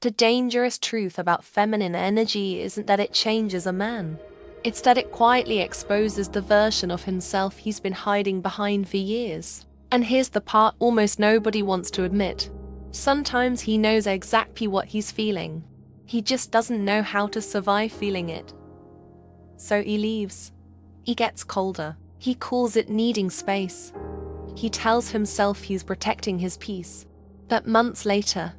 The dangerous truth about feminine energy isn't that it changes a man. It's that it quietly exposes the version of himself he's been hiding behind for years. And here's the part almost nobody wants to admit. Sometimes he knows exactly what he's feeling. He just doesn't know how to survive feeling it. So he leaves. He gets colder. He calls it needing space. He tells himself he's protecting his peace. But months later,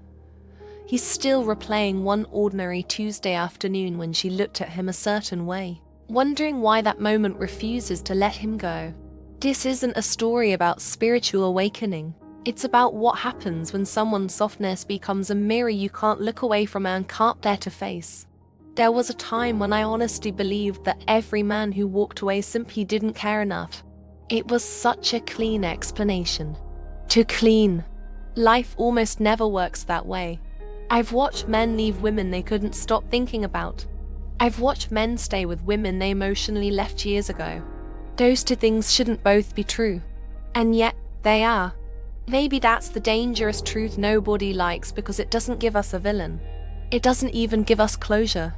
he's still replaying one ordinary Tuesday afternoon when she looked at him a certain way, wondering why that moment refuses to let him go. This isn't a story about spiritual awakening. It's about what happens when someone's softness becomes a mirror you can't look away from and can't dare to face. There was a time when I honestly believed that every man who walked away simply didn't care enough. It was such a clean explanation. Too clean. Life almost never works that way. I've watched men leave women they couldn't stop thinking about. I've watched men stay with women they emotionally left years ago. Those two things shouldn't both be true. And yet, they are. Maybe that's the dangerous truth nobody likes because it doesn't give us a villain. It doesn't even give us closure.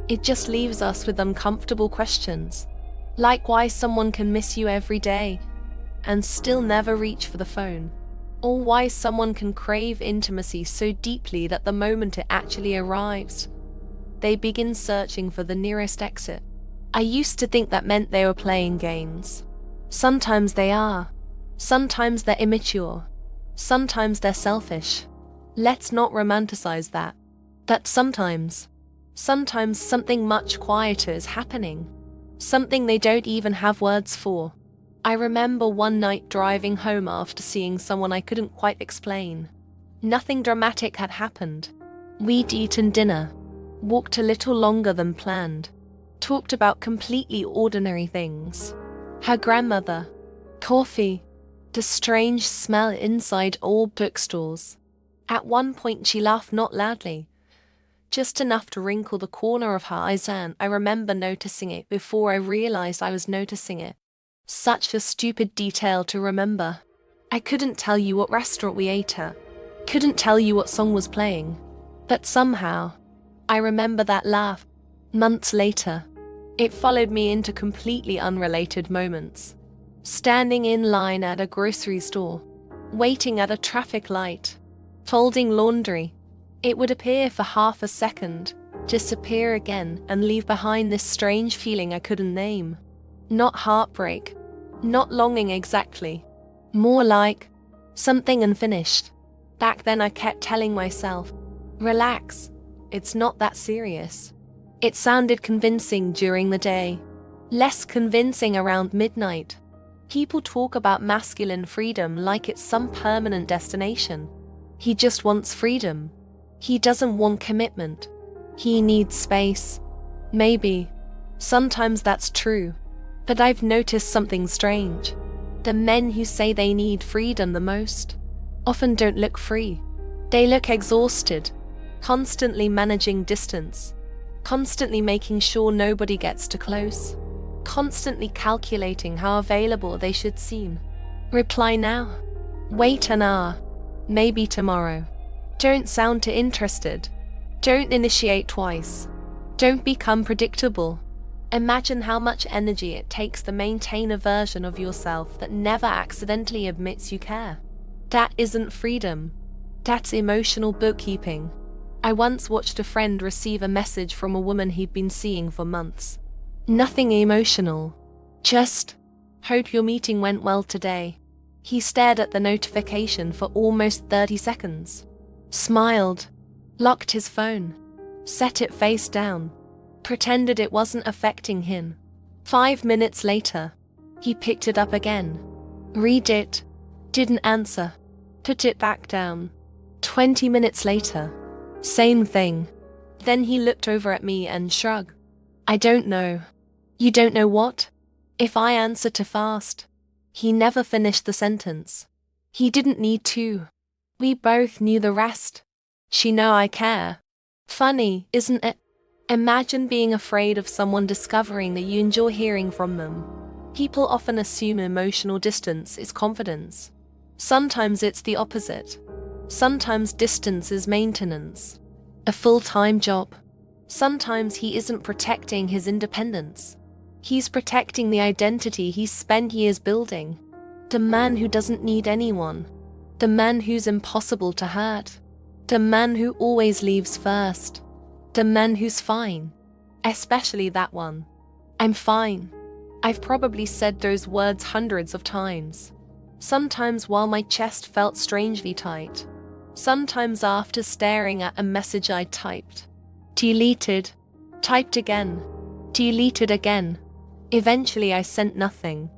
It just leaves us with uncomfortable questions. Like why someone can miss you every day and still never reach for the phone. Or why someone can crave intimacy so deeply that the moment it actually arrives, they begin searching for the nearest exit. I used to think that meant they were playing games. Sometimes they are. Sometimes they're immature. Sometimes they're selfish. Let's not romanticize that. That sometimes something much quieter is happening. Something they don't even have words for. I remember one night driving home after seeing someone I couldn't quite explain. Nothing dramatic had happened. We'd eaten dinner, walked a little longer than planned, talked about completely ordinary things. Her grandmother, coffee, the strange smell inside old bookstores. At one point she laughed not loudly, just enough to wrinkle the corner of her eyes, and I remember noticing it before I realized I was noticing it. Such a stupid detail to remember. I couldn't tell you what restaurant we ate at. Couldn't tell you what song was playing. But somehow, I remember that laugh. Months later, it followed me into completely unrelated moments. Standing in line at a grocery store, waiting at a traffic light, folding laundry. It would appear for half a second, disappear again, and leave behind this strange feeling I couldn't name. Not heartbreak, not longing exactly. More like something unfinished. Back then I kept telling myself, relax, it's not that serious. It sounded convincing during the day, less convincing around midnight. People talk about masculine freedom like it's some permanent destination. He just wants freedom. He doesn't want commitment. He needs space. Maybe. Sometimes that's true. But I've noticed something strange. The men who say they need freedom the most often don't look free. They look exhausted, constantly managing distance, constantly making sure nobody gets too close, constantly calculating how available they should seem. Reply now. Wait an hour. Maybe tomorrow. Don't sound too interested. Don't initiate twice. Don't become predictable. Imagine how much energy it takes to maintain a version of yourself that never accidentally admits you care. That isn't freedom. That's emotional bookkeeping. I once watched a friend receive a message from a woman he'd been seeing for months. Nothing emotional. Just, hope your meeting went well today. He stared at the notification for almost 30 seconds. Smiled, locked his phone, set it face down, pretended it wasn't affecting him. 5 minutes later, he picked it up again, read it, didn't answer, put it back down. 20 minutes later, same thing. Then he looked over at me and shrugged. I don't know. You don't know what? If I answer too fast. He never finished the sentence. He didn't need to. We both knew the rest. She know I care. Funny, isn't it? Imagine being afraid of someone discovering that you enjoy hearing from them. People often assume emotional distance is confidence. Sometimes it's the opposite. Sometimes distance is maintenance. a full-time job. Sometimes he isn't protecting his independence. He's protecting the identity he's spent years building. The man who doesn't need anyone. The man who's impossible to hurt. The man who always leaves first. The man who's fine. Especially that one. I'm fine. I've probably said those words hundreds of times. Sometimes while my chest felt strangely tight. Sometimes after staring at a message I typed. Deleted. Typed again. Deleted again. Eventually I sent nothing.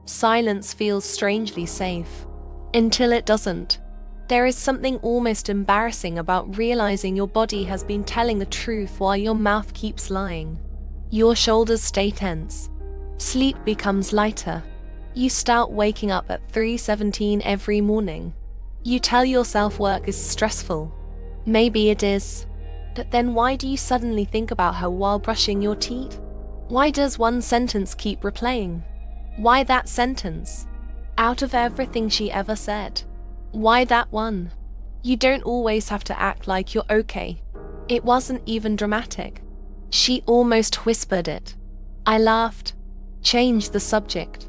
Silence feels strangely safe. Until it doesn't. There is something almost embarrassing about realizing your body has been telling the truth while your mouth keeps lying. Your shoulders stay tense. Sleep becomes lighter. You start waking up at 3:17 every morning. You tell yourself work is stressful. Maybe it is. But then why do you suddenly think about her while brushing your teeth? Why does one sentence keep replaying? Why that sentence? Out of everything she ever said. Why that one? You don't always have to act like you're okay. It wasn't even dramatic. She almost whispered it. I laughed. Changed the subject.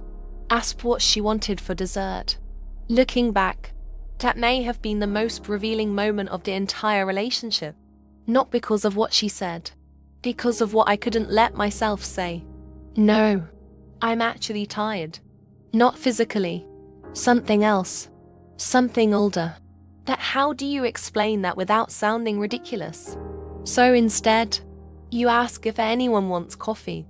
Asked what she wanted for dessert. Looking back, that may have been the most revealing moment of the entire relationship. Not because of what she said. Because of what I couldn't let myself say. No. I'm actually tired. Not physically. Something else. Something older. That how do you explain that without sounding ridiculous? So instead, you ask if anyone wants coffee.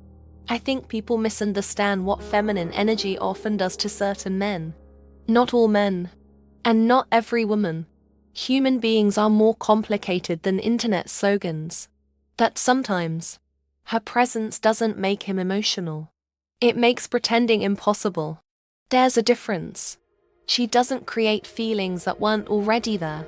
I think people misunderstand what feminine energy often does to certain men. Not all men. And not every woman. Human beings are more complicated than internet slogans. That sometimes, her presence doesn't make him emotional. It makes pretending impossible. There's a difference. She doesn't create feelings that weren't already there.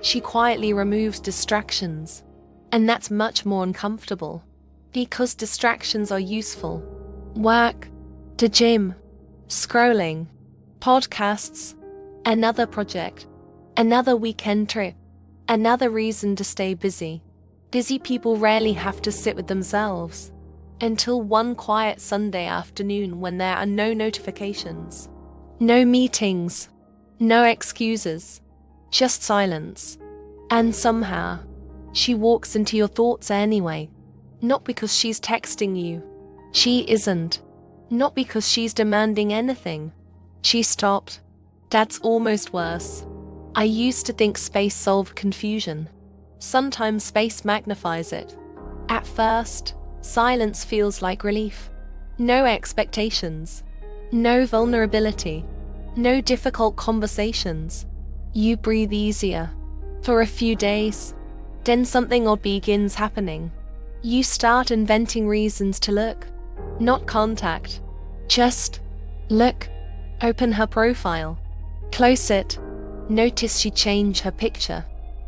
She quietly removes distractions. And that's much more uncomfortable. Because distractions are useful. Work, the gym, scrolling, podcasts, another project, another weekend trip, another reason to stay busy. Busy people rarely have to sit with themselves. Until one quiet Sunday afternoon when there are no notifications. No meetings. No excuses. Just silence. And somehow, she walks into your thoughts anyway. Not because she's texting you. She isn't. Not because she's demanding anything. She stopped. That's almost worse. I used to think space solved confusion. Sometimes space magnifies it. At first, silence feels like relief. No expectations. No vulnerability. No difficult conversations. You breathe easier. For a few days. Then something odd begins happening. You start inventing reasons to look. Not contact. Just look. Open her profile. Close it. Notice she changed her picture.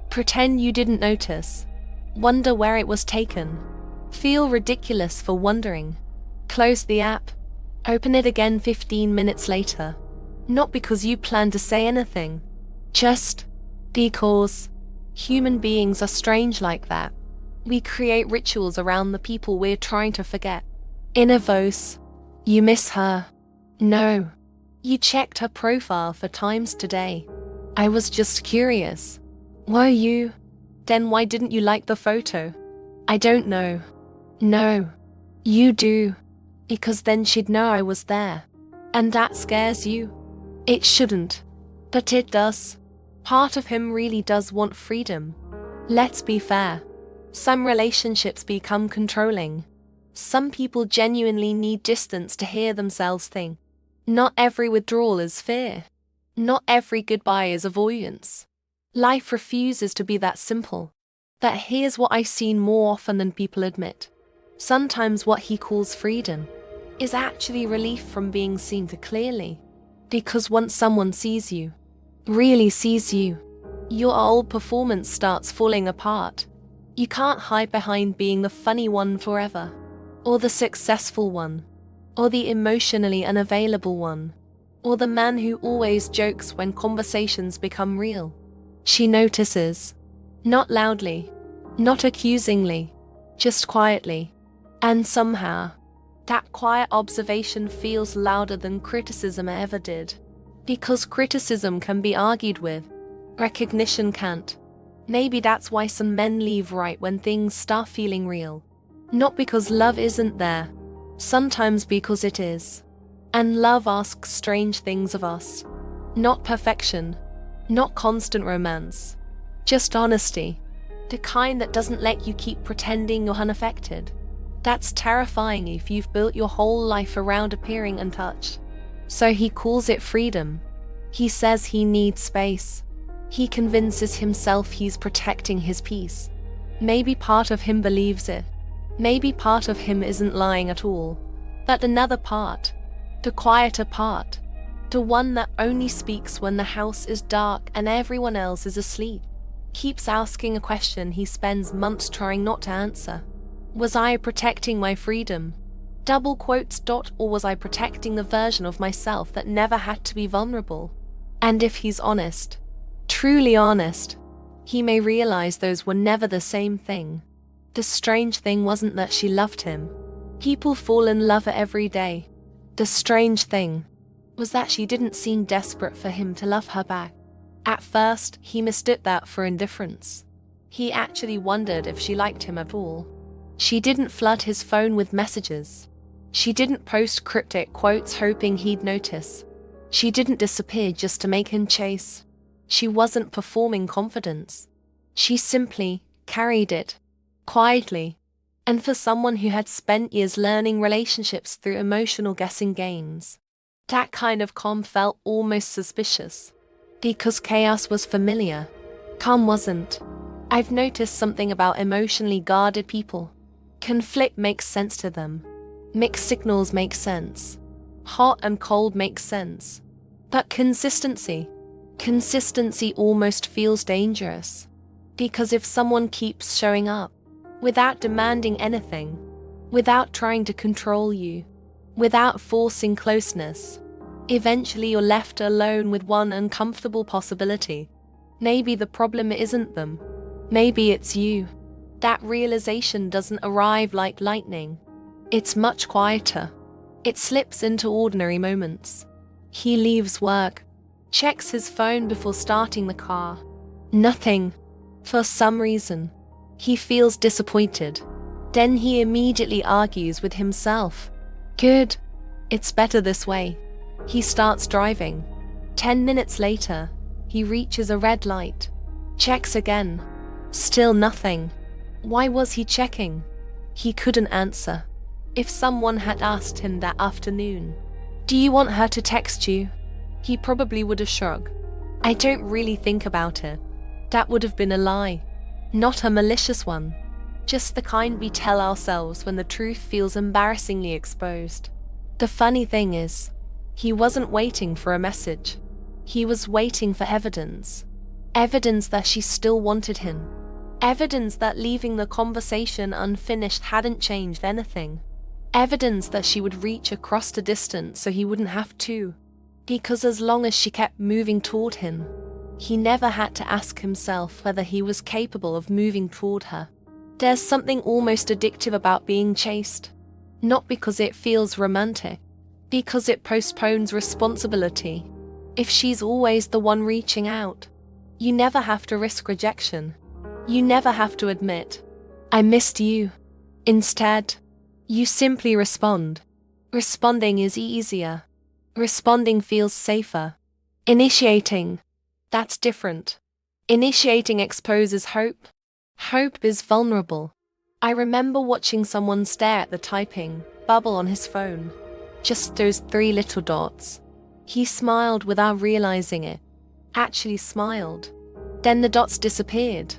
Pretend you didn't notice. Wonder where it was taken. Feel ridiculous for wondering. Close the app. Open it again 15 minutes later. Not because you plan to say anything. Just because. Human beings are strange like that. We create rituals around the people we're trying to forget. Inner voice. You miss her. No. You checked her profile for times today. I was just curious. Were you? Then why didn't you like the photo? I don't know. No. You do. Because then she'd know I was there. And that scares you. It shouldn't. But it does. Part of him really does want freedom. Let's be fair. Some relationships become controlling. Some people genuinely need distance to hear themselves think. Not every withdrawal is fear. Not every goodbye is avoidance. Life refuses to be that simple. But here's what I've seen more often than people admit. Sometimes what he calls freedom is actually relief from being seen too clearly. Because once someone sees you, really sees you, your old performance starts falling apart. You can't hide behind being the funny one forever, or the successful one, or the emotionally unavailable one, or the man who always jokes when conversations become real. She notices. Not loudly, Not accusingly, just quietly. And somehow, that quiet observation feels louder than criticism ever did. Because criticism can be argued with, recognition can't. Maybe that's why some men leave right when things start feeling real. Not because love isn't there, sometimes because it is. And love asks strange things of us. Not perfection, not constant romance, just honesty. The kind that doesn't let you keep pretending you're unaffected. That's terrifying if you've built your whole life around appearing untouched. So he calls it freedom. He says he needs space. He convinces himself he's protecting his peace. Maybe part of him believes it. Maybe part of him isn't lying at all. But another part, the quieter part, the one that only speaks when the house is dark and everyone else is asleep, keeps asking a question he spends months trying not to answer. Was I protecting my freedom? Double quotes. Or was I protecting the version of myself that never had to be vulnerable? And if he's honest, truly honest, he may realize those were never the same thing. The strange thing wasn't that she loved him. People fall in love every day. The strange thing was that she didn't seem desperate for him to love her back. At first, he mistook that for indifference. He actually wondered if she liked him at all. She didn't flood his phone with messages. She didn't post cryptic quotes hoping he'd notice. She didn't disappear just to make him chase. She wasn't performing confidence. She simply carried it, quietly. And for someone who had spent years learning relationships through emotional guessing games, that kind of calm felt almost suspicious. Because chaos was familiar, calm wasn't. I've noticed something about emotionally guarded people. Conflict makes sense to them. Mixed signals make sense. Hot and cold makes sense. But consistency almost feels dangerous. Because if someone keeps showing up, without demanding anything, without trying to control you, without forcing closeness, eventually you're left alone with one uncomfortable possibility. Maybe the problem isn't them. Maybe it's you. That realization doesn't arrive like lightning. It's much quieter. It slips into ordinary moments. He leaves work, checks his phone before starting the car. Nothing. For some reason, he feels disappointed. Then he immediately argues with himself. Good. It's better this way. He starts driving. 10 minutes later, he reaches a red light. Checks again. Still nothing. Why was he checking? He couldn't answer. If someone had asked him that afternoon, "Do you want her to text you?" he probably would have shrugged. "I don't really think about it." That would have been a lie. Not a malicious one. Just the kind we tell ourselves when the truth feels embarrassingly exposed. The funny thing is, he wasn't waiting for a message. He was waiting for evidence. Evidence that she still wanted him. Evidence that leaving the conversation unfinished hadn't changed anything. Evidence that she would reach across the distance so he wouldn't have to. Because as long as she kept moving toward him, he never had to ask himself whether he was capable of moving toward her. There's something almost addictive about being chased. Not because it feels romantic, because it postpones responsibility. If she's always the one reaching out, you never have to risk rejection. You never have to admit, "I missed you." Instead, you simply respond. Responding is easier. Responding feels safer. Initiating, that's different. Initiating exposes hope. Hope is vulnerable. I remember watching someone stare at the typing bubble on his phone. Just those 3 little dots. He smiled without realizing it. Actually smiled. Then the dots disappeared.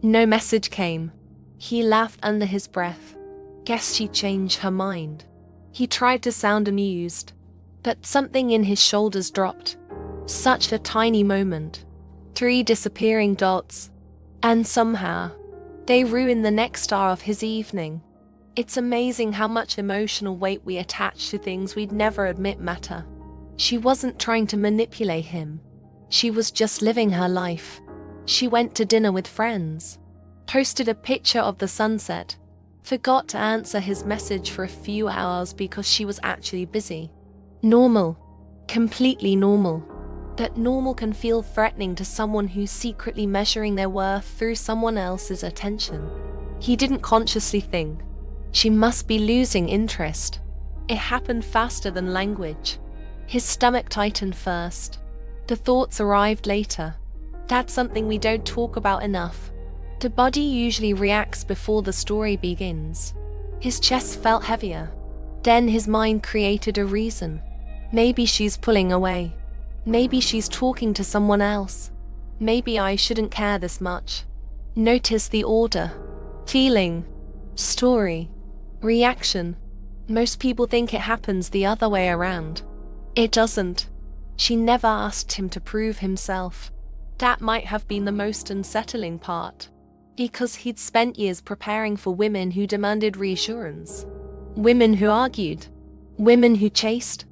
No message came. He laughed under his breath. Guess she changed her mind. He tried to sound amused, but something in his shoulders dropped. Such a tiny moment. 3 disappearing dots. And somehow, they ruined the next star of his evening. It's amazing how much emotional weight we attach to things we'd never admit matter. She wasn't trying to manipulate him. She was just living her life. She went to dinner with friends, posted a picture of the sunset, forgot to answer his message for a few hours because she was actually busy. Normal. Completely normal. That normal can feel threatening to someone who's secretly measuring their worth through someone else's attention. He didn't consciously think, she must be losing interest. It happened faster than language. His stomach tightened first. The thoughts arrived later. That's something we don't talk about enough. The body usually reacts before the story begins. His chest felt heavier. Then his mind created a reason. Maybe she's pulling away. Maybe she's talking to someone else. Maybe I shouldn't care this much. Notice the order. Feeling. Story. Reaction. Most people think it happens the other way around. It doesn't. She never asked him to prove himself. That might have been the most unsettling part. Because he'd spent years preparing for women who demanded reassurance. Women who argued. Women who chased.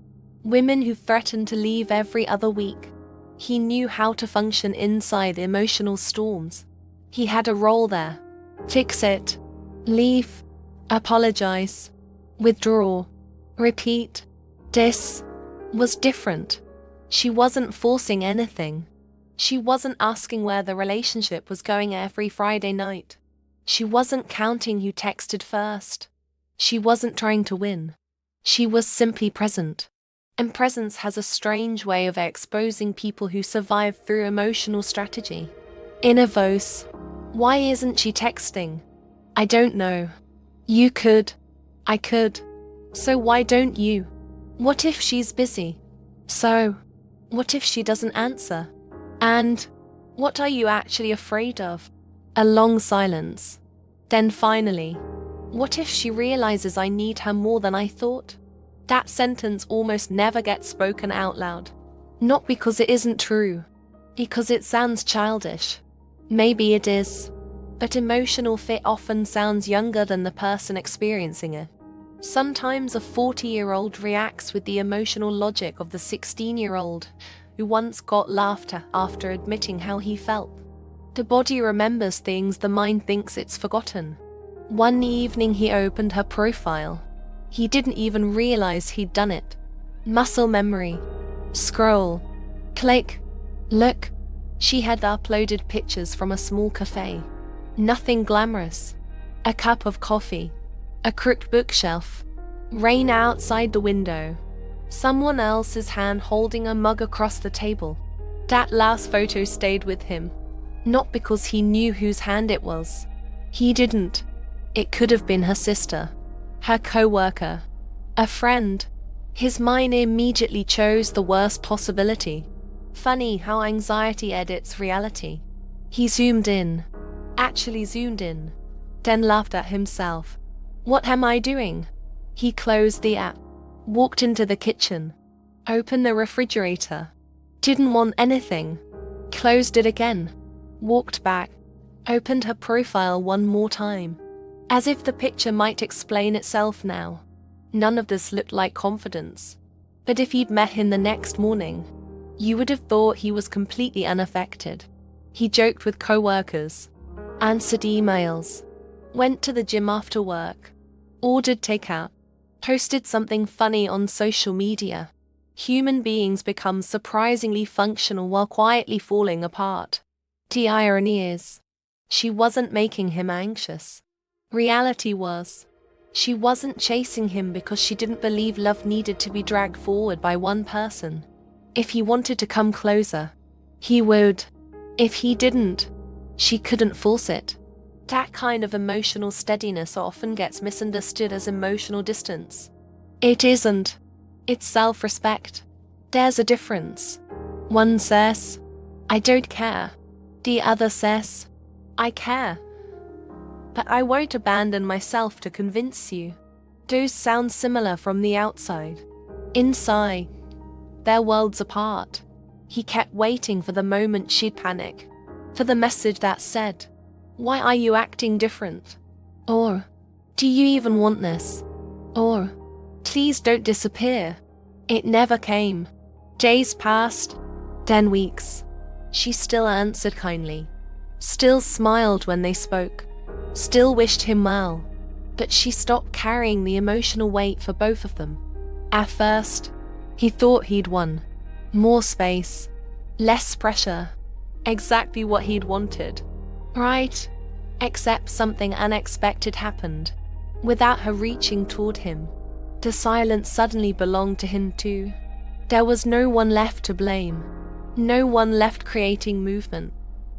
Women who threatened to leave every other week. He knew how to function inside emotional storms. He had a role there. Fix it. Leave. Apologize. Withdraw. Repeat. This was different. She wasn't forcing anything. She wasn't asking where the relationship was going every Friday night. She wasn't counting who texted first. She wasn't trying to win. She was simply present. And presence has a strange way of exposing people who survive through emotional strategy. Inner voice. Why isn't she texting? I don't know. You could. I could. So why don't you? What if she's busy? So, what if she doesn't answer? And, what are you actually afraid of? A long silence. Then finally, what if she realizes I need her more than I thought? That sentence almost never gets spoken out loud. Not because it isn't true. Because it sounds childish. Maybe it is. But emotional fit often sounds younger than the person experiencing it. Sometimes a 40-year-old reacts with the emotional logic of the 16-year-old who once got laughter after admitting how he felt. The body remembers things the mind thinks it's forgotten. One evening he opened her profile. He didn't even realize he'd done it. Muscle memory. Scroll. Click. Look. She had uploaded pictures from a small cafe. Nothing glamorous. A cup of coffee. A crooked bookshelf. Rain outside the window. Someone else's hand holding a mug across the table. That last photo stayed with him. Not because he knew whose hand it was. He didn't. It could have been her sister. Her co-worker. A friend. His mind immediately chose the worst possibility. Funny how anxiety edits reality. He zoomed in. Actually zoomed in. Then laughed at himself. What am I doing? He closed the app. Walked into the kitchen. Opened the refrigerator. Didn't want anything. Closed it again. Walked back. Opened her profile one more time. As if the picture might explain itself now. None of this looked like confidence. But if you'd met him the next morning, you would have thought he was completely unaffected. He joked with co-workers. Answered emails. Went to the gym after work. Ordered takeout. Posted something funny on social media. Human beings become surprisingly functional while quietly falling apart. The irony is, she wasn't making him anxious. Reality was, she wasn't chasing him because she didn't believe love needed to be dragged forward by one person. If he wanted to come closer, he would. If he didn't, she couldn't force it. That kind of emotional steadiness often gets misunderstood as emotional distance. It isn't. It's self-respect. There's a difference. One says, I don't care. The other says, I care. But I won't abandon myself to convince you. Those sound similar from the outside. Inside, they're worlds apart. He kept waiting for the moment she'd panic. For the message that said, why are you acting different? Or, do you even want this? Or, please don't disappear. It never came. Days passed, then weeks. She still answered kindly. Still smiled when they spoke. still wished him well, but she stopped carrying the emotional weight for both of them. At first, he thought he'd won. More space, less pressure, exactly what he'd wanted. Right? Except something unexpected happened. Without her reaching toward him, the silence suddenly belonged to him too. There was no one left to blame. No one left creating movement.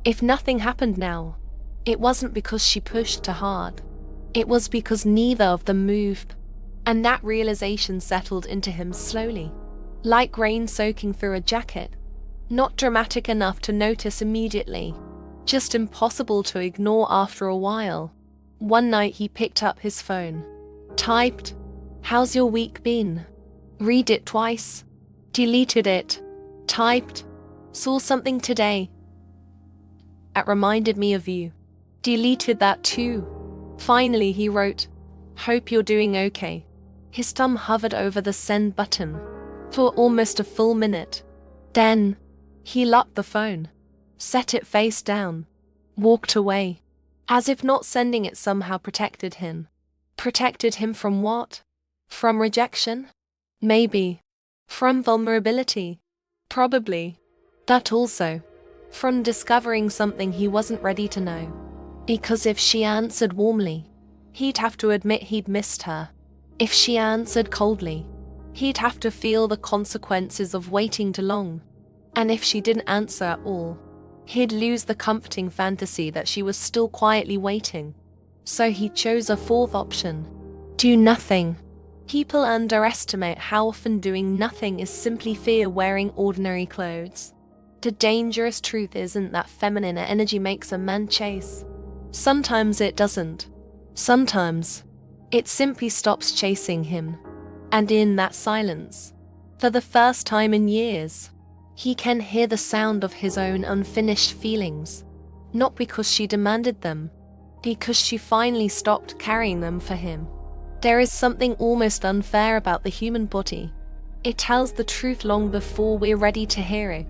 If nothing happened now, it wasn't because she pushed too hard. It was because neither of them moved. And that realization settled into him slowly, like rain soaking through a jacket. Not dramatic enough to notice immediately, just impossible to ignore after a while. One night he picked up his phone, typed, "How's your week been?" Read it twice, deleted it, typed, "Saw something today. It reminded me of you." Deleted that too. Finally he wrote, "Hope you're doing okay." His thumb hovered over the send button for almost a full minute. Then, he locked the phone, set it face down, walked away, as if not sending it somehow protected him. Protected him from what? From rejection? Maybe. From vulnerability? Probably. But also, from discovering something he wasn't ready to know. Because if she answered warmly, he'd have to admit he'd missed her. If she answered coldly, he'd have to feel the consequences of waiting too long. And if she didn't answer at all, he'd lose the comforting fantasy that she was still quietly waiting. So he chose a fourth option. Do nothing. People underestimate how often doing nothing is simply fear wearing ordinary clothes. The dangerous truth isn't that feminine energy makes a man chase. Sometimes it doesn't. Sometimes it simply stops chasing him. And in that silence, for the first time in years, he can hear the sound of his own unfinished feelings. Not because she demanded them, because she finally stopped carrying them for him. There is something almost unfair about the human body. It tells the truth long before we're ready to hear it.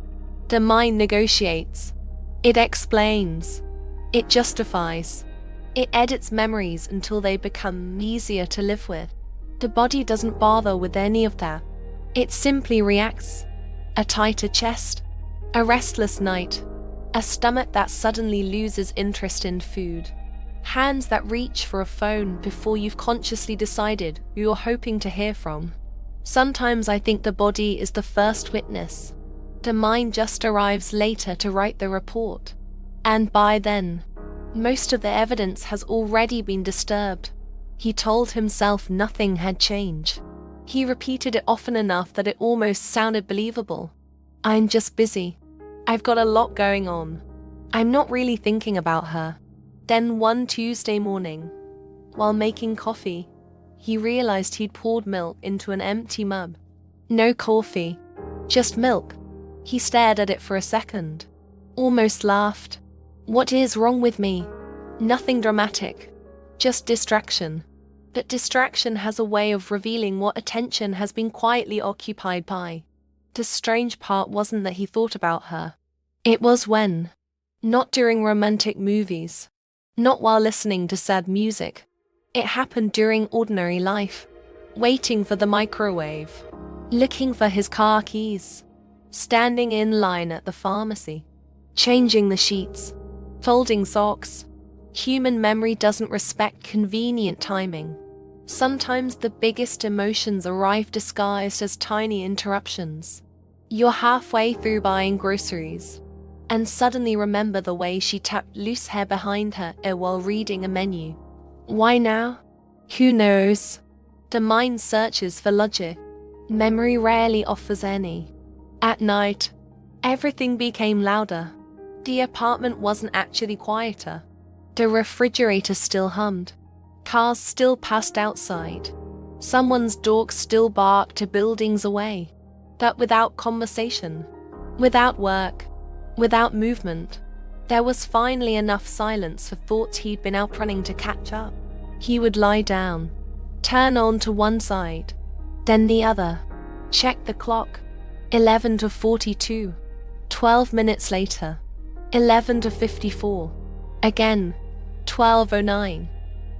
The mind negotiates. It explains. It justifies. It edits memories until they become easier to live with. The body doesn't bother with any of that. It simply reacts. A tighter chest, a restless night, a stomach that suddenly loses interest in food, hands that reach for a phone before you've consciously decided who you're hoping to hear from. Sometimes I think the body is the first witness. The mind just arrives later to write the report. And by then, most of the evidence has already been disturbed. He told himself nothing had changed. He repeated it often enough that it almost sounded believable. I'm just busy. I've got a lot going on. I'm not really thinking about her. Then one Tuesday morning, while making coffee, he realized he'd poured milk into an empty mug. No coffee, just milk. He stared at it for a second, almost laughed. What is wrong with me? Nothing dramatic, just distraction. But distraction has a way of revealing what attention has been quietly occupied by. The strange part wasn't that he thought about her. It was when. Not during romantic movies. Not while listening to sad music. It happened during ordinary life. Waiting for the microwave. Looking for his car keys. Standing in line at the pharmacy. Changing the sheets. Folding socks. Human memory doesn't respect convenient timing. Sometimes the biggest emotions arrive disguised as tiny interruptions. You're halfway through buying groceries, and suddenly remember the way she tapped loose hair behind her ear while reading a menu. Why now? Who knows? The mind searches for logic. Memory rarely offers any. At night, everything became louder. The apartment wasn't actually quieter. The refrigerator still hummed. Cars still passed outside. Someone's dog still barked to buildings away. But without conversation, without work, without movement, there was finally enough silence for thoughts he'd been outrunning to catch up. He would lie down, turn on to one side, then the other, check the clock. 11 to 42. 12 minutes later. 11 to 54. Again. 12:09.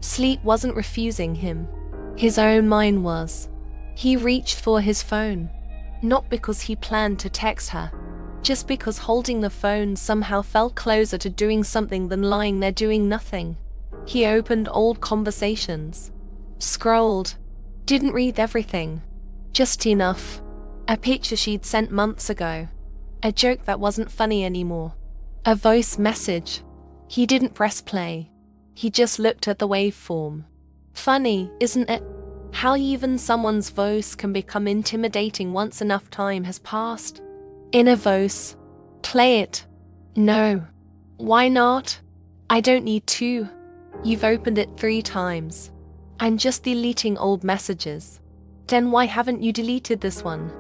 Sleep wasn't refusing him. His own mind was. He reached for his phone. Not because he planned to text her. Just because holding the phone somehow felt closer to doing something than lying there doing nothing. He opened old conversations. Scrolled. Didn't read everything. Just enough. A picture she'd sent months ago. A joke that wasn't funny anymore. A voice message. He didn't press play. He just looked at the waveform. Funny, isn't it? How even someone's voice can become intimidating once enough time has passed. In a voice. Play it. No. Why not? I don't need to. You've opened it 3 times. I'm just deleting old messages. Then why haven't you deleted this one?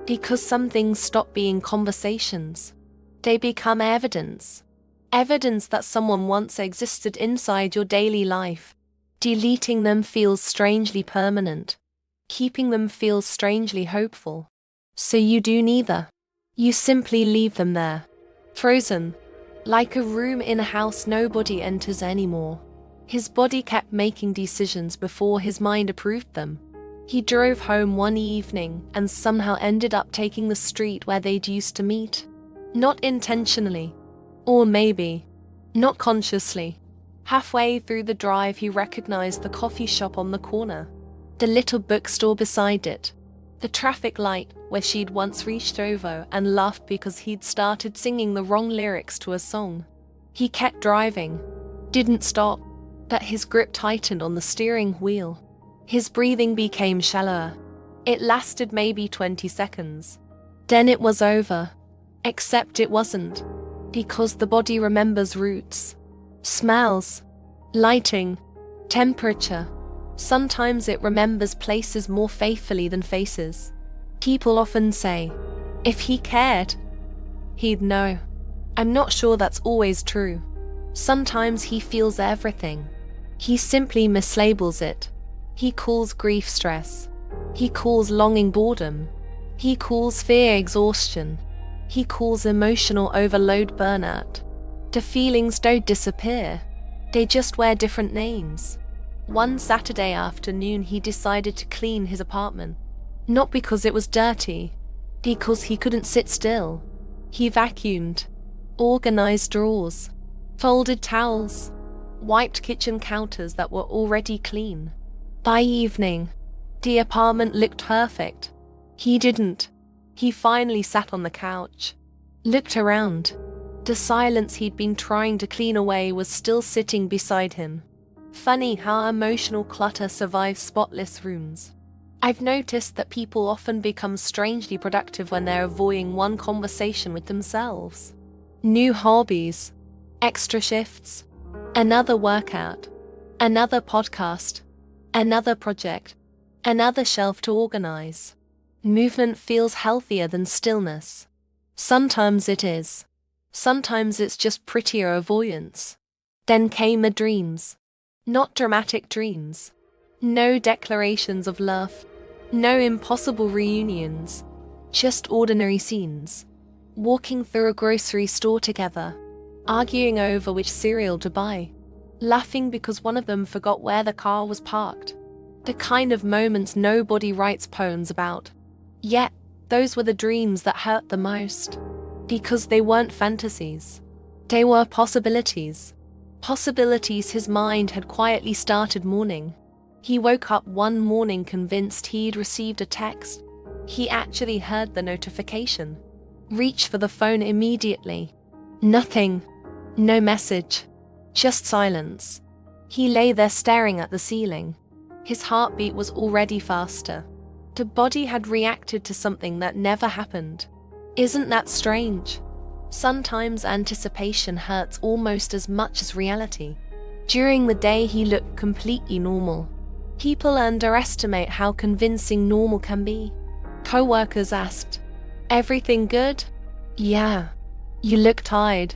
Because some things stop being conversations. They become evidence. Evidence that someone once existed inside your daily life. Deleting them feels strangely permanent. Keeping them feels strangely hopeful. So you do neither. You simply leave them there. Frozen. Like a room in a house nobody enters anymore. His body kept making decisions before his mind approved them. He drove home one evening and somehow ended up taking the street where they'd used to meet. Not intentionally. Or maybe, not consciously. Halfway through the drive he recognized the coffee shop on the corner. The little bookstore beside it. The traffic light where she'd once reached over and laughed because he'd started singing the wrong lyrics to a song. He kept driving. Didn't stop. But his grip tightened on the steering wheel. His breathing became shallower. It lasted maybe 20 seconds. Then it was over. Except it wasn't. Because the body remembers routes, smells, lighting, temperature. Sometimes it remembers places more faithfully than faces. People often say, if he cared, he'd know. I'm not sure that's always true. Sometimes he feels everything. He simply mislabels it. He calls grief stress. He calls longing boredom. He calls fear exhaustion. He calls emotional overload burnout. The feelings don't disappear. They just wear different names. One Saturday afternoon he decided to clean his apartment. Not because it was dirty. Because he couldn't sit still. He vacuumed. Organized drawers. Folded towels. Wiped kitchen counters that were already clean. By evening, the apartment looked perfect. He didn't. He finally sat on the couch. Looked around. The silence he'd been trying to clean away was still sitting beside him. Funny how emotional clutter survives spotless rooms. I've noticed that people often become strangely productive when they're avoiding one conversation with themselves. New hobbies. Extra shifts. Another workout. Another podcast. Another project. Another shelf to organize. Movement feels healthier than stillness. Sometimes it is. Sometimes it's just prettier avoidance. Then came the dreams. Not dramatic dreams. No declarations of love. No impossible reunions. Just ordinary scenes. Walking through a grocery store together. Arguing over which cereal to buy. Laughing because one of them forgot where the car was parked. The kind of moments nobody writes poems about. Yet, those were the dreams that hurt the most. Because they weren't fantasies. They were possibilities. Possibilities his mind had quietly started mourning. He woke up one morning convinced he'd received a text. He actually heard the notification. Reached for the phone immediately. Nothing. No message. Just silence. He lay there staring at the ceiling. His heartbeat was already faster. The body had reacted to something that never happened. Isn't that strange? Sometimes anticipation hurts almost as much as reality. During the day he looked completely normal. People underestimate how convincing normal can be. Co-workers asked, "Everything good?" "Yeah." "You look tired."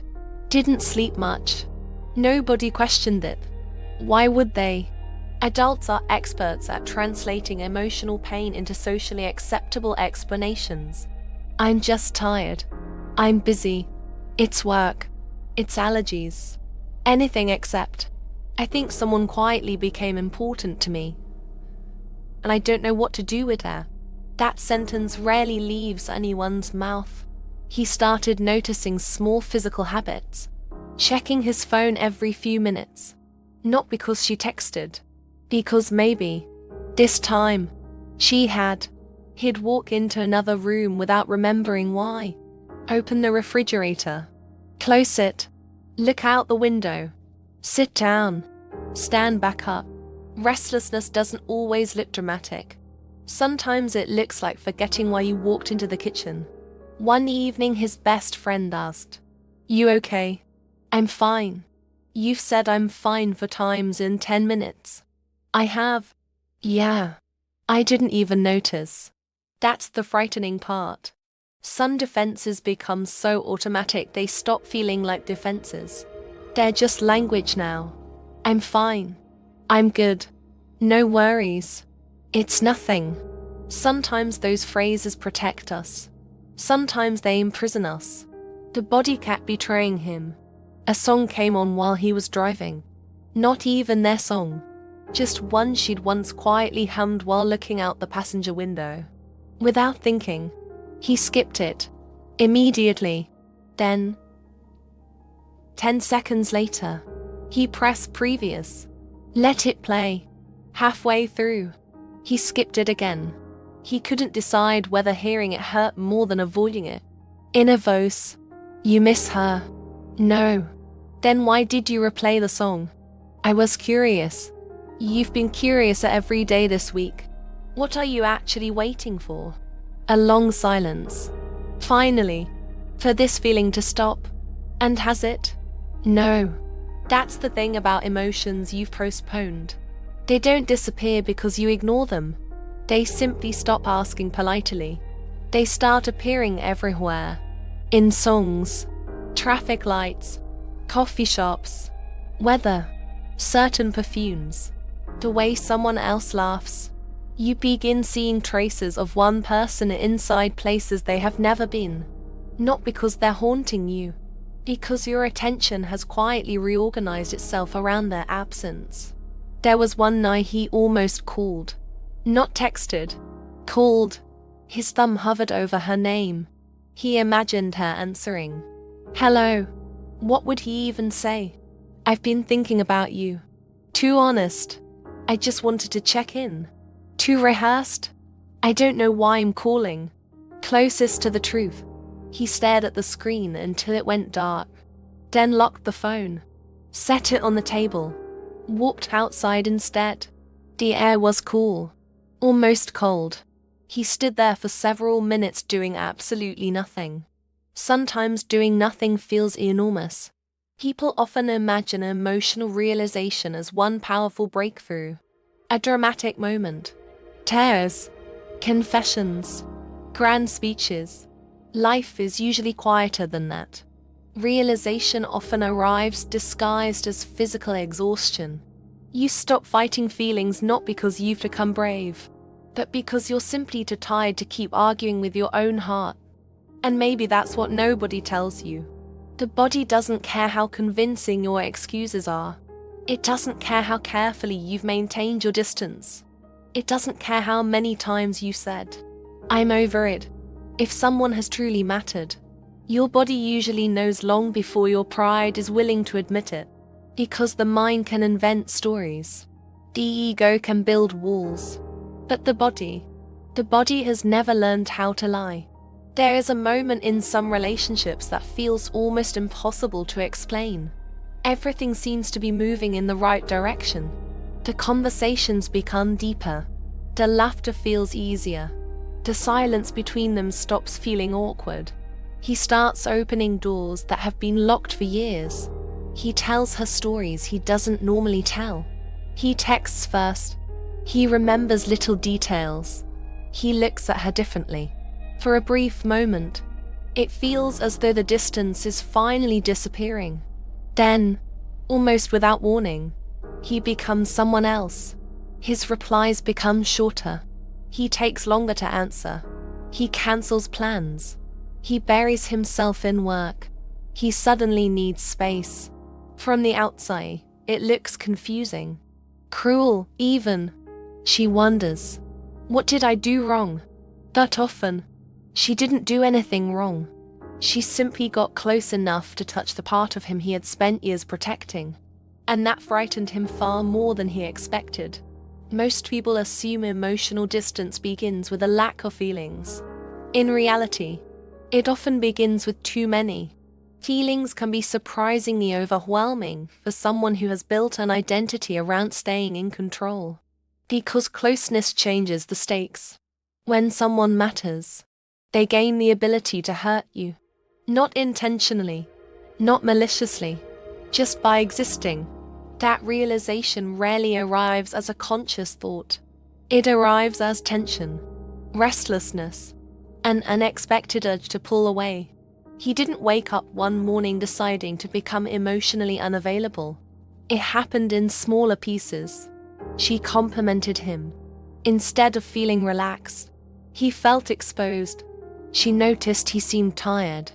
"Didn't sleep much." Nobody questioned it. Why would they? Adults are experts at translating emotional pain into socially acceptable explanations. "I'm just tired. I'm busy. It's work. It's allergies." Anything except. I think someone quietly became important to me, and I don't know what to do with her. That sentence rarely leaves anyone's mouth. He started noticing small physical habits, checking his phone every few minutes. Not because she texted, because maybe, this time, she had. He'd walk into another room without remembering why. Open the refrigerator, close it, look out the window, sit down, stand back up. Restlessness doesn't always look dramatic. Sometimes it looks like forgetting why you walked into the kitchen. One evening his best friend asked, "You okay?" "I'm fine." "You've said I'm fine for times in 10 minutes. "I have." "Yeah." "I didn't even notice." That's the frightening part. Some defenses become so automatic they stop feeling like defenses. They're just language now. "I'm fine." "I'm good." "No worries." "It's nothing." Sometimes those phrases protect us. Sometimes they imprison us. The body kept betraying him. A song came on while he was driving. Not even their song. Just one she'd once quietly hummed while looking out the passenger window. Without thinking, he skipped it. Immediately. Then, 10 seconds later, he pressed previous. Let it play. Halfway through, he skipped it again. He couldn't decide whether hearing it hurt more than avoiding it. Inner voice. "You miss her." "No." "Then why did you replay the song?" "I was curious." "You've been curious every day this week. What are you actually waiting for?" A long silence. Finally, for this feeling to stop. And has it? No. That's the thing about emotions you've postponed. They don't disappear because you ignore them. They simply stop asking politely. They start appearing everywhere. In songs, traffic lights, coffee shops, weather, certain perfumes, the way someone else laughs. You begin seeing traces of one person inside places they have never been. Not because they're haunting you, because your attention has quietly reorganized itself around their absence. There was one night he almost called. Not texted. Called. His thumb hovered over her name. He imagined her answering. "Hello." What would he even say? "I've been thinking about you." Too honest. "I just wanted to check in." Too rehearsed. "I don't know why I'm calling." Closest to the truth. He stared at the screen until it went dark. Then locked the phone. Set it on the table. Walked outside instead. The air was cool. Almost cold. He stood there for several minutes doing absolutely nothing. Sometimes doing nothing feels enormous. People often imagine emotional realization as one powerful breakthrough. A dramatic moment. Tears. Confessions. Grand speeches. Life is usually quieter than that. Realization often arrives disguised as physical exhaustion. You stop fighting feelings not because you've become brave, but because you're simply too tired to keep arguing with your own heart. And maybe that's what nobody tells you. The body doesn't care how convincing your excuses are. It doesn't care how carefully you've maintained your distance. It doesn't care how many times you said, "I'm over it." If someone has truly mattered, your body usually knows long before your pride is willing to admit it. Because the mind can invent stories. The ego can build walls. But the body has never learned how to lie. There is a moment in some relationships that feels almost impossible to explain. Everything seems to be moving in the right direction. The conversations become deeper. The laughter feels easier. The silence between them stops feeling awkward. He starts opening doors that have been locked for years. He tells her stories he doesn't normally tell. He texts first. He remembers little details. He looks at her differently. For a brief moment, it feels as though the distance is finally disappearing. Then, almost without warning, he becomes someone else. His replies become shorter. He takes longer to answer. He cancels plans. He buries himself in work. He suddenly needs space. From the outside, It looks confusing. Cruel, even. She wonders, what did I do wrong? But often, she didn't do anything wrong. She simply got close enough to touch the part of him he had spent years protecting. And that frightened him far more than he expected. Most people assume emotional distance begins with a lack of feelings. In reality, it often begins with too many. Feelings can be surprisingly overwhelming for someone who has built an identity around staying in control. Because closeness changes the stakes. When someone matters, they gain the ability to hurt you. Not intentionally, not maliciously, just by existing. That realization rarely arrives as a conscious thought. It arrives as tension, restlessness, an unexpected urge to pull away. He didn't wake up one morning deciding to become emotionally unavailable. It happened in smaller pieces. She complimented him. Instead of feeling relaxed, he felt exposed. She noticed he seemed tired.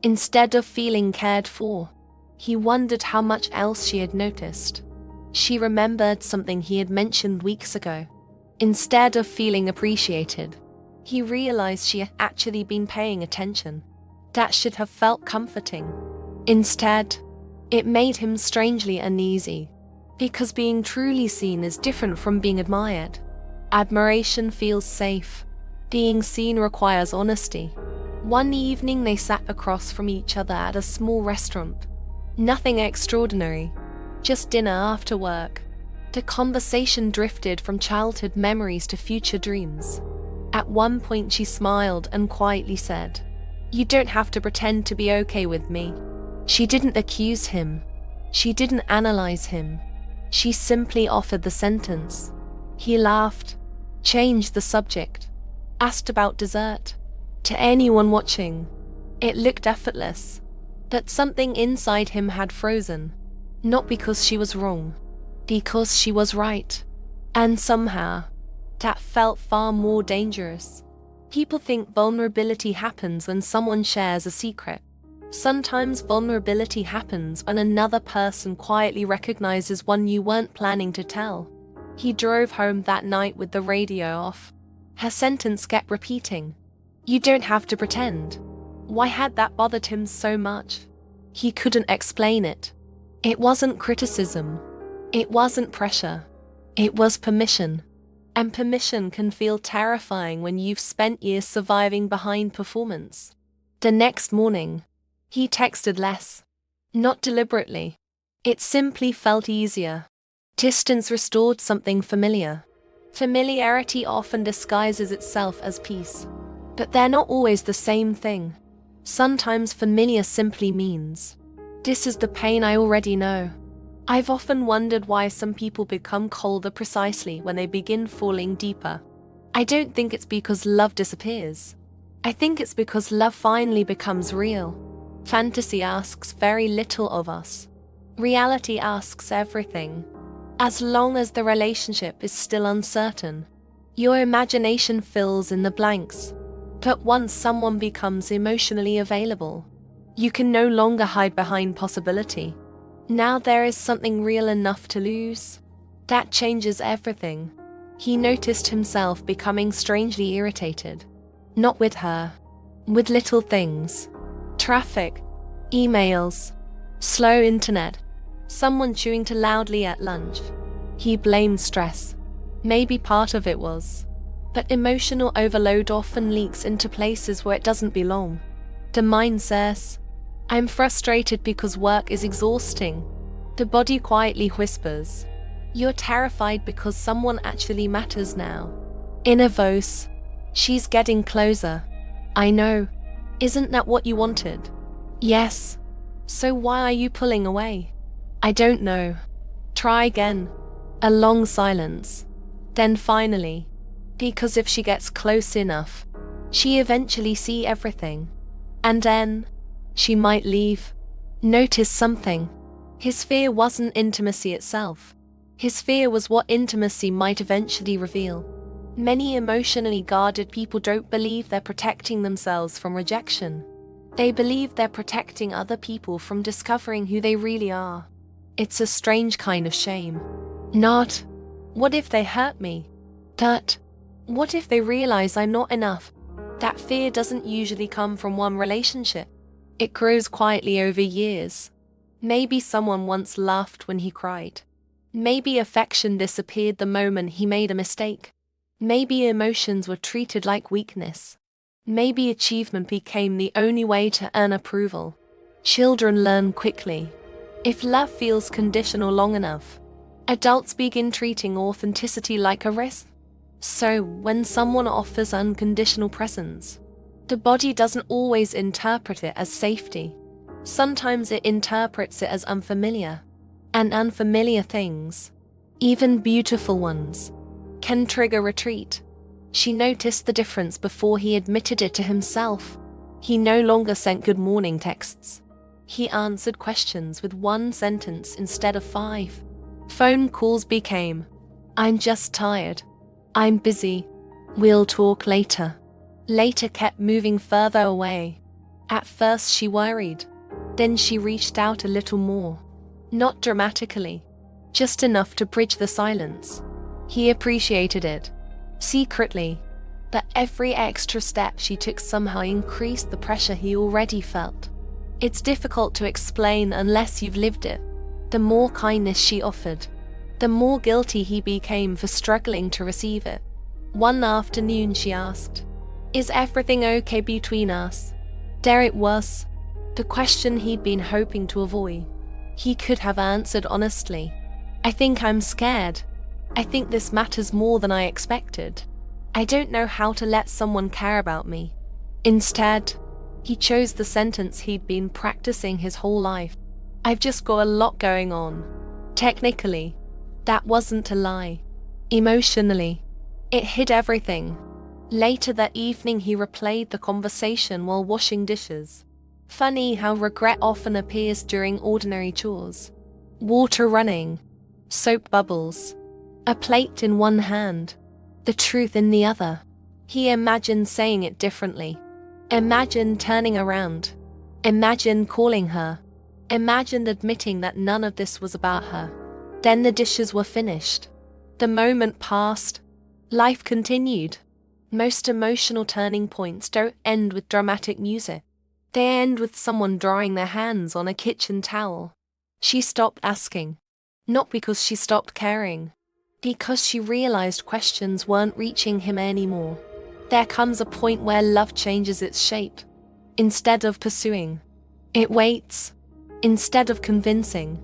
Instead of feeling cared for, he wondered how much else she had noticed. She remembered something he had mentioned weeks ago. Instead of feeling appreciated, he realized she had actually been paying attention. That should have felt comforting. Instead, it made him strangely uneasy, because being truly seen is different from being admired. Admiration feels safe. Being seen requires honesty. One evening they sat across from each other at a small restaurant. Nothing extraordinary, just dinner after work. The conversation drifted from childhood memories to future dreams. At one point she smiled and quietly said, "You don't have to pretend to be okay with me." She didn't accuse him. She didn't analyze him. She simply offered the sentence. He laughed, changed the subject, asked about dessert. To anyone watching, it looked effortless, but something inside him had frozen. Not because she was wrong, because she was right. And somehow, that felt far more dangerous. People think vulnerability happens when someone shares a secret. Sometimes vulnerability happens when another person quietly recognizes one you weren't planning to tell. He drove home that night with the radio off. Her sentence kept repeating, "You don't have to pretend." Why had that bothered him so much? He couldn't explain it. It wasn't criticism. It wasn't pressure. It was permission. And permission can feel terrifying when you've spent years surviving behind performance. The next morning, he texted less. Not deliberately. It simply felt easier. Distance restored something familiar. Familiarity often disguises itself as peace. But they're not always the same thing. Sometimes familiar simply means, this is the pain I already know. I've often wondered why some people become colder precisely when they begin falling deeper. I don't think it's because love disappears. I think it's because love finally becomes real. Fantasy asks very little of us. Reality asks everything. As long as the relationship is still uncertain, your imagination fills in the blanks. But once someone becomes emotionally available, you can no longer hide behind possibility. Now there is something real enough to lose. That changes everything. He noticed himself becoming strangely irritated. Not with her, with little things. Traffic, emails, slow internet, someone chewing too loudly at lunch. He blamed stress. Maybe part of it was. But emotional overload often leaks into places where it doesn't belong. The mind says, "I'm frustrated because work is exhausting." The body quietly whispers, "You're terrified because someone actually matters now." Inner voice, "She's getting closer." "I know. Isn't that what you wanted?" "Yes. So why are you pulling away?" "I don't know." "Try again." A long silence. Then finally, because if she gets close enough, she eventually see everything. And then, she might leave. Notice something. His fear wasn't intimacy itself. His fear was what intimacy might eventually reveal. Many emotionally guarded people don't believe they're protecting themselves from rejection. They believe they're protecting other people from discovering who they really are. It's a strange kind of shame. Not, what if they hurt me? But, what if they realize I'm not enough? That fear doesn't usually come from one relationship. It grows quietly over years. Maybe someone once laughed when he cried. Maybe affection disappeared the moment he made a mistake. Maybe emotions were treated like weakness. Maybe achievement became the only way to earn approval. Children learn quickly. If love feels conditional long enough, adults begin treating authenticity like a risk. So, when someone offers unconditional presence, the body doesn't always interpret it as safety. Sometimes it interprets it as unfamiliar. And unfamiliar things, even beautiful ones, can trigger retreat. She noticed the difference before he admitted it to himself. He no longer sent good morning texts. He answered questions with one sentence instead of 5. Phone calls became, "I'm just tired. I'm busy. We'll talk later." Later kept moving further away. At first she worried. Then she reached out a little more. Not dramatically, just enough to bridge the silence. He appreciated it, secretly, but every extra step she took somehow increased the pressure he already felt. It's difficult to explain unless you've lived it. The more kindness she offered, the more guilty he became for struggling to receive it. One afternoon she asked, "Is everything okay between us?" There it was, the question he'd been hoping to avoid. He could have answered honestly, "I think I'm scared. I think this matters more than I expected. I don't know how to let someone care about me." Instead, he chose the sentence he'd been practicing his whole life. "I've just got a lot going on." Technically, that wasn't a lie. Emotionally, it hid everything. Later that evening he replayed the conversation while washing dishes. Funny how regret often appears during ordinary chores. Water running, soap bubbles, a plate in one hand, the truth in the other. He imagined saying it differently. Imagined turning around. Imagined calling her. Imagined admitting that none of this was about her. Then the dishes were finished. The moment passed. Life continued. Most emotional turning points don't end with dramatic music. They end with someone drying their hands on a kitchen towel. She stopped asking. Not because she stopped caring. Because she realized questions weren't reaching him anymore. There comes a point where love changes its shape. Instead of pursuing, it waits. Instead of convincing,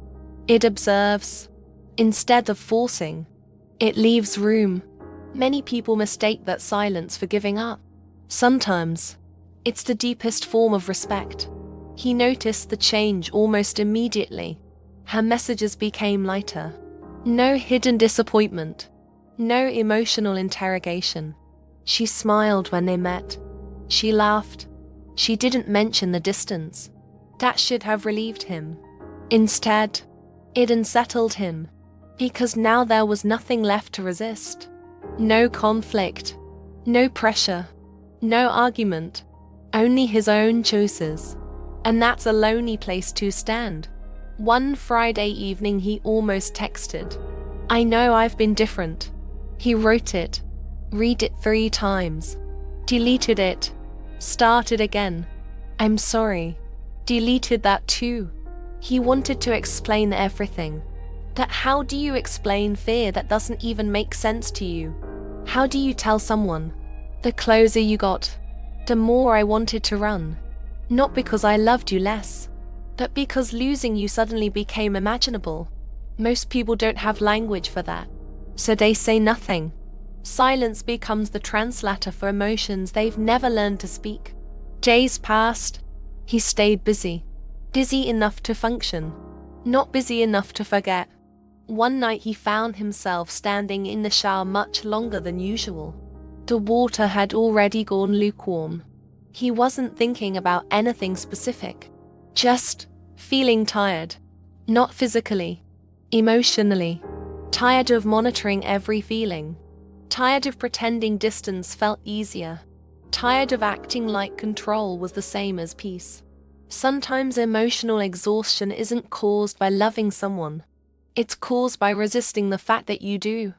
it observes. Instead of forcing, it leaves room. Many people mistake that silence for giving up. Sometimes, it's the deepest form of respect. He noticed the change almost immediately. Her messages became lighter. No hidden disappointment. No emotional interrogation. She smiled when they met. She laughed. She didn't mention the distance. That should have relieved him. Instead, it unsettled him. Because now there was nothing left to resist. No conflict. No pressure. No argument. Only his own choices. And that's a lonely place to stand. One Friday evening he almost texted, "I know I've been different." He wrote it, read it 3 times, deleted it, started again. "I'm sorry." Deleted that too. He wanted to explain everything. But how do you explain fear that doesn't even make sense to you? How do you tell someone, "The closer you got, the more I wanted to run"? Not because I loved you less, but because losing you suddenly became imaginable. Most people don't have language for that, so they say nothing. Silence becomes the translator for emotions they've never learned to speak. Days passed. He stayed busy. Busy enough to function, not busy enough to forget. One night he found himself standing in the shower much longer than usual. The water had already gone lukewarm. He wasn't thinking about anything specific, just feeling tired. Not physically, emotionally. Tired of monitoring every feeling. Tired of pretending distance felt easier. Tired of acting like control was the same as peace. Sometimes emotional exhaustion isn't caused by loving someone. It's caused by resisting the fact that you do.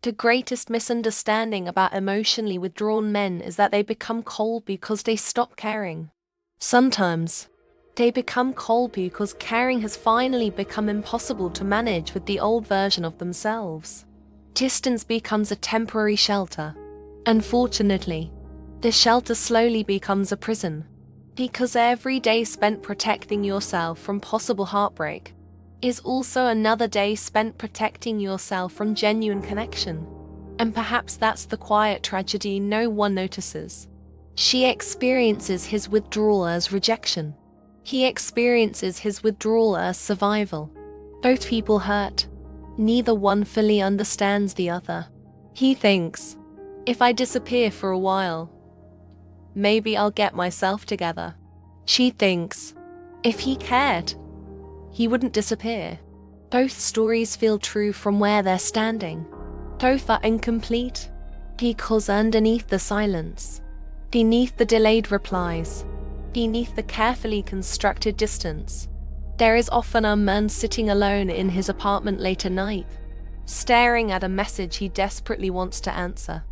The greatest misunderstanding about emotionally withdrawn men is that they become cold because they stop caring. Sometimes, they become cold because caring has finally become impossible to manage with the old version of themselves. Distance becomes a temporary shelter. Unfortunately, the shelter slowly becomes a prison. Because every day spent protecting yourself from possible heartbreak is also another day spent protecting yourself from genuine connection. And perhaps that's the quiet tragedy no one notices. She experiences his withdrawal as rejection. He experiences his withdrawal as survival. Both people hurt. Neither one fully understands the other. He thinks, if I disappear for a while, maybe I'll get myself together. She thinks, if he cared, he wouldn't disappear. Both stories feel true from where they're standing. Both are incomplete, because underneath the silence, beneath the delayed replies, beneath the carefully constructed distance, there is often a man sitting alone in his apartment late at night, staring at a message he desperately wants to answer,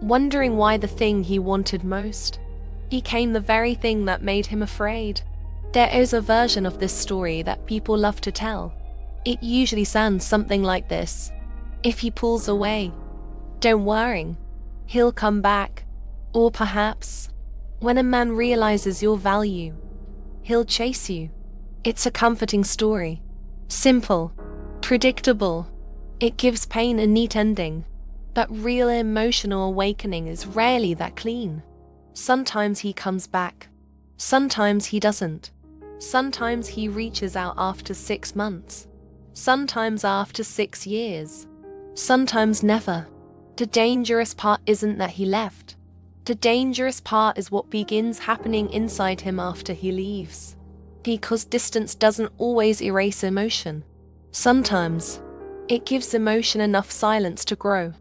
wondering why the thing he wanted most became the very thing that made him afraid. There is a version of this story that people love to tell. It usually sounds something like this. If he pulls away, don't worry, he'll come back. Or perhaps, when a man realizes your value, he'll chase you. It's a comforting story. Simple, predictable. It gives pain a neat ending. But real emotional awakening is rarely that clean. Sometimes he comes back. Sometimes he doesn't. Sometimes he reaches out after 6 months. Sometimes after 6 years. Sometimes never. The dangerous part isn't that he left. The dangerous part is what begins happening inside him after he leaves. Because distance doesn't always erase emotion. Sometimes, it gives emotion enough silence to grow.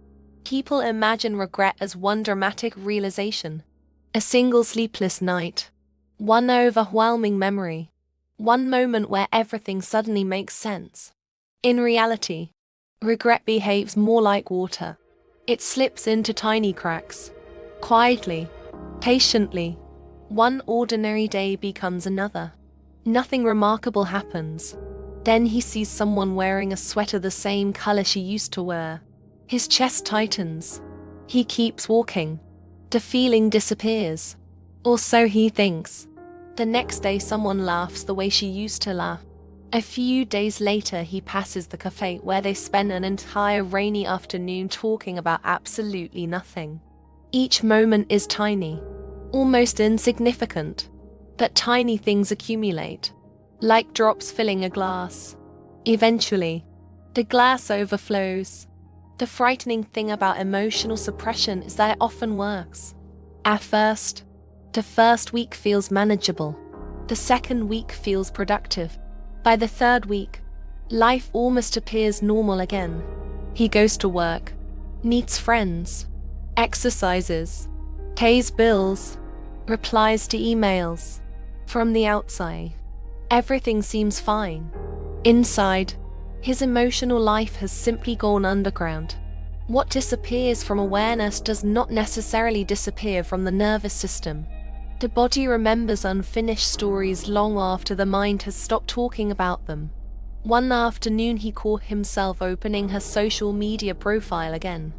People imagine regret as one dramatic realization. A single sleepless night. One overwhelming memory. One moment where everything suddenly makes sense. In reality, regret behaves more like water. It slips into tiny cracks. Quietly, patiently. One ordinary day becomes another. Nothing remarkable happens. Then he sees someone wearing a sweater the same color she used to wear. His chest tightens. He keeps walking. The feeling disappears. Or so he thinks. The next day someone laughs the way she used to laugh. A few days later he passes the cafe where they spend an entire rainy afternoon talking about absolutely nothing. Each moment is tiny, almost insignificant. But tiny things accumulate, like drops filling a glass. Eventually, the glass overflows. The frightening thing about emotional suppression is that it often works. At first, the first week feels manageable. The second week feels productive. By the third week, life almost appears normal again. He goes to work, meets friends, exercises, pays bills, replies to emails. From the outside, everything seems fine. Inside, his emotional life has simply gone underground. What disappears from awareness does not necessarily disappear from the nervous system. The body remembers unfinished stories long after the mind has stopped talking about them. One afternoon he caught himself opening her social media profile again.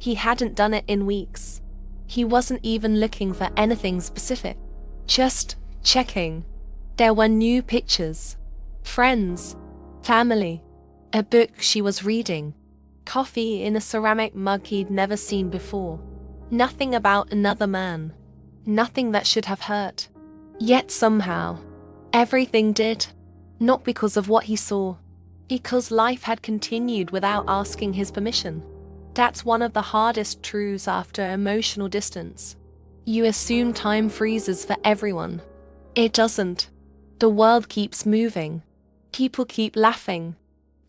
He hadn't done it in weeks. He wasn't even looking for anything specific. Just checking. There were new pictures. Friends. Family. A book she was reading. Coffee in a ceramic mug he'd never seen before. Nothing about another man. Nothing that should have hurt. Yet somehow, everything did. Not because of what he saw. Because life had continued without asking his permission. That's one of the hardest truths after emotional distance. You assume time freezes for everyone. It doesn't. The world keeps moving. People keep laughing.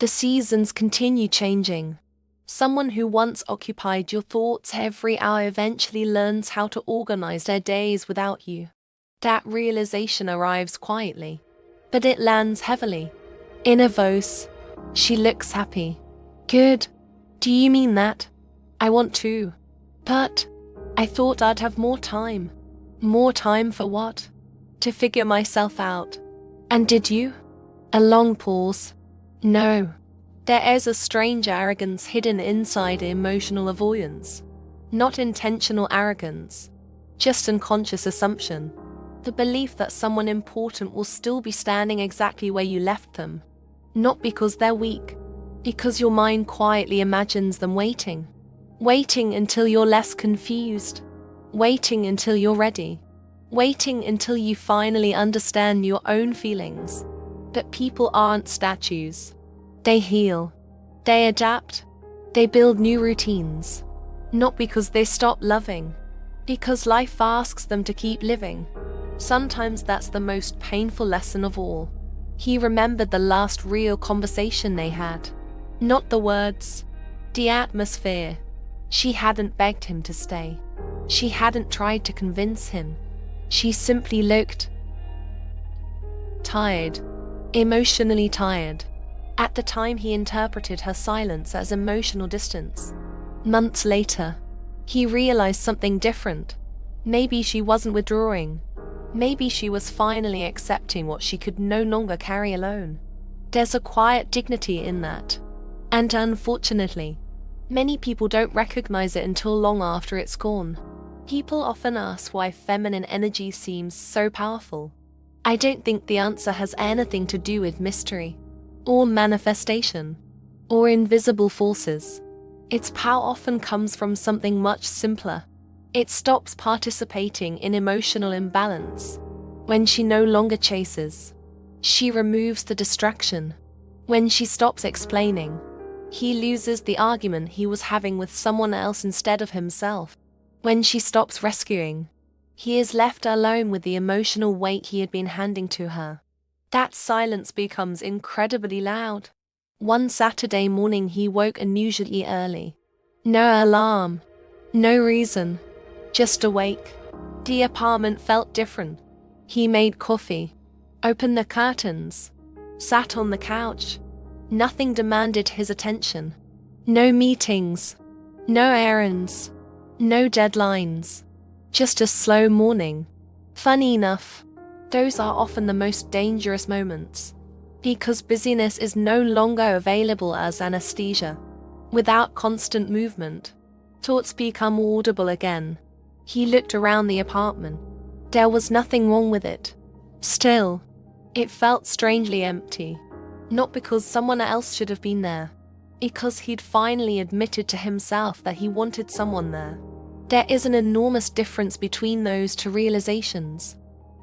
The seasons continue changing. Someone who once occupied your thoughts every hour eventually learns how to organize their days without you. That realization arrives quietly, but it lands heavily. In a voice, she looks happy. Good. Do you mean that? I want to. But I thought I'd have more time. More time for what? To figure myself out. And did you? A long pause. No. There is a strange arrogance hidden inside emotional avoidance. Not intentional arrogance, just unconscious assumption. The belief that someone important will still be standing exactly where you left them. Not because they're weak, because your mind quietly imagines them waiting. Waiting until you're less confused. Waiting until you're ready. Waiting until you finally understand your own feelings. But people aren't statues. They heal. They adapt. They build new routines. Not because they stop loving, because life asks them to keep living. Sometimes that's the most painful lesson of all. He remembered the last real conversation they had. Not the words, the atmosphere. She hadn't begged him to stay. She hadn't tried to convince him. She simply looked tired, emotionally tired. At the time, he interpreted her silence as emotional distance. Months later, he realized something different. Maybe she wasn't withdrawing. Maybe she was finally accepting what she could no longer carry alone. There's a quiet dignity in that. And unfortunately, many people don't recognize it until long after it's gone. People often ask why feminine energy seems so powerful. I don't think the answer has anything to do with mystery, or manifestation, or invisible forces. Its power often comes from something much simpler. It stops participating in emotional imbalance. When she no longer chases, she removes the distraction. When she stops explaining, he loses the argument he was having with someone else instead of himself. When she stops rescuing, he is left alone with the emotional weight he had been handing to her. That silence becomes incredibly loud. One Saturday morning he woke unusually early. No alarm, no reason, just awake. The apartment felt different. He made coffee, opened the curtains, sat on the couch. Nothing demanded his attention. No meetings, no errands, no deadlines. Just a slow morning. Funny enough, those are often the most dangerous moments. Because busyness is no longer available as anesthesia. Without constant movement, thoughts become audible again. He looked around the apartment. There was nothing wrong with it. Still, it felt strangely empty. Not because someone else should have been there. Because he'd finally admitted to himself that he wanted someone there. There is an enormous difference between those two realizations.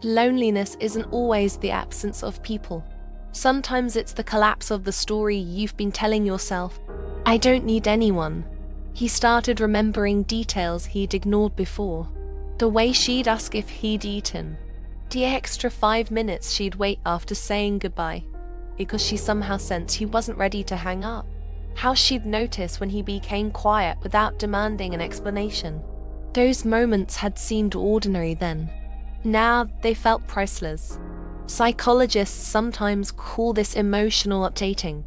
Loneliness isn't always the absence of people. Sometimes it's the collapse of the story you've been telling yourself. I don't need anyone. He started remembering details he'd ignored before. The way she'd ask if he'd eaten. The extra 5 minutes she'd wait after saying goodbye, because she somehow sensed he wasn't ready to hang up. How she'd notice when he became quiet without demanding an explanation. Those moments had seemed ordinary then. Now they felt priceless. Psychologists sometimes call this emotional updating.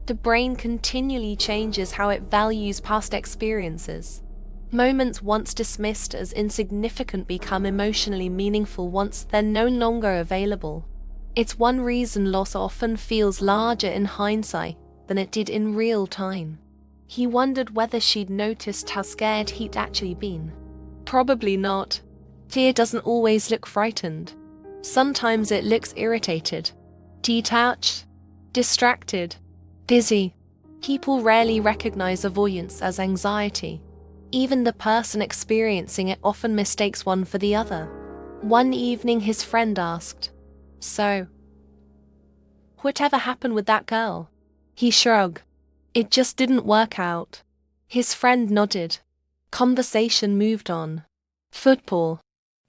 The brain continually changes how it values past experiences. Moments once dismissed as insignificant become emotionally meaningful once they're no longer available. It's one reason loss often feels larger in hindsight than it did in real time. He wondered whether she'd noticed how scared he'd actually been. Probably not. Fear doesn't always look frightened. Sometimes it looks irritated, detached, distracted, busy. People rarely recognize avoidance as anxiety. Even the person experiencing it often mistakes one for the other. One evening his friend asked, "So, whatever happened with that girl?" He shrugged. "It just didn't work out." His friend nodded. Conversation moved on. Football,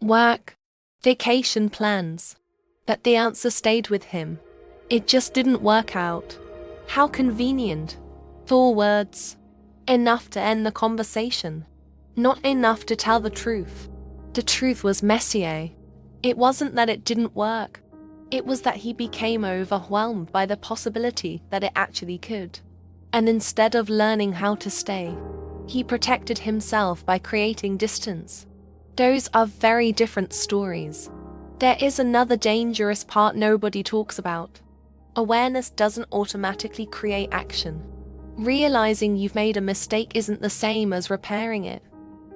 work, vacation plans. But the answer stayed with him. It just didn't work out. How convenient. 4 words. Enough to end the conversation. Not enough to tell the truth. The truth was messier. It wasn't that it didn't work. It was that he became overwhelmed by the possibility that it actually could. And instead of learning how to stay, he protected himself by creating distance. Those are very different stories. There is another dangerous part nobody talks about. Awareness doesn't automatically create action. Realizing you've made a mistake isn't the same as repairing it.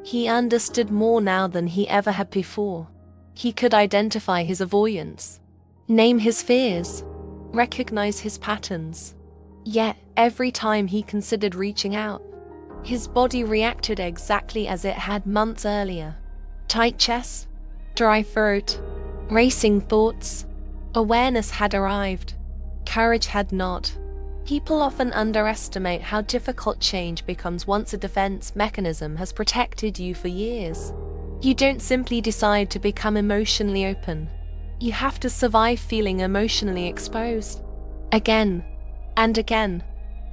He understood more now than he ever had before. He could identify his avoidance, name his fears, recognize his patterns. Yet, every time he considered reaching out, his body reacted exactly as it had months earlier. Tight chest, dry throat, racing thoughts. Awareness had arrived. Courage had not. People often underestimate how difficult change becomes once a defense mechanism has protected you for years. You don't simply decide to become emotionally open. You have to survive feeling emotionally exposed. Again and again,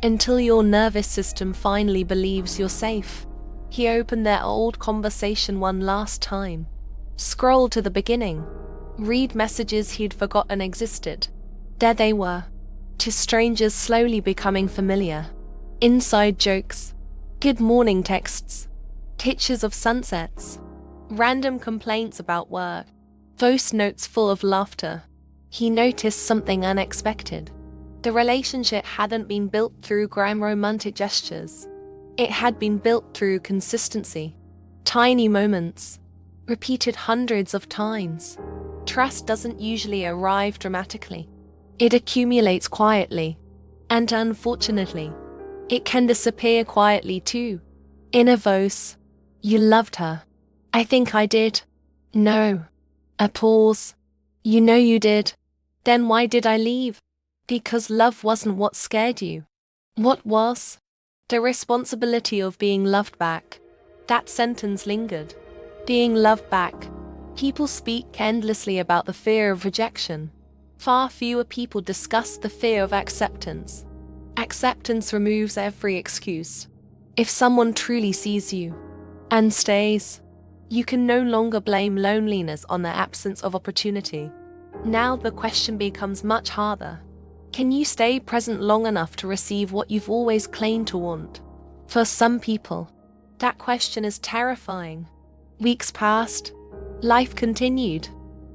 until your nervous system finally believes you're safe. He opened their old conversation one last time. Scroll to the beginning. Read messages he'd forgotten existed. There they were. To strangers slowly becoming familiar. Inside jokes. Good morning texts. Pictures of sunsets. Random complaints about work. Voice notes full of laughter. He noticed something unexpected. The relationship hadn't been built through grand romantic gestures. It had been built through consistency. Tiny moments. Repeated hundreds of times. Trust doesn't usually arrive dramatically. It accumulates quietly. And unfortunately, it can disappear quietly too. In a voice. You loved her. I think I did. No. A pause. You know you did. Then why did I leave? Because love wasn't what scared you. What was? The responsibility of being loved back. That sentence lingered. Being loved back. People speak endlessly about the fear of rejection. Far fewer people discuss the fear of acceptance. Acceptance removes every excuse. If someone truly sees you and stays, you can no longer blame loneliness on the absence of opportunity. Now the question becomes much harder. Can you stay present long enough to receive what you've always claimed to want? For some people, that question is terrifying. Weeks passed. Life continued.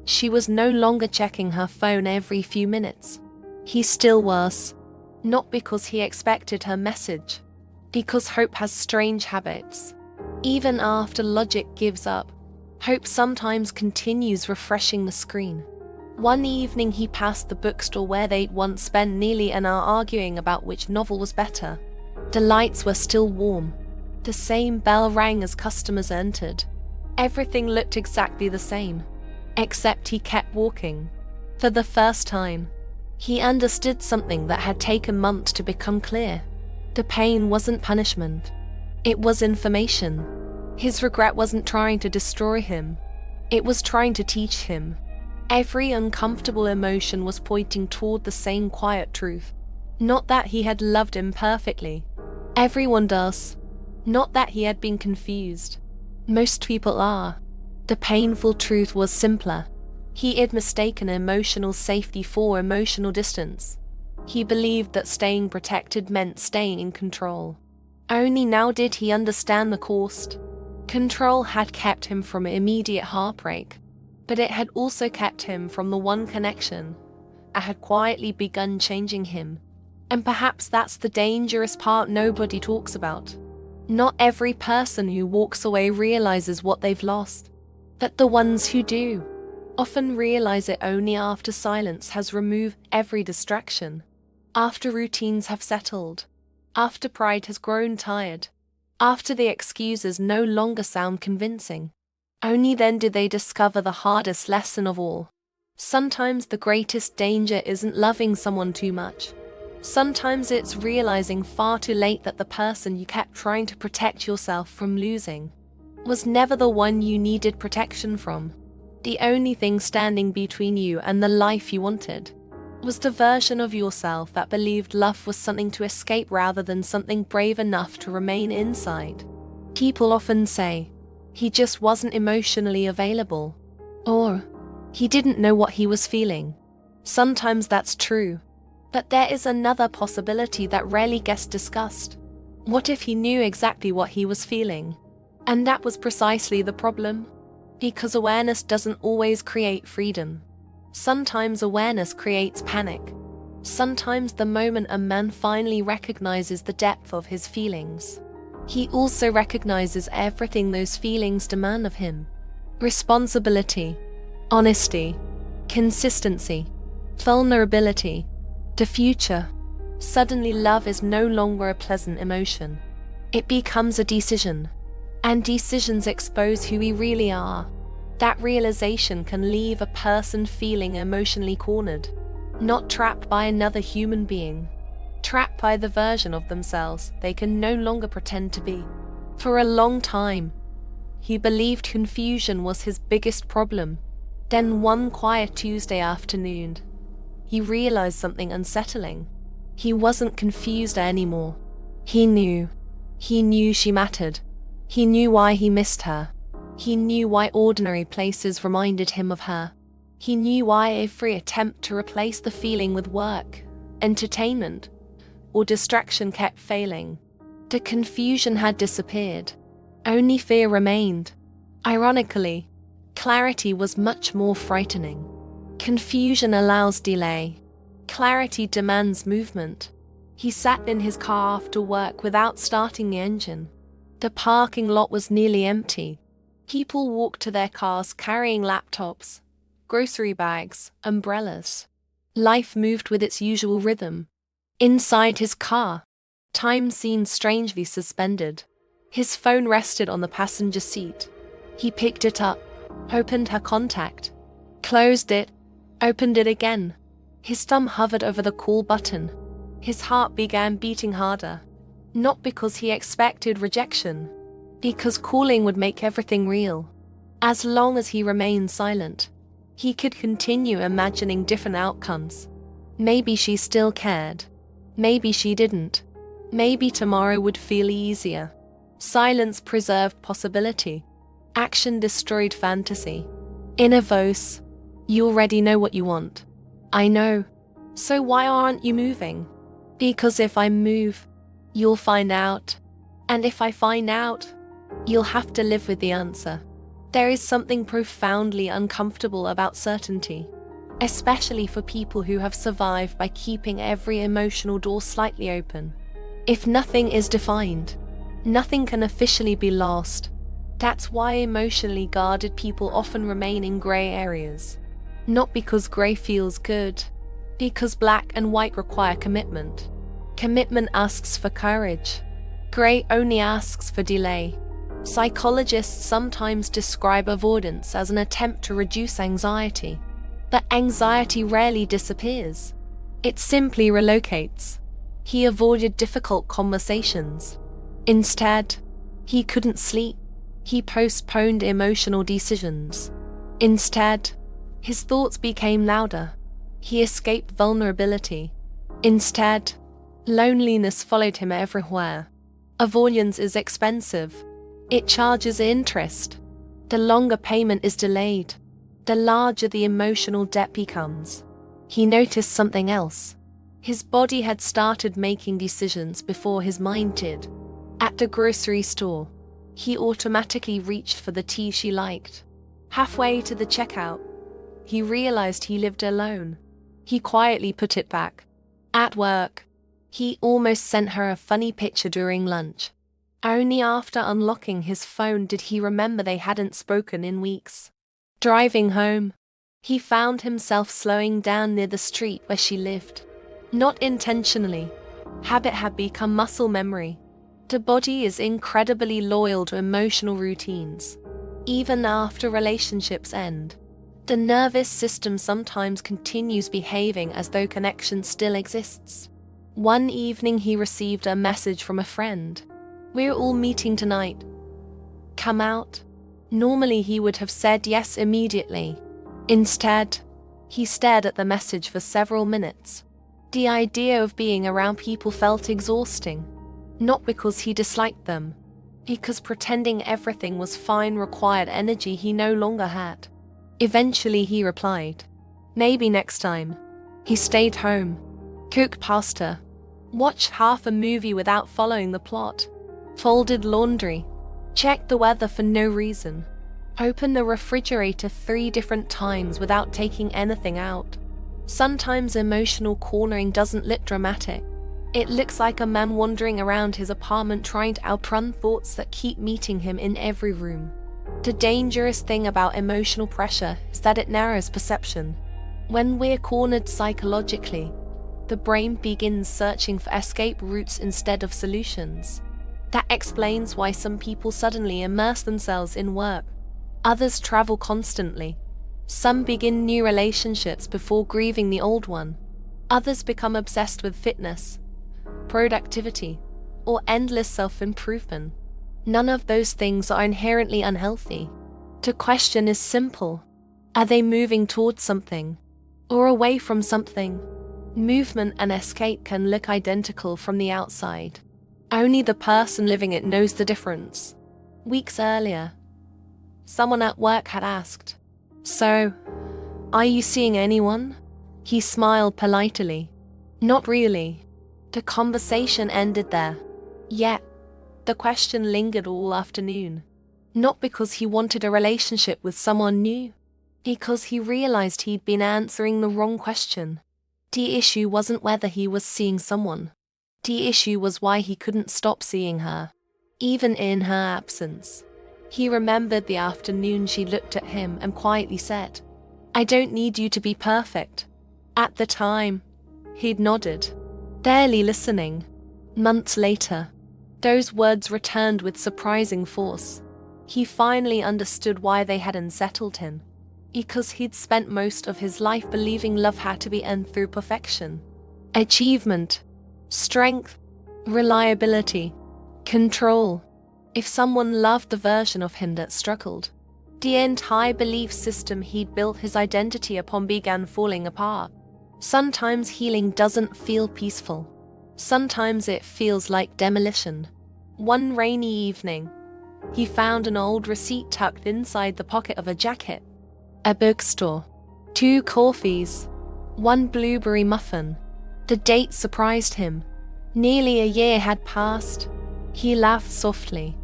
She was no longer checking her phone every few minutes. He still was. Not because he expected her message. Because hope has strange habits. Even after logic gives up, hope sometimes continues refreshing the screen. One evening he passed the bookstore where they'd once spent nearly an hour arguing about which novel was better. The lights were still warm. The same bell rang as customers entered. Everything looked exactly the same. Except he kept walking. For the first time, he understood something that had taken months to become clear. The pain wasn't punishment. It was information. His regret wasn't trying to destroy him. It was trying to teach him. Every uncomfortable emotion was pointing toward the same quiet truth. Not that he had loved imperfectly. Everyone does. Not that he had been confused. Most people are. The painful truth was simpler. He had mistaken emotional safety for emotional distance. He believed that staying protected meant staying in control. Only now did he understand the cost. Control had kept him from immediate heartbreak, but it had also kept him from the one connection that had quietly begun changing him. And perhaps that's the dangerous part nobody talks about. Not every person who walks away realizes what they've lost. But the ones who do often realize it only after silence has removed every distraction, after routines have settled, after pride has grown tired, after the excuses no longer sound convincing. Only then do they discover the hardest lesson of all. Sometimes the greatest danger isn't loving someone too much. Sometimes it's realizing far too late that the person you kept trying to protect yourself from losing was never the one you needed protection from. The only thing standing between you and the life you wanted was the version of yourself that believed love was something to escape rather than something brave enough to remain inside. People often say, he just wasn't emotionally available. Or, He didn't know what he was feeling. Sometimes that's true. But there is another possibility that rarely gets discussed. What if he knew exactly what he was feeling? And that was precisely the problem. Because awareness doesn't always create freedom. Sometimes awareness creates panic. Sometimes the moment a man finally recognizes the depth of his feelings, he also recognizes everything those feelings demand of him. Responsibility, honesty, consistency, vulnerability, the future. Suddenly love is no longer a pleasant emotion. It becomes a decision. And decisions expose who we really are. That realization can leave a person feeling emotionally cornered. Not trapped by another human being. Trapped by the version of themselves they can no longer pretend to be. For a long time, he believed confusion was his biggest problem. Then one quiet Tuesday afternoon, he realized something unsettling. He wasn't confused anymore. He knew. He knew she mattered. He knew why he missed her. He knew why ordinary places reminded him of her. He knew why every attempt to replace the feeling with work, entertainment, or distraction kept failing. The confusion had disappeared. Only fear remained. Ironically, clarity was much more frightening. Confusion allows delay. Clarity demands movement. He sat in his car after work without starting the engine. The parking lot was nearly empty. People walked to their cars carrying laptops, grocery bags, umbrellas. Life moved with its usual rhythm. Inside his car, time seemed strangely suspended. His phone rested on the passenger seat. He picked it up, opened her contact, closed it, opened it again. His thumb hovered over the call button. His heart began beating harder. Not because he expected rejection, because calling would make everything real. As long as he remained silent, he could continue imagining different outcomes. Maybe she still cared. Maybe she didn't. Maybe tomorrow would feel easier. Silence preserved possibility. Action destroyed fantasy. Inner voice, you already know what you want. I know. So why aren't you moving? Because if I move, you'll find out. And if I find out, you'll have to live with the answer. There is something profoundly uncomfortable about certainty, especially for people who have survived by keeping every emotional door slightly open. If nothing is defined, nothing can officially be lost. That's why emotionally guarded people often remain in gray areas. Not because gray feels good, because black and white require commitment. Commitment asks for courage. Gray only asks for delay. Psychologists sometimes describe avoidance as an attempt to reduce anxiety. But anxiety rarely disappears. It simply relocates. He avoided difficult conversations. Instead, he couldn't sleep. He postponed emotional decisions. Instead, his thoughts became louder. He escaped vulnerability. Instead, loneliness followed him everywhere. Avoidance is expensive. It charges interest. The longer payment is delayed, the larger the emotional debt becomes. He noticed something else. His body had started making decisions before his mind did. At the grocery store, he automatically reached for the tea she liked. Halfway to the checkout, he realized he lived alone. He quietly put it back. At work, he almost sent her a funny picture during lunch. Only after unlocking his phone did he remember they hadn't spoken in weeks. Driving home, he found himself slowing down near the street where she lived. Not intentionally. Habit had become muscle memory. The body is incredibly loyal to emotional routines. Even after relationships end, the nervous system sometimes continues behaving as though connection still exists. One evening he received a message from a friend. "We're all meeting tonight. Come out." Normally he would have said yes immediately. Instead, he stared at the message for several minutes. The idea of being around people felt exhausting. Not because he disliked them, because pretending everything was fine required energy he no longer had. Eventually he replied, "Maybe next time." He stayed home, cooked pasta, watched half a movie without following the plot, folded laundry, checked the weather for no reason, opened the refrigerator 3 different times without taking anything out. Sometimes emotional cornering doesn't look dramatic. It looks like a man wandering around his apartment trying to outrun thoughts that keep meeting him in every room. The dangerous thing about emotional pressure is that it narrows perception. When we're cornered psychologically, the brain begins searching for escape routes instead of solutions. That explains why some people suddenly immerse themselves in work. Others travel constantly. Some begin new relationships before grieving the old one. Others become obsessed with fitness, productivity, or endless self-improvement. None of those things are inherently unhealthy. The question is simple. Are they moving towards something or away from something? Movement and escape can look identical from the outside. Only the person living it knows the difference. Weeks earlier, someone at work had asked, "So, are you seeing anyone?" He smiled politely. "Not really." The conversation ended there. Yet, the question lingered all afternoon. Not because he wanted a relationship with someone new, because he realized he'd been answering the wrong question. The issue wasn't whether he was seeing someone. The issue was why he couldn't stop seeing her, even in her absence. He remembered the afternoon she looked at him and quietly said, "I don't need you to be perfect." At the time, he'd nodded, barely listening. Months later, those words returned with surprising force. He finally understood why they had unsettled him. Because he'd spent most of his life believing love had to be earned through perfection, achievement, strength, reliability, control. If someone loved the version of him that struggled, the entire belief system he'd built his identity upon began falling apart. Sometimes healing doesn't feel peaceful. Sometimes it feels like demolition. One rainy evening, he found an old receipt tucked inside the pocket of a jacket. A bookstore, 2 coffees, 1 blueberry muffin. The date surprised him. Nearly a year had passed. He laughed softly,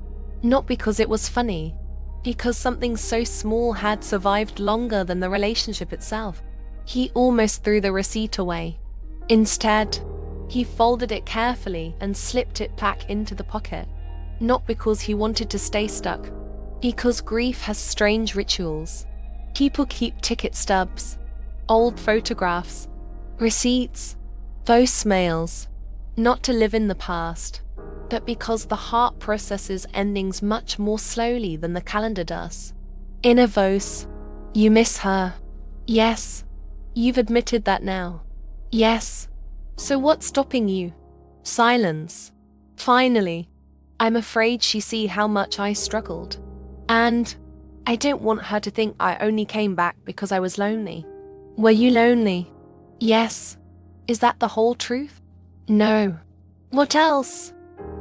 not because it was funny, because something so small had survived longer than the relationship itself. He almost threw the receipt away. Instead, he folded it carefully and slipped it back into the pocket. Not because he wanted to stay stuck, because grief has strange rituals. People keep ticket stubs, old photographs, receipts, voicemails, not to live in the past, but because the heart processes endings much more slowly than the calendar does. In a voice, "You miss her." Yes, you've admitted that now. Yes. So what's stopping you? Silence. Finally, I'm afraid she see how much I struggled. And I don't want her to think I only came back because I was lonely. Were you lonely? Yes. Is that the whole truth? No. What else?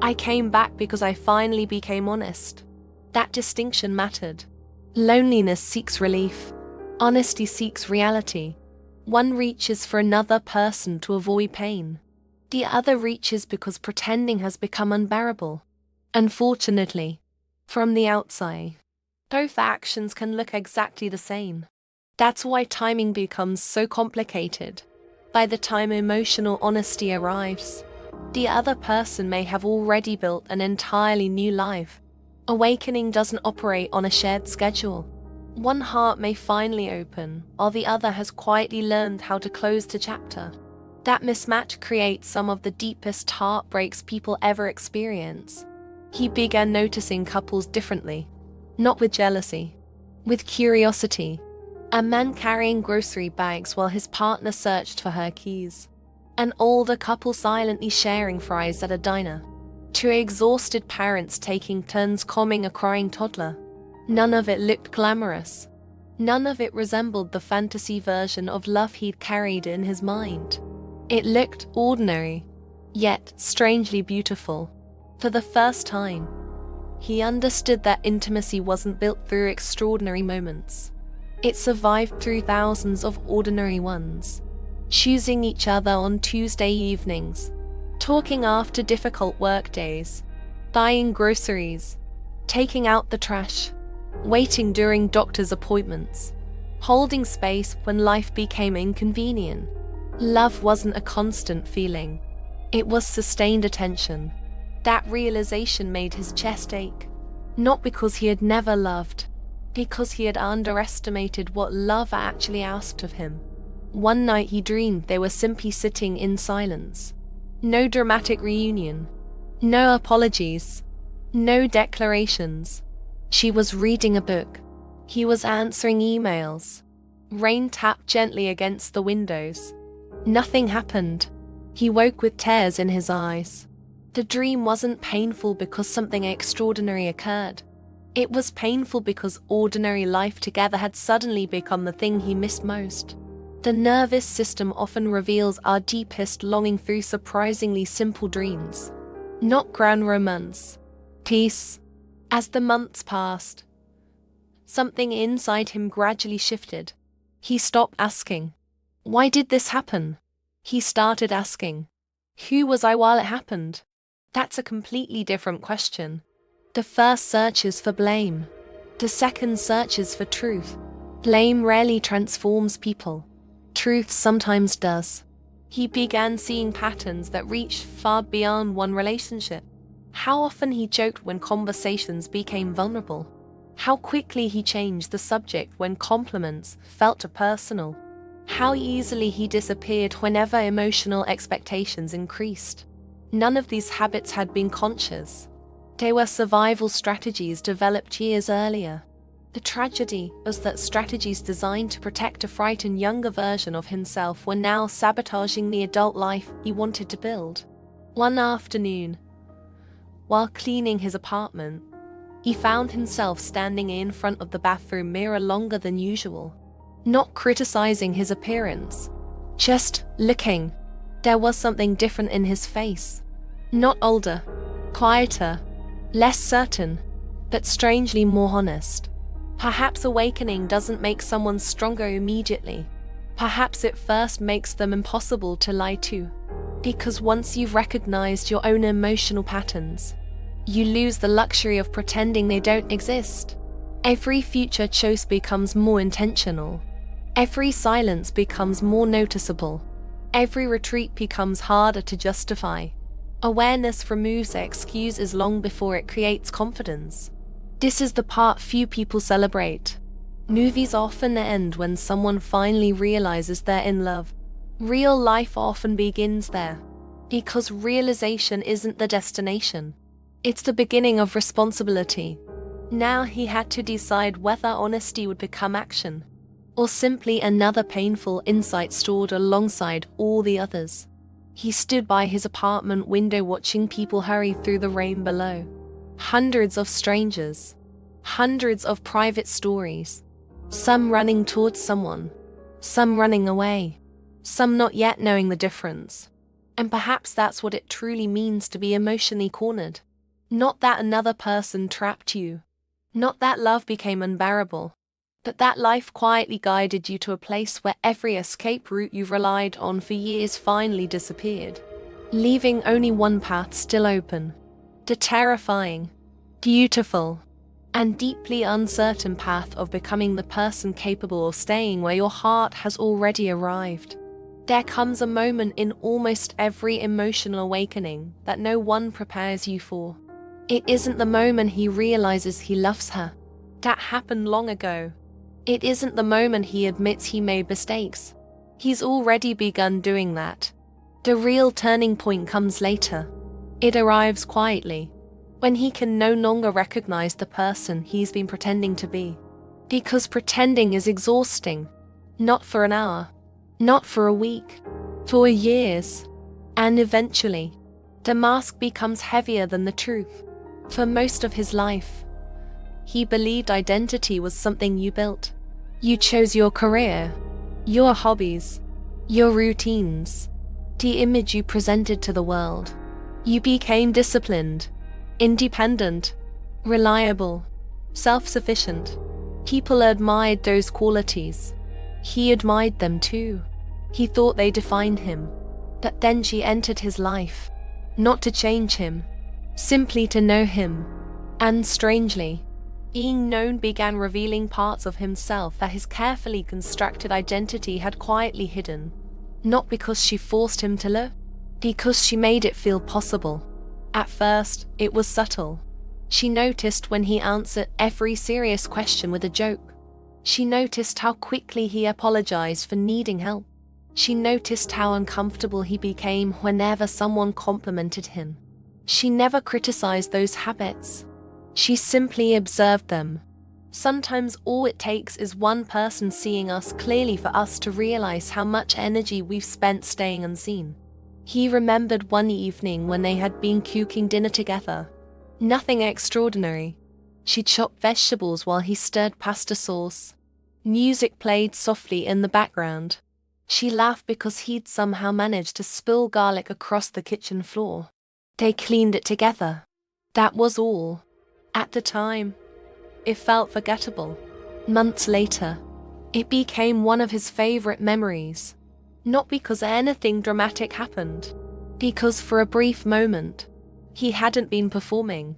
I came back because I finally became honest. That distinction mattered. Loneliness seeks relief. Honesty seeks reality. One reaches for another person to avoid pain. The other reaches because pretending has become unbearable. Unfortunately, from the outside, both actions can look exactly the same. That's why timing becomes so complicated. By the time emotional honesty arrives, the other person may have already built an entirely new life. Awakening doesn't operate on a shared schedule. One heart may finally open, while the other has quietly learned how to close the chapter. That mismatch creates some of the deepest heartbreaks people ever experience. He began noticing couples differently, not with jealousy, with curiosity. A man carrying grocery bags while his partner searched for her keys. An older couple silently sharing fries at a diner. 2 exhausted parents taking turns calming a crying toddler. None of it looked glamorous. None of it resembled the fantasy version of love he'd carried in his mind. It looked ordinary, yet strangely beautiful. For the first time, he understood that intimacy wasn't built through extraordinary moments. It survived through thousands of ordinary ones, choosing each other on Tuesday evenings, talking after difficult work days, buying groceries, taking out the trash, waiting during doctor's appointments, holding space when life became inconvenient. Love wasn't a constant feeling. It was sustained attention. That realization made his chest ache. Not because he had never loved, because he had underestimated what love actually asked of him. One night he dreamed they were simply sitting in silence. No dramatic reunion. No apologies. No declarations. She was reading a book. He was answering emails. Rain tapped gently against the windows. Nothing happened. He woke with tears in his eyes. The dream wasn't painful because something extraordinary occurred. It was painful because ordinary life together had suddenly become the thing he missed most. The nervous system often reveals our deepest longing through surprisingly simple dreams. Not grand romance. Peace. As the months passed, something inside him gradually shifted. He stopped asking, "Why did this happen?" He started asking, "Who was I while it happened?" That's a completely different question. The first searches for blame. The second searches for truth. Blame rarely transforms people. Truth sometimes does. He began seeing patterns that reached far beyond one relationship. How often he joked when conversations became vulnerable. How quickly he changed the subject when compliments felt too personal. How easily he disappeared whenever emotional expectations increased. None of these habits had been conscious. They were survival strategies developed years earlier. The tragedy was that strategies designed to protect a frightened younger version of himself were now sabotaging the adult life he wanted to build. One afternoon, while cleaning his apartment, he found himself standing in front of the bathroom mirror longer than usual. Not criticizing his appearance, just looking. There was something different in his face. Not older, quieter, less certain, but strangely more honest. Perhaps awakening doesn't make someone stronger immediately. Perhaps it first makes them impossible to lie to. Because once you've recognized your own emotional patterns, you lose the luxury of pretending they don't exist. Every future choice becomes more intentional. Every silence becomes more noticeable. Every retreat becomes harder to justify. Awareness removes excuses long before it creates confidence. This is the part few people celebrate. Movies often end when someone finally realizes they're in love. Real life often begins there. Because realization isn't the destination. It's the beginning of responsibility. Now he had to decide whether honesty would become action, or simply another painful insight stored alongside all the others. He stood by his apartment window watching people hurry through the rain below. Hundreds of strangers. Hundreds of private stories. Some running towards someone. Some running away. Some not yet knowing the difference. And perhaps that's what it truly means to be emotionally cornered. Not that another person trapped you. Not that love became unbearable. But that life quietly guided you to a place where every escape route you've relied on for years finally disappeared, leaving only one path still open. The terrifying, beautiful, and deeply uncertain path of becoming the person capable of staying where your heart has already arrived. There comes a moment in almost every emotional awakening that no one prepares you for. It isn't the moment he realizes he loves her. That happened long ago. It isn't the moment he admits he made mistakes. He's already begun doing that. The real turning point comes later. It arrives quietly, when he can no longer recognize the person he's been pretending to be. Because pretending is exhausting. Not for an hour. Not for a week. For years. And eventually, the mask becomes heavier than the truth. For most of his life, he believed identity was something you built. You chose your career, your hobbies, your routines, the image you presented to the world. You became disciplined, independent, reliable, self-sufficient. People admired those qualities. He admired them too. He thought they defined him. But then she entered his life. Not to change him, simply to know him. And strangely, being known began revealing parts of himself that his carefully constructed identity had quietly hidden. Not because she forced him to look, because she made it feel possible. At first, it was subtle. She noticed when he answered every serious question with a joke. She noticed how quickly he apologized for needing help. She noticed how uncomfortable he became whenever someone complimented him. She never criticized those habits. She simply observed them. Sometimes all it takes is one person seeing us clearly for us to realize how much energy we've spent staying unseen. He remembered one evening when they had been cooking dinner together. Nothing extraordinary. She chopped vegetables while he stirred pasta sauce. Music played softly in the background. She laughed because he'd somehow managed to spill garlic across the kitchen floor. They cleaned it together. That was all. At the time, it felt forgettable. Months later, it became one of his favorite memories. Not because anything dramatic happened, because for a brief moment, he hadn't been performing.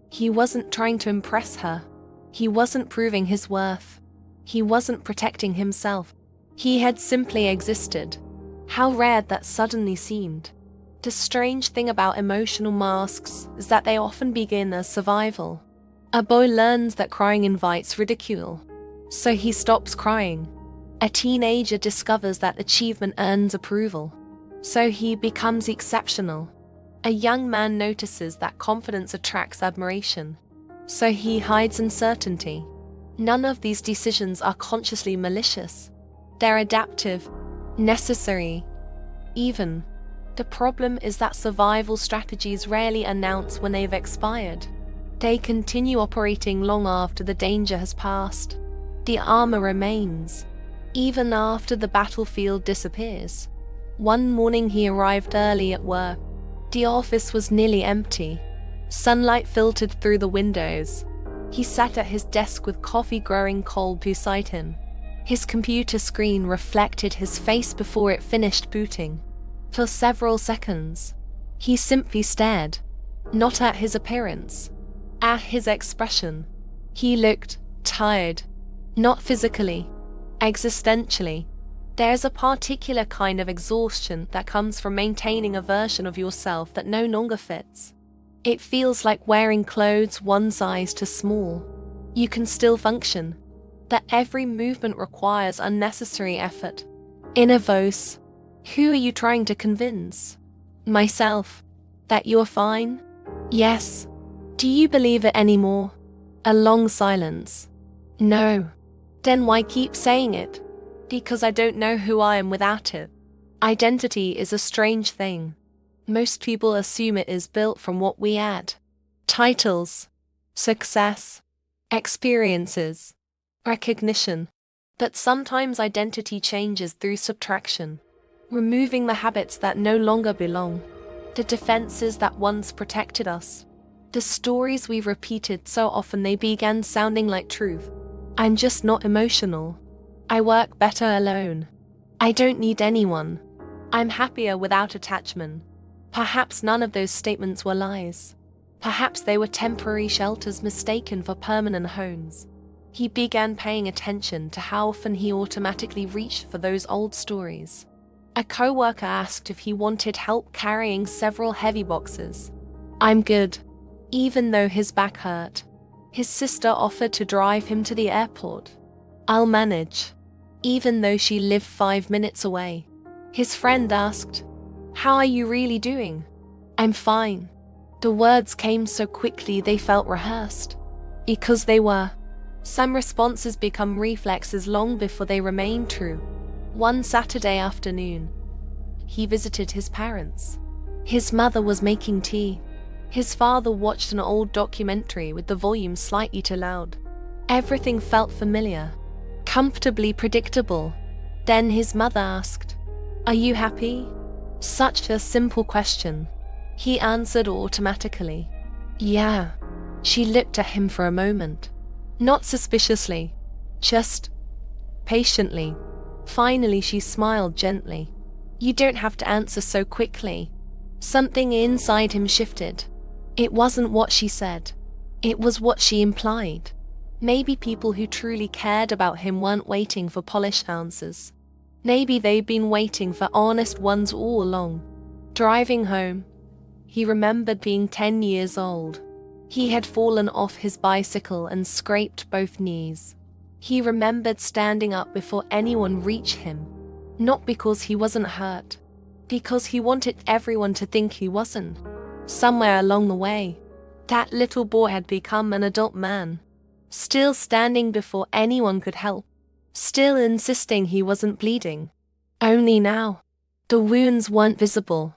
He wasn't trying to impress her. He wasn't proving his worth. He wasn't protecting himself. He had simply existed. How rare that suddenly seemed. The strange thing about emotional masks is that they often begin as survival. A boy learns that crying invites ridicule, so he stops crying. A teenager discovers that achievement earns approval, so he becomes exceptional. A young man notices that confidence attracts admiration, so he hides uncertainty. None of these decisions are consciously malicious. They're adaptive, necessary, even. The problem is that survival strategies rarely announce when they've expired. They continue operating long after the danger has passed. The armor remains, even after the battlefield disappears. One morning he arrived early at work. The office was nearly empty. Sunlight filtered through the windows. He sat at his desk with coffee growing cold beside him. His computer screen reflected his face before it finished booting. For several seconds, he simply stared, not at his appearance, at his expression. He looked tired, not physically, existentially. There's a particular kind of exhaustion that comes from maintaining a version of yourself that no longer fits. It feels like wearing clothes one size too small. You can still function, that every movement requires unnecessary effort. Inner voice, who are you trying to convince? Myself. That you're fine? Yes. Do you believe it anymore? A long silence. No. Then why keep saying it? Because I don't know who I am without it. Identity is a strange thing. Most people assume it is built from what we add. Titles, success, experiences, recognition. But sometimes identity changes through subtraction, removing the habits that no longer belong, the defenses that once protected us, the stories we've repeated so often they began sounding like truth. I'm just not emotional. I work better alone. I don't need anyone. I'm happier without attachment. Perhaps none of those statements were lies. Perhaps they were temporary shelters mistaken for permanent homes. He began paying attention to how often he automatically reached for those old stories. A coworker asked if he wanted help carrying several heavy boxes. I'm good, even though his back hurt. His sister offered to drive him to the airport. I'll manage, even though she lived 5 minutes away. His friend asked, how are you really doing? I'm fine. The words came so quickly they felt rehearsed. Because they were. Some responses become reflexes long before they remain true. One Saturday afternoon, he visited his parents. His mother was making tea. His father watched an old documentary with the volume slightly too loud. Everything felt familiar, comfortably predictable. Then his mother asked, are you happy? Such a simple question. He answered automatically. Yeah. She looked at him for a moment. Not suspiciously, Just patiently. Finally, she smiled gently. You don't have to answer so quickly. Something inside him shifted. It wasn't what she said. It was what she implied. Maybe people who truly cared about him weren't waiting for polished answers. Maybe they'd been waiting for honest ones all along. Driving home, he remembered being 10 years old. He had fallen off his bicycle and scraped both knees. He remembered standing up before anyone reached him. Not because he wasn't hurt, because he wanted everyone to think he wasn't. Somewhere along the way, that little boy had become an adult man. Still standing before anyone could help. Still insisting he wasn't bleeding. Only now, the wounds weren't visible.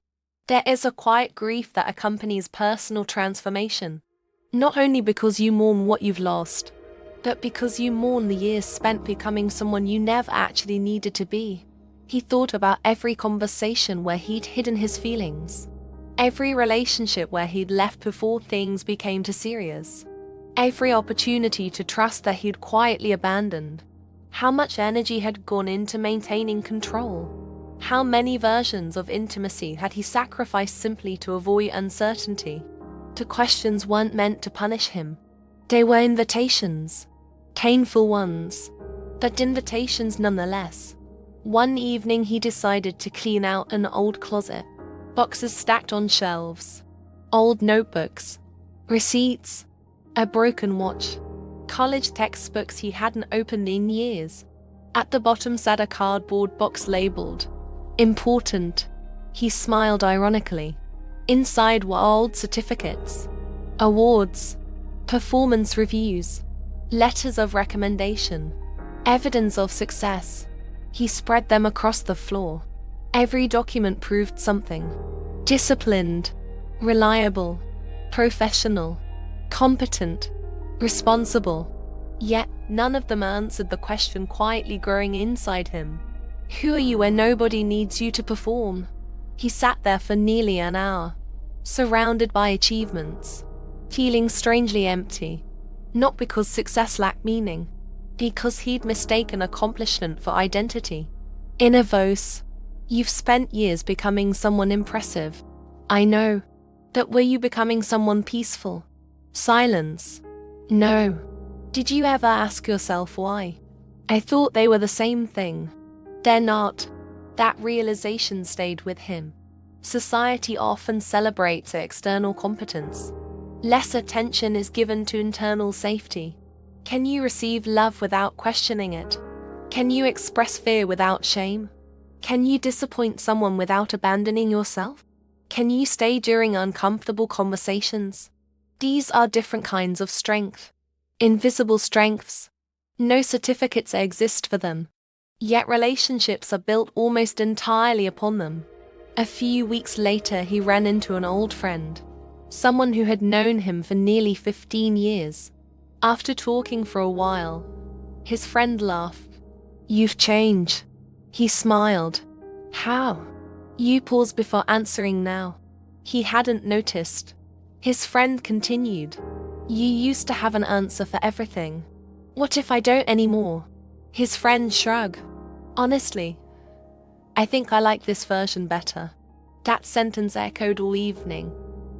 There is a quiet grief that accompanies personal transformation. Not only because you mourn what you've lost, but because you mourn the years spent becoming someone you never actually needed to be. He thought about every conversation where he'd hidden his feelings. Every relationship where he'd left before things became too serious. Every opportunity to trust that he'd quietly abandoned. How much energy had gone into maintaining control? How many versions of intimacy had he sacrificed simply to avoid uncertainty? The questions weren't meant to punish him. They were invitations. Painful ones, but invitations nonetheless. One evening he decided to clean out an old closet. Boxes stacked on shelves. Old notebooks. Receipts. A broken watch. College textbooks he hadn't opened in years. At the bottom sat a cardboard box labeled important. He smiled ironically. Inside were old certificates, awards, performance reviews, letters of recommendation, evidence of success. He spread them across the floor. Every document proved something. Disciplined, reliable, professional, competent, responsible. Yet none of them answered the question quietly growing inside him. Who are you when nobody needs you to perform? He sat there for nearly an hour, surrounded by achievements, feeling strangely empty. Not because success lacked meaning, because he'd mistaken accomplishment for identity. Inner voice, you've spent years becoming someone impressive. I know. But were you becoming someone peaceful? Silence. No. Did you ever ask yourself why? I thought they were the same thing. They're not. That realization stayed with him. Society often celebrates external competence. Less attention is given to internal safety. Can you receive love without questioning it? Can you express fear without shame? Can you disappoint someone without abandoning yourself? Can you stay during uncomfortable conversations? These are different kinds of strength. Invisible strengths. No certificates exist for them. Yet relationships are built almost entirely upon them. A few weeks later, he ran into an old friend. Someone who had known him for nearly 15 years. After talking for a while, his friend laughed. You've changed. He smiled. How? You paused before answering now. He hadn't noticed. His friend continued. You used to have an answer for everything. What if I don't anymore? His friend shrugged. Honestly, I think I like this version better. That sentence echoed all evening.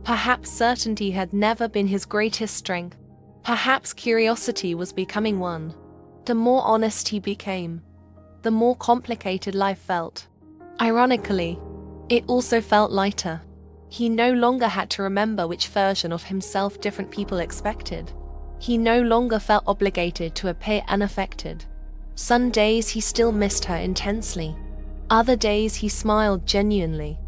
Perhaps certainty had never been his greatest strength. Perhaps curiosity was becoming one. The more honest he became, the more complicated life felt. Ironically, it also felt lighter. He no longer had to remember which version of himself different people expected. He no longer felt obligated to appear unaffected. Some days he still missed her intensely. Other days he smiled genuinely.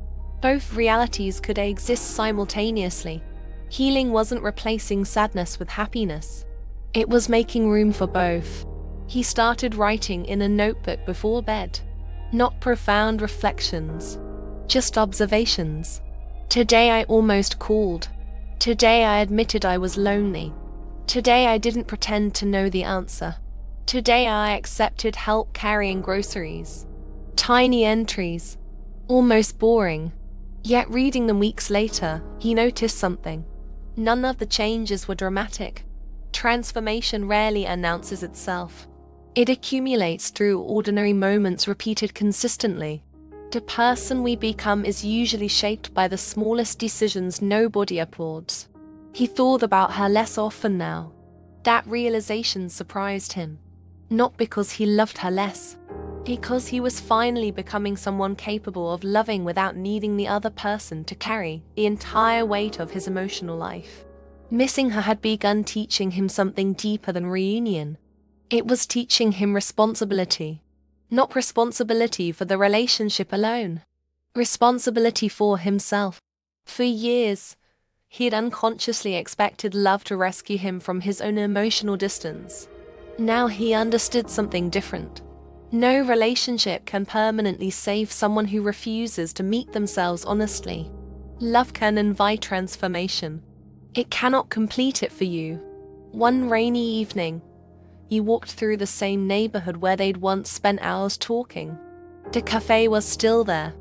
Both realities could exist simultaneously. Healing wasn't replacing sadness with happiness. It was making room for both. He started writing in a notebook before bed. Not profound reflections, just observations. Today I almost called. Today I admitted I was lonely. Today I didn't pretend to know the answer. Today I accepted help carrying groceries. Tiny entries, almost boring. Yet reading them weeks later, he noticed something. None of the changes were dramatic. Transformation rarely announces itself. It accumulates through ordinary moments repeated consistently. The person we become is usually shaped by the smallest decisions nobody applauds. He thought about her less often now. That realization surprised him. Not because he loved her less, because he was finally becoming someone capable of loving without needing the other person to carry the entire weight of his emotional life. Missing her had begun teaching him something deeper than reunion. It was teaching him responsibility. Not responsibility for the relationship alone. Responsibility for himself. For years, he had unconsciously expected love to rescue him from his own emotional distance. Now he understood something different. No relationship can permanently save someone who refuses to meet themselves honestly. Love can invite transformation. It cannot complete it for you. One rainy evening, you walked through the same neighborhood where they'd once spent hours talking. The cafe was still there.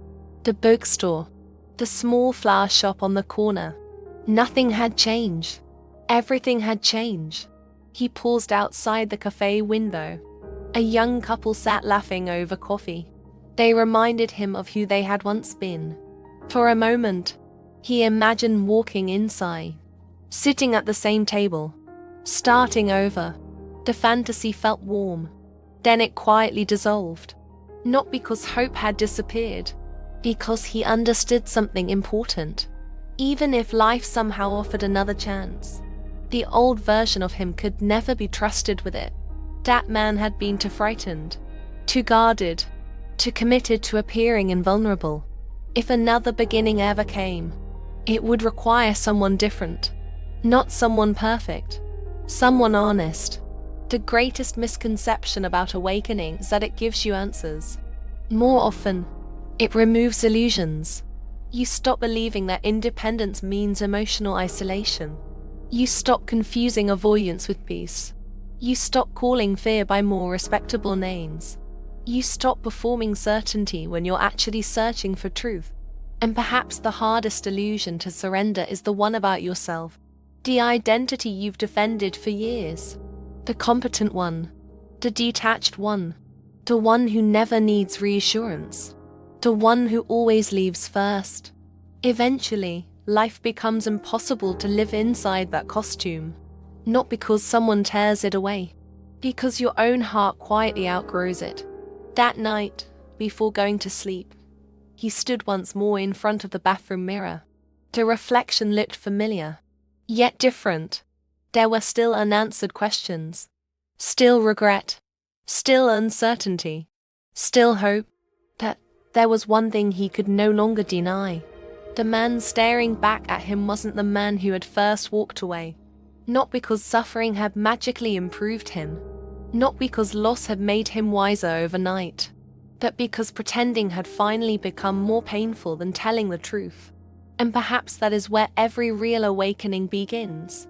The bookstore. The small flower shop on the corner. Nothing had changed. Everything had changed. He paused outside the cafe window. A young couple sat laughing over coffee. They reminded him of who they had once been. For a moment, he imagined walking inside, sitting at the same table, starting over. The fantasy felt warm. Then it quietly dissolved. Not because hope had disappeared, because he understood something important. Even if life somehow offered another chance, the old version of him could never be trusted with it. That man had been too frightened, too guarded, too committed to appearing invulnerable. If another beginning ever came, it would require someone different. Not someone perfect, someone honest. The greatest misconception about awakening is that it gives you answers. More often, it removes illusions. You stop believing that independence means emotional isolation. You stop confusing avoidance with peace. You stop calling fear by more respectable names. You stop performing certainty when you're actually searching for truth. And perhaps the hardest illusion to surrender is the one about yourself. The identity you've defended for years. The competent one. The detached one. The one who never needs reassurance. The one who always leaves first. Eventually, life becomes impossible to live inside that costume. Not because someone tears it away, because your own heart quietly outgrows it. That night, before going to sleep, he stood once more in front of the bathroom mirror. The reflection looked familiar, yet different. There were still unanswered questions, still regret, still uncertainty, still hope. But there was one thing he could no longer deny. The man staring back at him wasn't the man who had first walked away. Not because suffering had magically improved him, not because loss had made him wiser overnight, but because pretending had finally become more painful than telling the truth. And perhaps that is where every real awakening begins.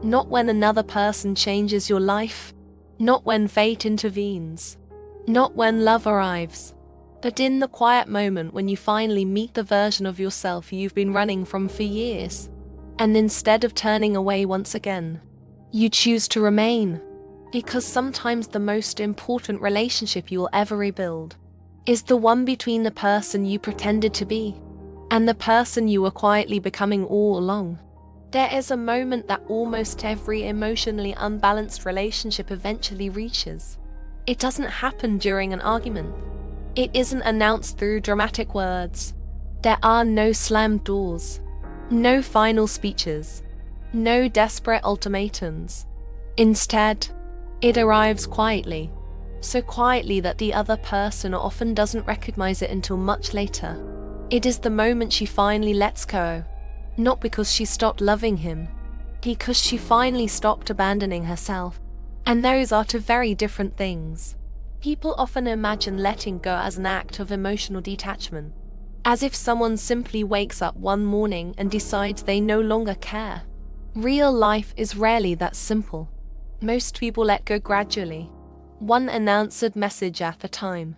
Not when another person changes your life, not when fate intervenes, not when love arrives, but in the quiet moment when you finally meet the version of yourself you've been running from for years. And instead of turning away once again, you choose to remain. Because sometimes the most important relationship you will ever rebuild is the one between the person you pretended to be and the person you were quietly becoming all along. There is a moment that almost every emotionally unbalanced relationship eventually reaches. It doesn't happen during an argument. It isn't announced through dramatic words. There are no slammed doors. No final speeches. No desperate ultimatums. Instead, it arrives quietly. So quietly that the other person often doesn't recognize it until much later. It is the moment she finally lets go. Not because she stopped loving him, because she finally stopped abandoning herself. And those are two very different things. People often imagine letting go as an act of emotional detachment. As if someone simply wakes up one morning and decides they no longer care. Real life is rarely that simple. Most people let go gradually. One unanswered message at a time.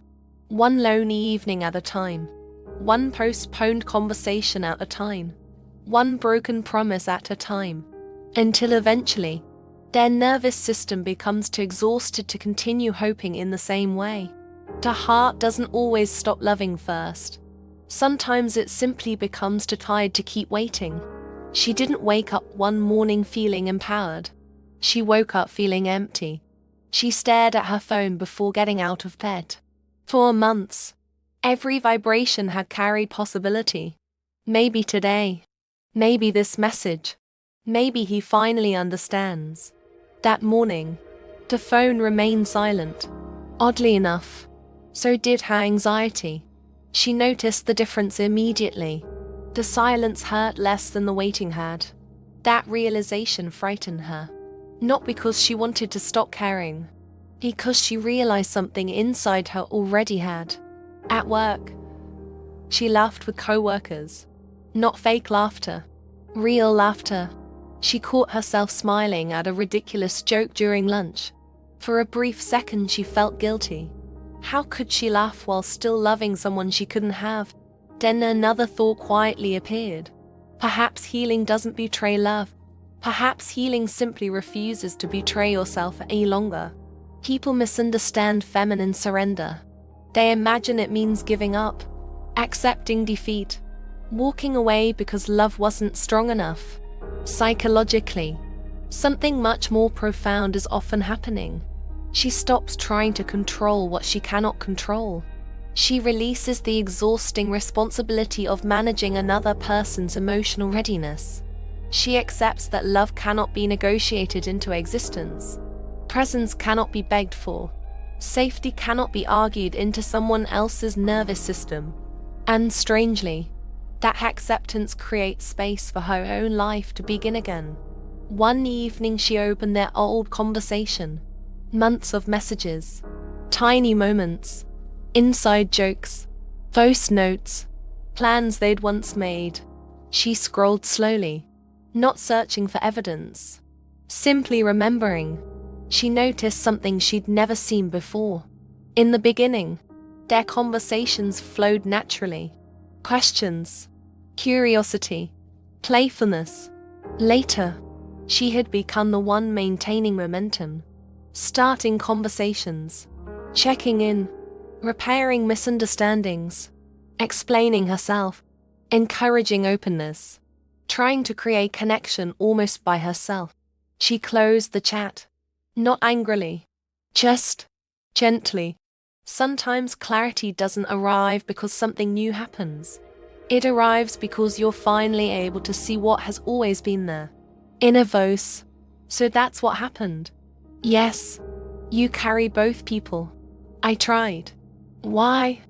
One lonely evening at a time. One postponed conversation at a time. One broken promise at a time. Until eventually, Their nervous system becomes too exhausted to continue hoping in the same way. The heart doesn't always stop loving first. Sometimes it simply becomes too tired to keep waiting. She didn't wake up one morning feeling empowered. She woke up feeling empty. She stared at her phone before getting out of bed. For months, every vibration had carried possibility. Maybe today. Maybe this message. Maybe he finally understands. That morning, the phone remained silent. Oddly enough, so did her anxiety. She noticed the difference immediately. The silence hurt less than the waiting had. That realization frightened her. Not because she wanted to stop caring, because she realized something inside her already had. At work, she laughed with co-workers. Not fake laughter, real laughter. She caught herself smiling at a ridiculous joke during lunch. For a brief second she felt guilty. How could she laugh while still loving someone she couldn't have? Then another thought quietly appeared. Perhaps healing doesn't betray love. Perhaps healing simply refuses to betray yourself any longer. People misunderstand feminine surrender. They imagine it means giving up, accepting defeat, walking away because love wasn't strong enough. Psychologically, something much more profound is often happening. She stops trying to control what she cannot control. She releases the exhausting responsibility of managing another person's emotional readiness. She accepts that love cannot be negotiated into existence. Presence cannot be begged for. Safety cannot be argued into someone else's nervous system. And strangely, that acceptance creates space for her own life to begin again. One evening she opened their old conversation. Months of messages, tiny moments, inside jokes, voice notes, plans they'd once made. She scrolled slowly, not searching for evidence, simply remembering. She noticed something she'd never seen before. In the beginning, their conversations flowed naturally. Questions, curiosity, playfulness. Later, she had become the one maintaining momentum, starting conversations, checking in, repairing misunderstandings, explaining herself, encouraging openness, trying to create connection almost by herself. She closed the chat, not angrily, just gently. Sometimes clarity doesn't arrive because something new happens. It arrives because you're finally able to see what has always been there. In a voice. So that's what happened. Yes, you carry both people. I tried. Why?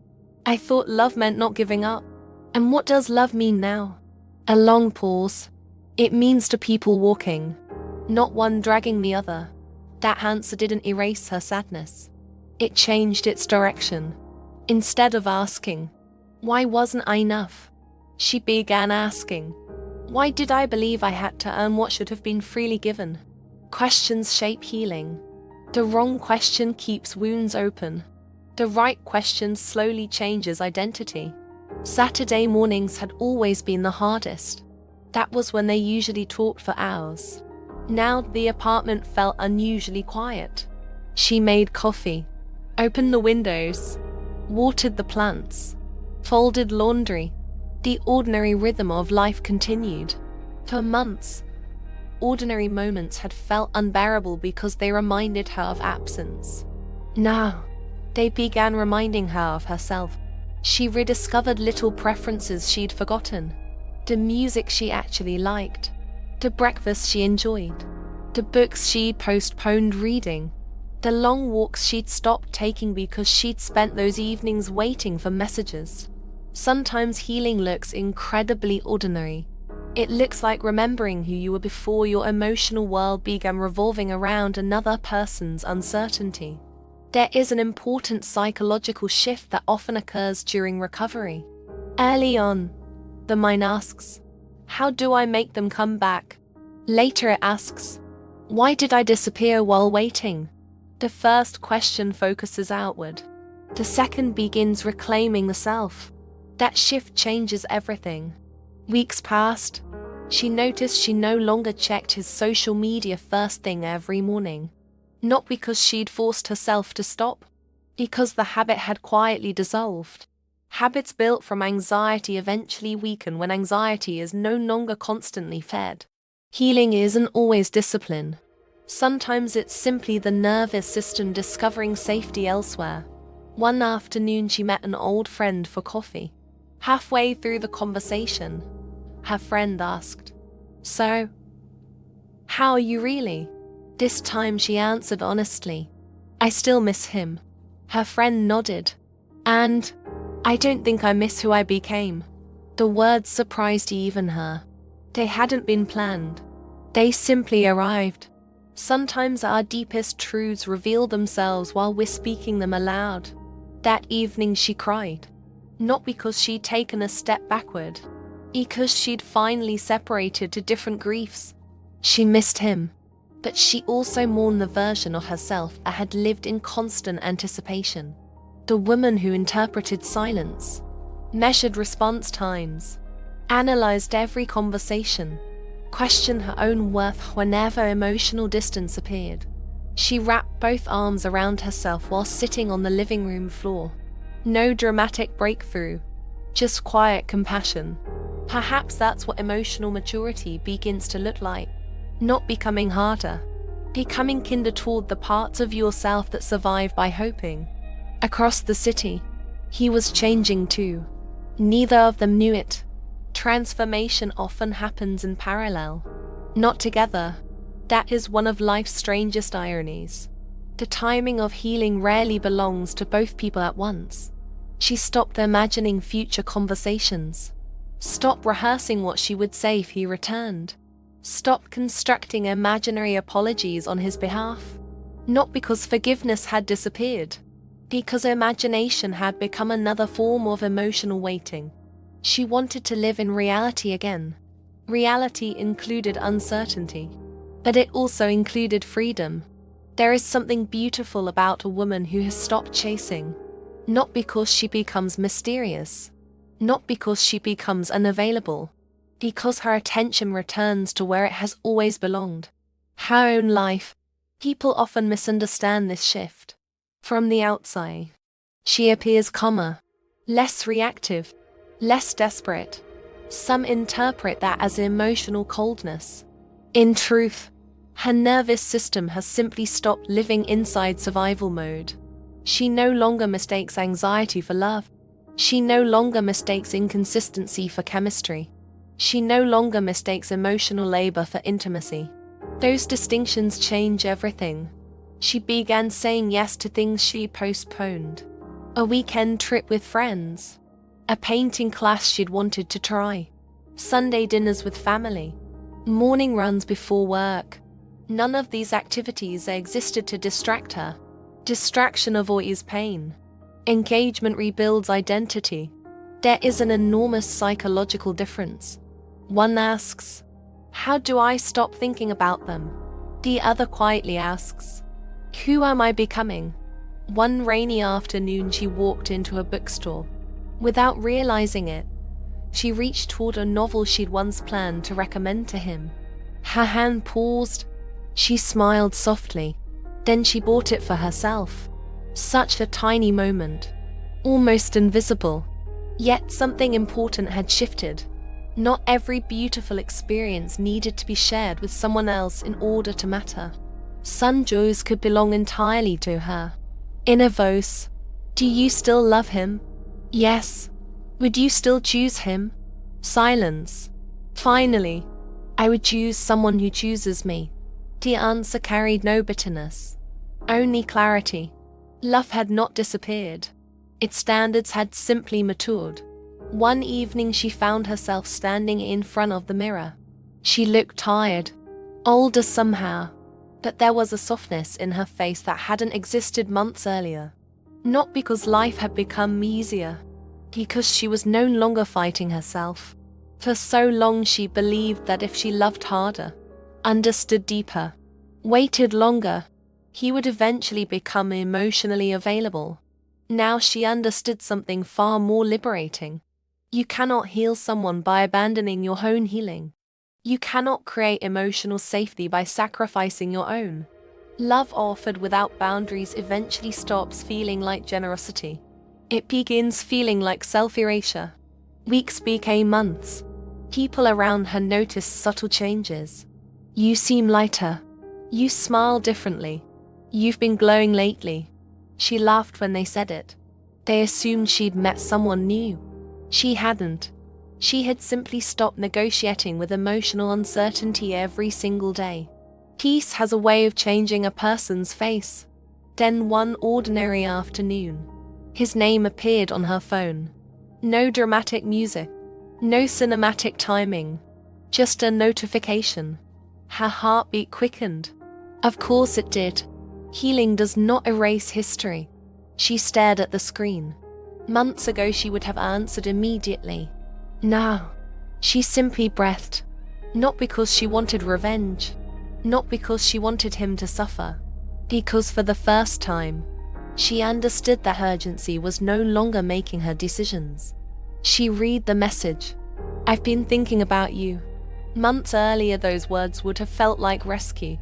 I thought love meant not giving up. And what does love mean now? A long pause. It means to people walking, not one dragging the other. That answer didn't erase her sadness. It changed its direction. Instead of asking, why wasn't I enough? She began asking, why did I believe I had to earn what should have been freely given? Questions shape healing. The wrong question keeps wounds open. The right question slowly changes identity. Saturday mornings had always been the hardest. That was when they usually talked for hours. Now the apartment felt unusually quiet. She made coffee, opened the windows, watered the plants, folded laundry. The ordinary rhythm of life continued. For months, ordinary moments had felt unbearable because they reminded her of absence. Now, they began reminding her of herself. She rediscovered little preferences she'd forgotten. The music she actually liked. The breakfast she enjoyed. The books she'd postponed reading. The long walks she'd stopped taking because she'd spent those evenings waiting for messages. Sometimes healing looks incredibly ordinary. It looks like remembering who you were before your emotional world began revolving around another person's uncertainty. There is an important psychological shift that often occurs during recovery. Early on, the mind asks, how do I make them come back? Later it asks, why did I disappear while waiting? The first question focuses outward. The second begins reclaiming the self. That shift changes everything. Weeks passed, She noticed she no longer checked his social media first thing every morning. Not because she'd forced herself to stop, because the habit had quietly dissolved. Habits built from anxiety eventually weaken when anxiety is no longer constantly fed. Healing isn't always discipline. Sometimes it's simply the nervous system discovering safety elsewhere. One afternoon she met an old friend for coffee. Halfway through the conversation, her friend asked, "So, how are you really?" This time she answered honestly, "I still miss him." Her friend nodded. "And I don't think I miss who I became." The words surprised even her. They hadn't been planned. They simply arrived. Sometimes our deepest truths reveal themselves while we're speaking them aloud. That evening she cried. Not because she'd taken a step backward, because she'd finally separated to different griefs. She missed him, but she also mourned the version of herself that had lived in constant anticipation. The woman who interpreted silence, measured response times, analyzed every conversation, questioned her own worth whenever emotional distance appeared. She wrapped both arms around herself while sitting on the living room floor. No dramatic breakthrough, just quiet compassion. Perhaps that's what emotional maturity begins to look like. Not becoming harder, becoming kinder toward the parts of yourself that survive by hoping. Across the city, he was changing too. Neither of them knew it. Transformation often happens in parallel, not together. That is one of life's strangest ironies. The timing of healing rarely belongs to both people at once. She stopped imagining future conversations. Stopped rehearsing what she would say if he returned. Stopped constructing imaginary apologies on his behalf. Not because forgiveness had disappeared, because imagination had become another form of emotional waiting. She wanted to live in reality again. Reality included uncertainty, but it also included freedom. There is something beautiful about a woman who has stopped chasing, not because she becomes mysterious, not because she becomes unavailable, because her attention returns to where it has always belonged, her own life. People often misunderstand this shift. From the outside, she appears calmer, less reactive, less desperate. Some interpret that as emotional coldness. In truth, her nervous system has simply stopped living inside survival mode. She no longer mistakes anxiety for love. She no longer mistakes inconsistency for chemistry. She no longer mistakes emotional labor for intimacy. Those distinctions change everything. She began saying yes to things she postponed. A weekend trip with friends. A painting class she'd wanted to try. Sunday dinners with family. Morning runs before work. None of these activities existed to distract her. Distraction avoids pain. Engagement rebuilds identity. There is an enormous psychological difference. One asks, "How do I stop thinking about them?" The other quietly asks, "Who am I becoming?" One rainy afternoon she walked into a bookstore. Without realizing it, she reached toward a novel she'd once planned to recommend to him. Her hand paused. She smiled softly. Then she bought it for herself. Such a tiny moment, almost invisible. Yet something important had shifted. Not every beautiful experience needed to be shared with someone else in order to matter. Some joys could belong entirely to her. Inner voice, "Do you still love him?" "Yes." "Would you still choose him?" Silence. Finally, "I would choose someone who chooses me." The answer carried no bitterness, only clarity. Love had not disappeared. Its standards had simply matured. One evening she found herself standing in front of the mirror. She looked tired, older somehow, but there was a softness in her face that hadn't existed months earlier. Not because life had become easier, because she was no longer fighting herself. For so long she believed that if she loved harder, understood deeper, waited longer, he would eventually become emotionally available. Now she understood something far more liberating. You cannot heal someone by abandoning your own healing. You cannot create emotional safety by sacrificing your own. Love offered without boundaries eventually stops feeling like generosity. It begins feeling like self-erasure. Weeks became months. People around her noticed subtle changes. You seem lighter. You smile differently. You've been glowing lately. She laughed when they said it. They assumed she'd met someone new. She hadn't. She had simply stopped negotiating with emotional uncertainty every single day. Peace has a way of changing a person's face. Then one ordinary afternoon, his name appeared on her phone. No dramatic music, no cinematic timing, just a notification. Her heartbeat quickened. Of course it did. Healing does not erase history. She stared at the screen. Months ago she would have answered immediately. Now, she simply breathed. Not because she wanted revenge. Not because she wanted him to suffer. Because for the first time, she understood that urgency was no longer making her decisions. She read the message. I've been thinking about you. Months earlier those words would have felt like rescue.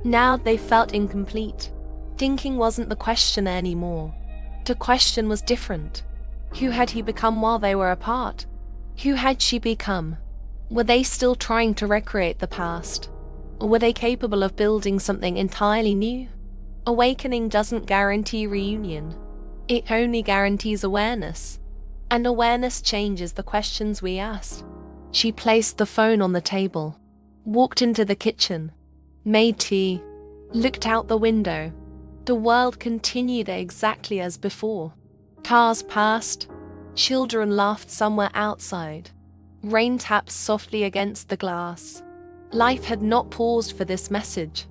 Now they felt incomplete. Thinking wasn't the question anymore. The question was different. Who had he become while they were apart? Who had she become? Were they still trying to recreate the past? Or were they capable of building something entirely new? Awakening doesn't guarantee reunion. It only guarantees awareness. And awareness changes the questions we ask. She placed the phone on the table, walked into the kitchen, made tea, looked out the window. The world continued exactly as before. Cars passed. Children laughed somewhere outside. Rain tapped softly against the glass. Life had not paused for this message.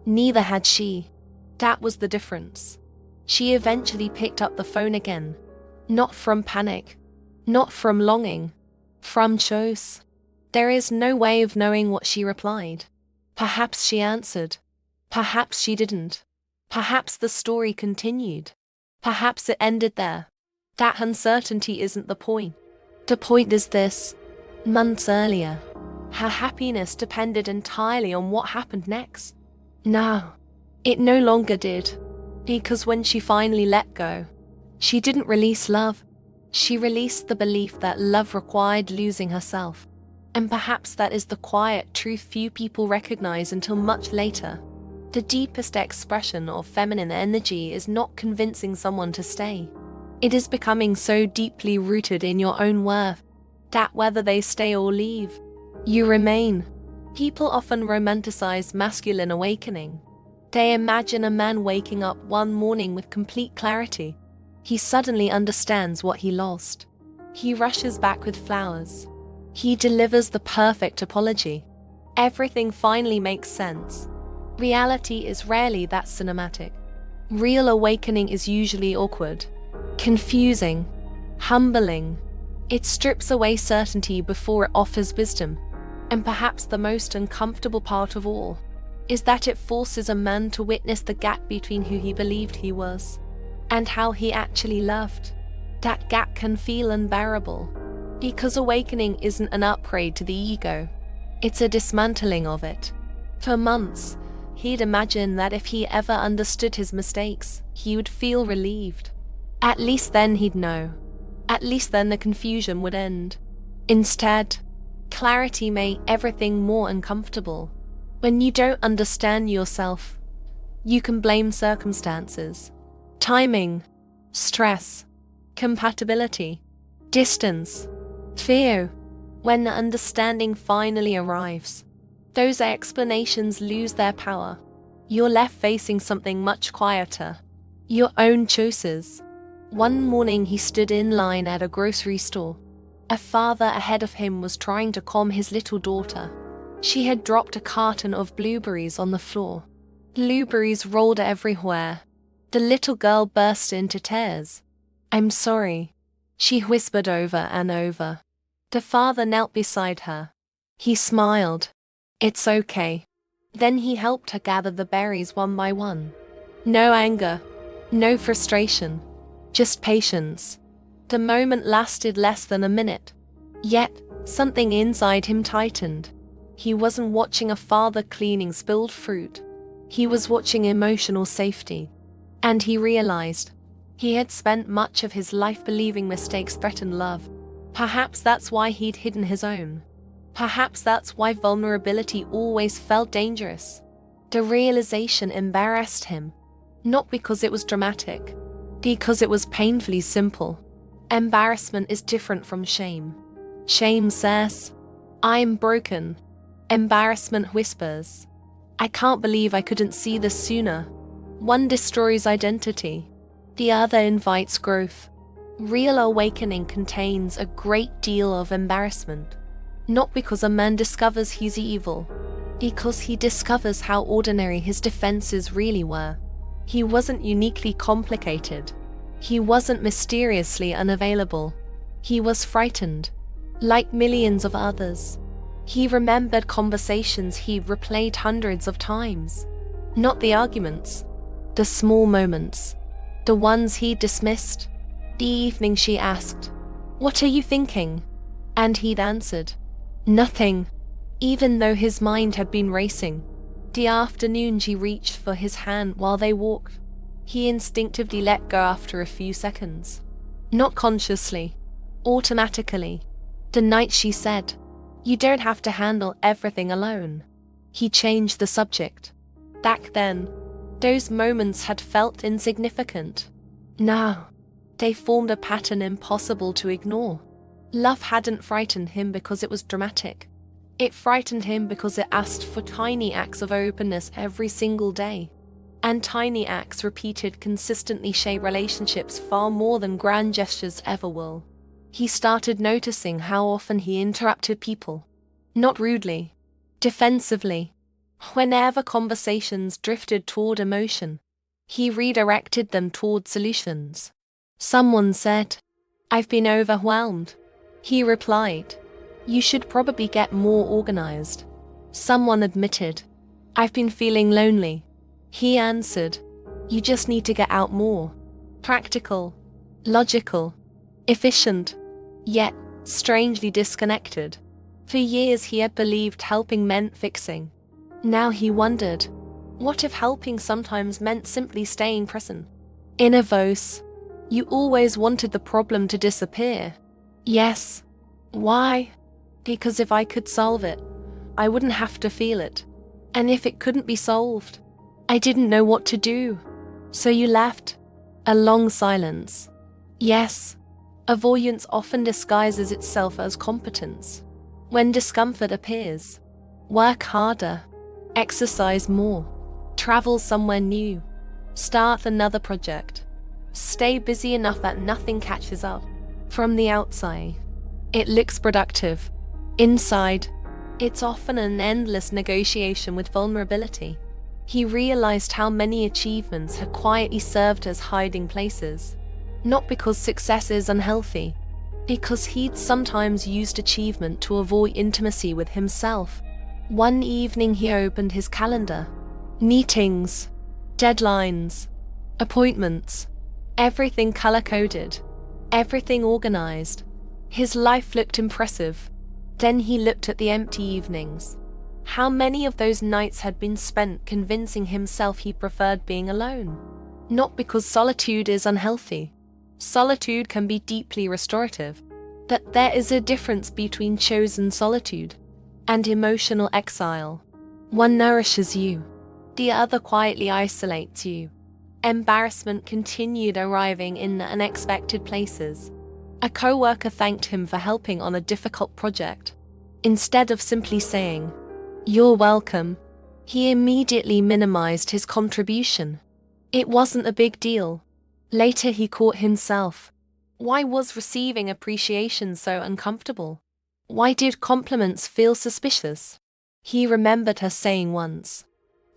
Neither had she. That was the difference. She eventually picked up the phone again. Not from panic. Not from longing. From choice. There is no way of knowing what she replied. Perhaps she answered. Perhaps she didn't. Perhaps the story continued. Perhaps it ended there. That uncertainty isn't the point. The point is this. Months earlier, her happiness depended entirely on what happened next. Now, it no longer did. Because when she finally let go, she didn't release love. She released the belief that love required losing herself. And perhaps that is the quiet truth few people recognize until much later. The deepest expression of feminine energy is not convincing someone to stay. It is becoming so deeply rooted in your own worth that whether they stay or leave, you remain. People often romanticize masculine awakening. They imagine a man waking up one morning with complete clarity. He suddenly understands what he lost. He rushes back with flowers. He delivers the perfect apology. Everything finally makes sense. Reality is rarely that cinematic. Real awakening is usually awkward, confusing, humbling. It strips away certainty before it offers wisdom. And perhaps the most uncomfortable part of all is that it forces a man to witness the gap between who he believed he was and how he actually loved. That gap can feel unbearable, because awakening isn't an upgrade to the ego. It's a dismantling of it. For months, he'd imagined that if he ever understood his mistakes, he would feel relieved. At least then he'd know. At least then the confusion would end. Instead, clarity made everything more uncomfortable. When you don't understand yourself, you can blame circumstances, timing, stress, compatibility, distance, fear. When the understanding finally arrives, those explanations lose their power. You're left facing something much quieter. Your own choices. One morning he stood in line at a grocery store. A father ahead of him was trying to calm his little daughter. She had dropped a carton of blueberries on the floor. Blueberries rolled everywhere. The little girl burst into tears. "I'm sorry," she whispered over and over. The father knelt beside her. He smiled. "It's okay." Then he helped her gather the berries one by one. No anger, no frustration, just patience. The moment lasted less than a minute. Yet, something inside him tightened. He wasn't watching a father cleaning spilled fruit. He was watching emotional safety. And he realized he had spent much of his life believing mistakes threatened love. Perhaps that's why he'd hidden his own. Perhaps that's why vulnerability always felt dangerous. The realization embarrassed him, not because it was dramatic, because it was painfully simple. Embarrassment is different from shame. Shame says, "I'm broken." Embarrassment whispers, "I can't believe I couldn't see this sooner." One destroys identity, the other invites growth. Real awakening contains a great deal of embarrassment, not because a man discovers he's evil, because he discovers how ordinary his defenses really were. He wasn't uniquely complicated. He wasn't mysteriously unavailable. He was frightened, like millions of others. He remembered conversations he'd replayed hundreds of times. Not the arguments, the small moments, the ones he dismissed. The evening she asked, "What are you thinking?" And he'd answered, "Nothing," even though his mind had been racing. The afternoon she reached for his hand while they walked. He instinctively let go after a few seconds. Not consciously, automatically. The night she said, "You don't have to handle everything alone." He changed the subject. Back then, those moments had felt insignificant. Now, they formed a pattern impossible to ignore. Love hadn't frightened him because it was dramatic. It frightened him because it asked for tiny acts of openness every single day. And tiny acts repeated consistently shape relationships far more than grand gestures ever will. He started noticing how often he interrupted people. Not rudely, defensively. Whenever conversations drifted toward emotion, he redirected them toward solutions. Someone said, "I've been overwhelmed." He replied, "You should probably get more organized." Someone admitted, "I've been feeling lonely." He answered, "You just need to get out more." Practical, logical, efficient, yet strangely disconnected. For years he had believed helping meant fixing. Now he wondered, what if helping sometimes meant simply staying present? Inner voice, "You always wanted the problem to disappear." Yes. Why? Because if I could solve it, I wouldn't have to feel it. And if it couldn't be solved, I didn't know what to do. So you left. A long silence. Yes. Avoidance often disguises itself as competence. When discomfort appears, work harder, exercise more, travel somewhere new, start another project, stay busy enough that nothing catches up. From the outside, it looks productive. Inside, it's often an endless negotiation with vulnerability. He realized how many achievements had quietly served as hiding places. Not because success is unhealthy, because he'd sometimes used achievement to avoid intimacy with himself. One evening he opened his calendar. Meetings, deadlines, appointments, everything color-coded, everything organized. His life looked impressive. Then he looked at the empty evenings. How many of those nights had been spent convincing himself he preferred being alone? Not because solitude is unhealthy. Solitude can be deeply restorative. But there is a difference between chosen solitude and emotional exile. One nourishes you, the other quietly isolates you. Embarrassment continued arriving in unexpected places. A co-worker thanked him for helping on a difficult project. Instead of simply saying, "You're welcome," he immediately minimized his contribution. It wasn't a big deal. Later he caught himself. Why was receiving appreciation so uncomfortable? Why did compliments feel suspicious? He remembered her saying once,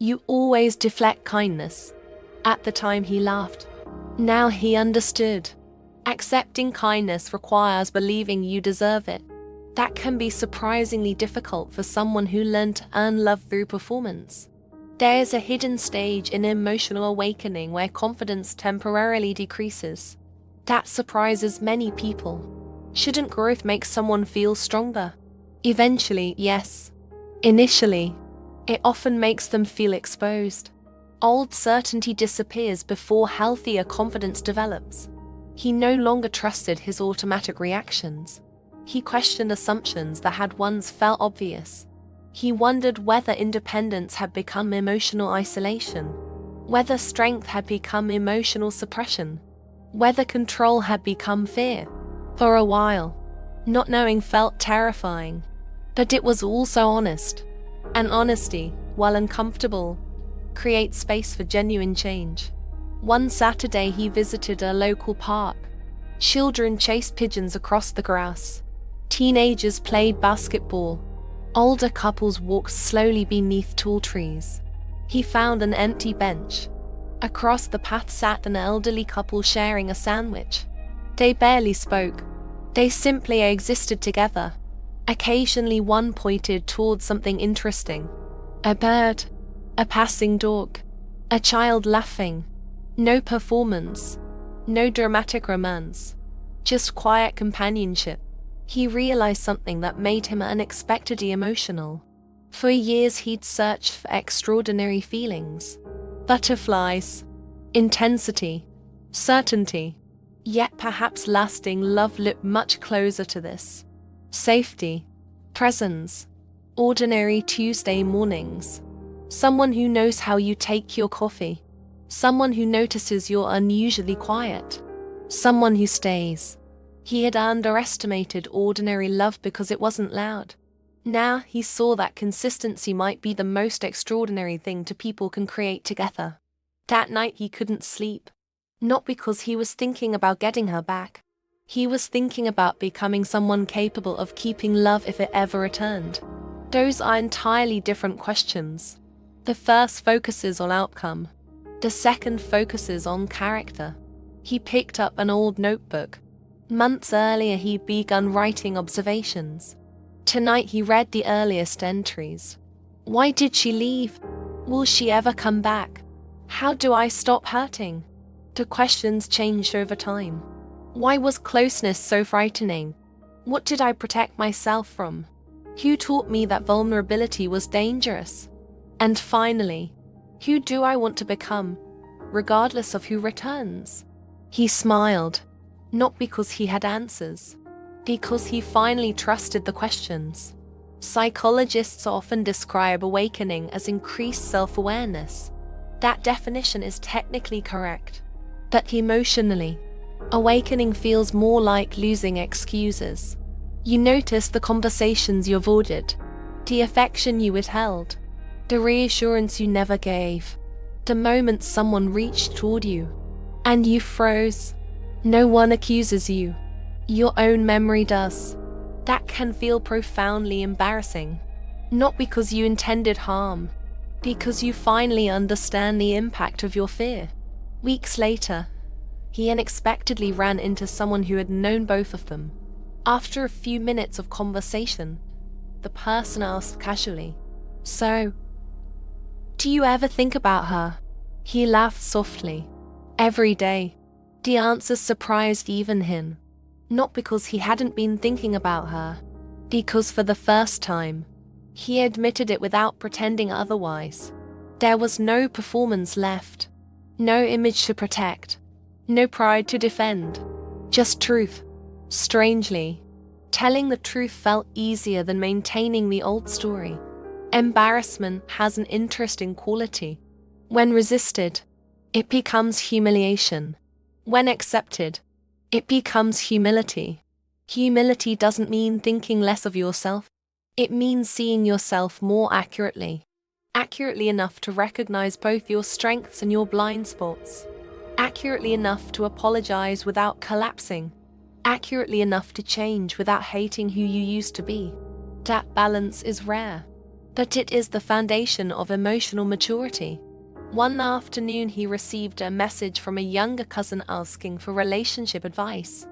"You always deflect kindness." At the time he laughed. Now he understood. Accepting kindness requires believing you deserve it. That can be surprisingly difficult for someone who learned to earn love through performance. There is a hidden stage in emotional awakening where confidence temporarily decreases. That surprises many people. Shouldn't growth make someone feel stronger? Eventually, yes. Initially, it often makes them feel exposed. Old certainty disappears before healthier confidence develops. He no longer trusted his automatic reactions. He questioned assumptions that had once felt obvious. He wondered whether independence had become emotional isolation, whether strength had become emotional suppression, whether control had become fear. For a while, not knowing felt terrifying, but it was also honest. And honesty, while uncomfortable, creates space for genuine change. One Saturday he visited a local park. Children chased pigeons across the grass. Teenagers played basketball. Older couples walked slowly beneath tall trees. He found an empty bench. Across the path sat an elderly couple sharing a sandwich. They barely spoke. They simply existed together. Occasionally one pointed towards something interesting. A bird, a passing dog, a child laughing. No performance, no dramatic romance, just quiet companionship. He realized something that made him unexpectedly emotional. For years he'd searched for extraordinary feelings. Butterflies, intensity, certainty. Yet perhaps lasting love looked much closer to this. Safety, presence, ordinary Tuesday mornings. Someone who knows how you take your coffee. Someone who notices you're unusually quiet. Someone who stays. He had underestimated ordinary love because it wasn't loud. Now he saw that consistency might be the most extraordinary thing two people can create together. That night he couldn't sleep. Not because he was thinking about getting her back. He was thinking about becoming someone capable of keeping love if it ever returned. Those are entirely different questions. The first focuses on outcome. The second focuses on character. He picked up an old notebook. Months earlier he'd begun writing observations. Tonight he read the earliest entries. Why did she leave? Will she ever come back? How do I stop hurting? The questions changed over time. Why was closeness so frightening? What did I protect myself from? Who taught me that vulnerability was dangerous? And finally, who do I want to become, regardless of who returns? He smiled, not because he had answers, because he finally trusted the questions. Psychologists often describe awakening as increased self-awareness. That definition is technically correct. But emotionally, awakening feels more like losing excuses. You notice the conversations you avoided, the affection you withheld, the reassurance you never gave, the moment someone reached toward you, and you froze. No one accuses you. Your own memory does. That can feel profoundly embarrassing. Not because you intended harm, because you finally understand the impact of your fear. Weeks later, he unexpectedly ran into someone who had known both of them. After a few minutes of conversation, the person asked casually, "So, do you ever think about her?" He laughed softly. Every day. The answer surprised even him. Not because he hadn't been thinking about her, because for the first time, he admitted it without pretending otherwise. There was no performance left, no image to protect, no pride to defend, just truth. Strangely, telling the truth felt easier than maintaining the old story. Embarrassment has an interesting quality. When resisted, it becomes humiliation. When accepted, it becomes humility. Humility doesn't mean thinking less of yourself. It means seeing yourself more accurately. Accurately enough to recognize both your strengths and your blind spots. Accurately enough to apologize without collapsing. Accurately enough to change without hating who you used to be. That balance is rare, but it is the foundation of emotional maturity. One afternoon he received a message from a younger cousin asking for relationship advice.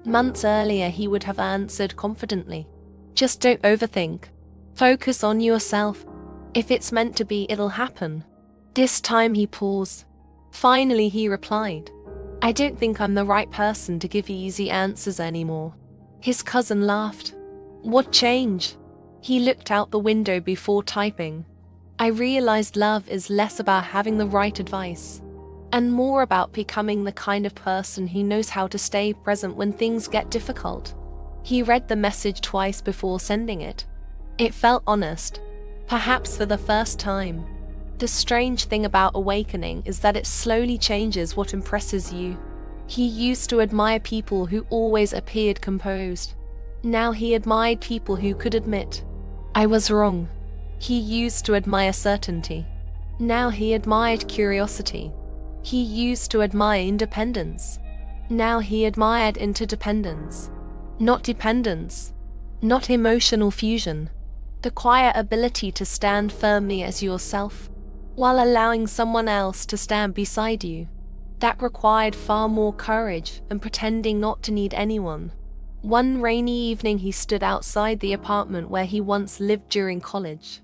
Months earlier he would have answered confidently, "Just don't overthink. Focus on yourself. If it's meant to be, it'll happen." This time he paused. Finally he replied, "I don't think I'm the right person to give you easy answers anymore." His cousin laughed. "What changed?" He looked out the window before typing. I realized love is less about having the right advice and more about becoming the kind of person who knows how to stay present when things get difficult. He read the message twice before sending it. It felt honest, perhaps for the first time. The strange thing about awakening is that it slowly changes what impresses you. He used to admire people who always appeared composed. Now he admired people who could admit, I was wrong. He used to admire certainty. Now he admired curiosity. He used to admire independence. Now he admired interdependence. Not dependence. Not emotional fusion. The quiet ability to stand firmly as yourself, while allowing someone else to stand beside you. That required far more courage than pretending not to need anyone. One rainy evening he stood outside the apartment where he once lived during college.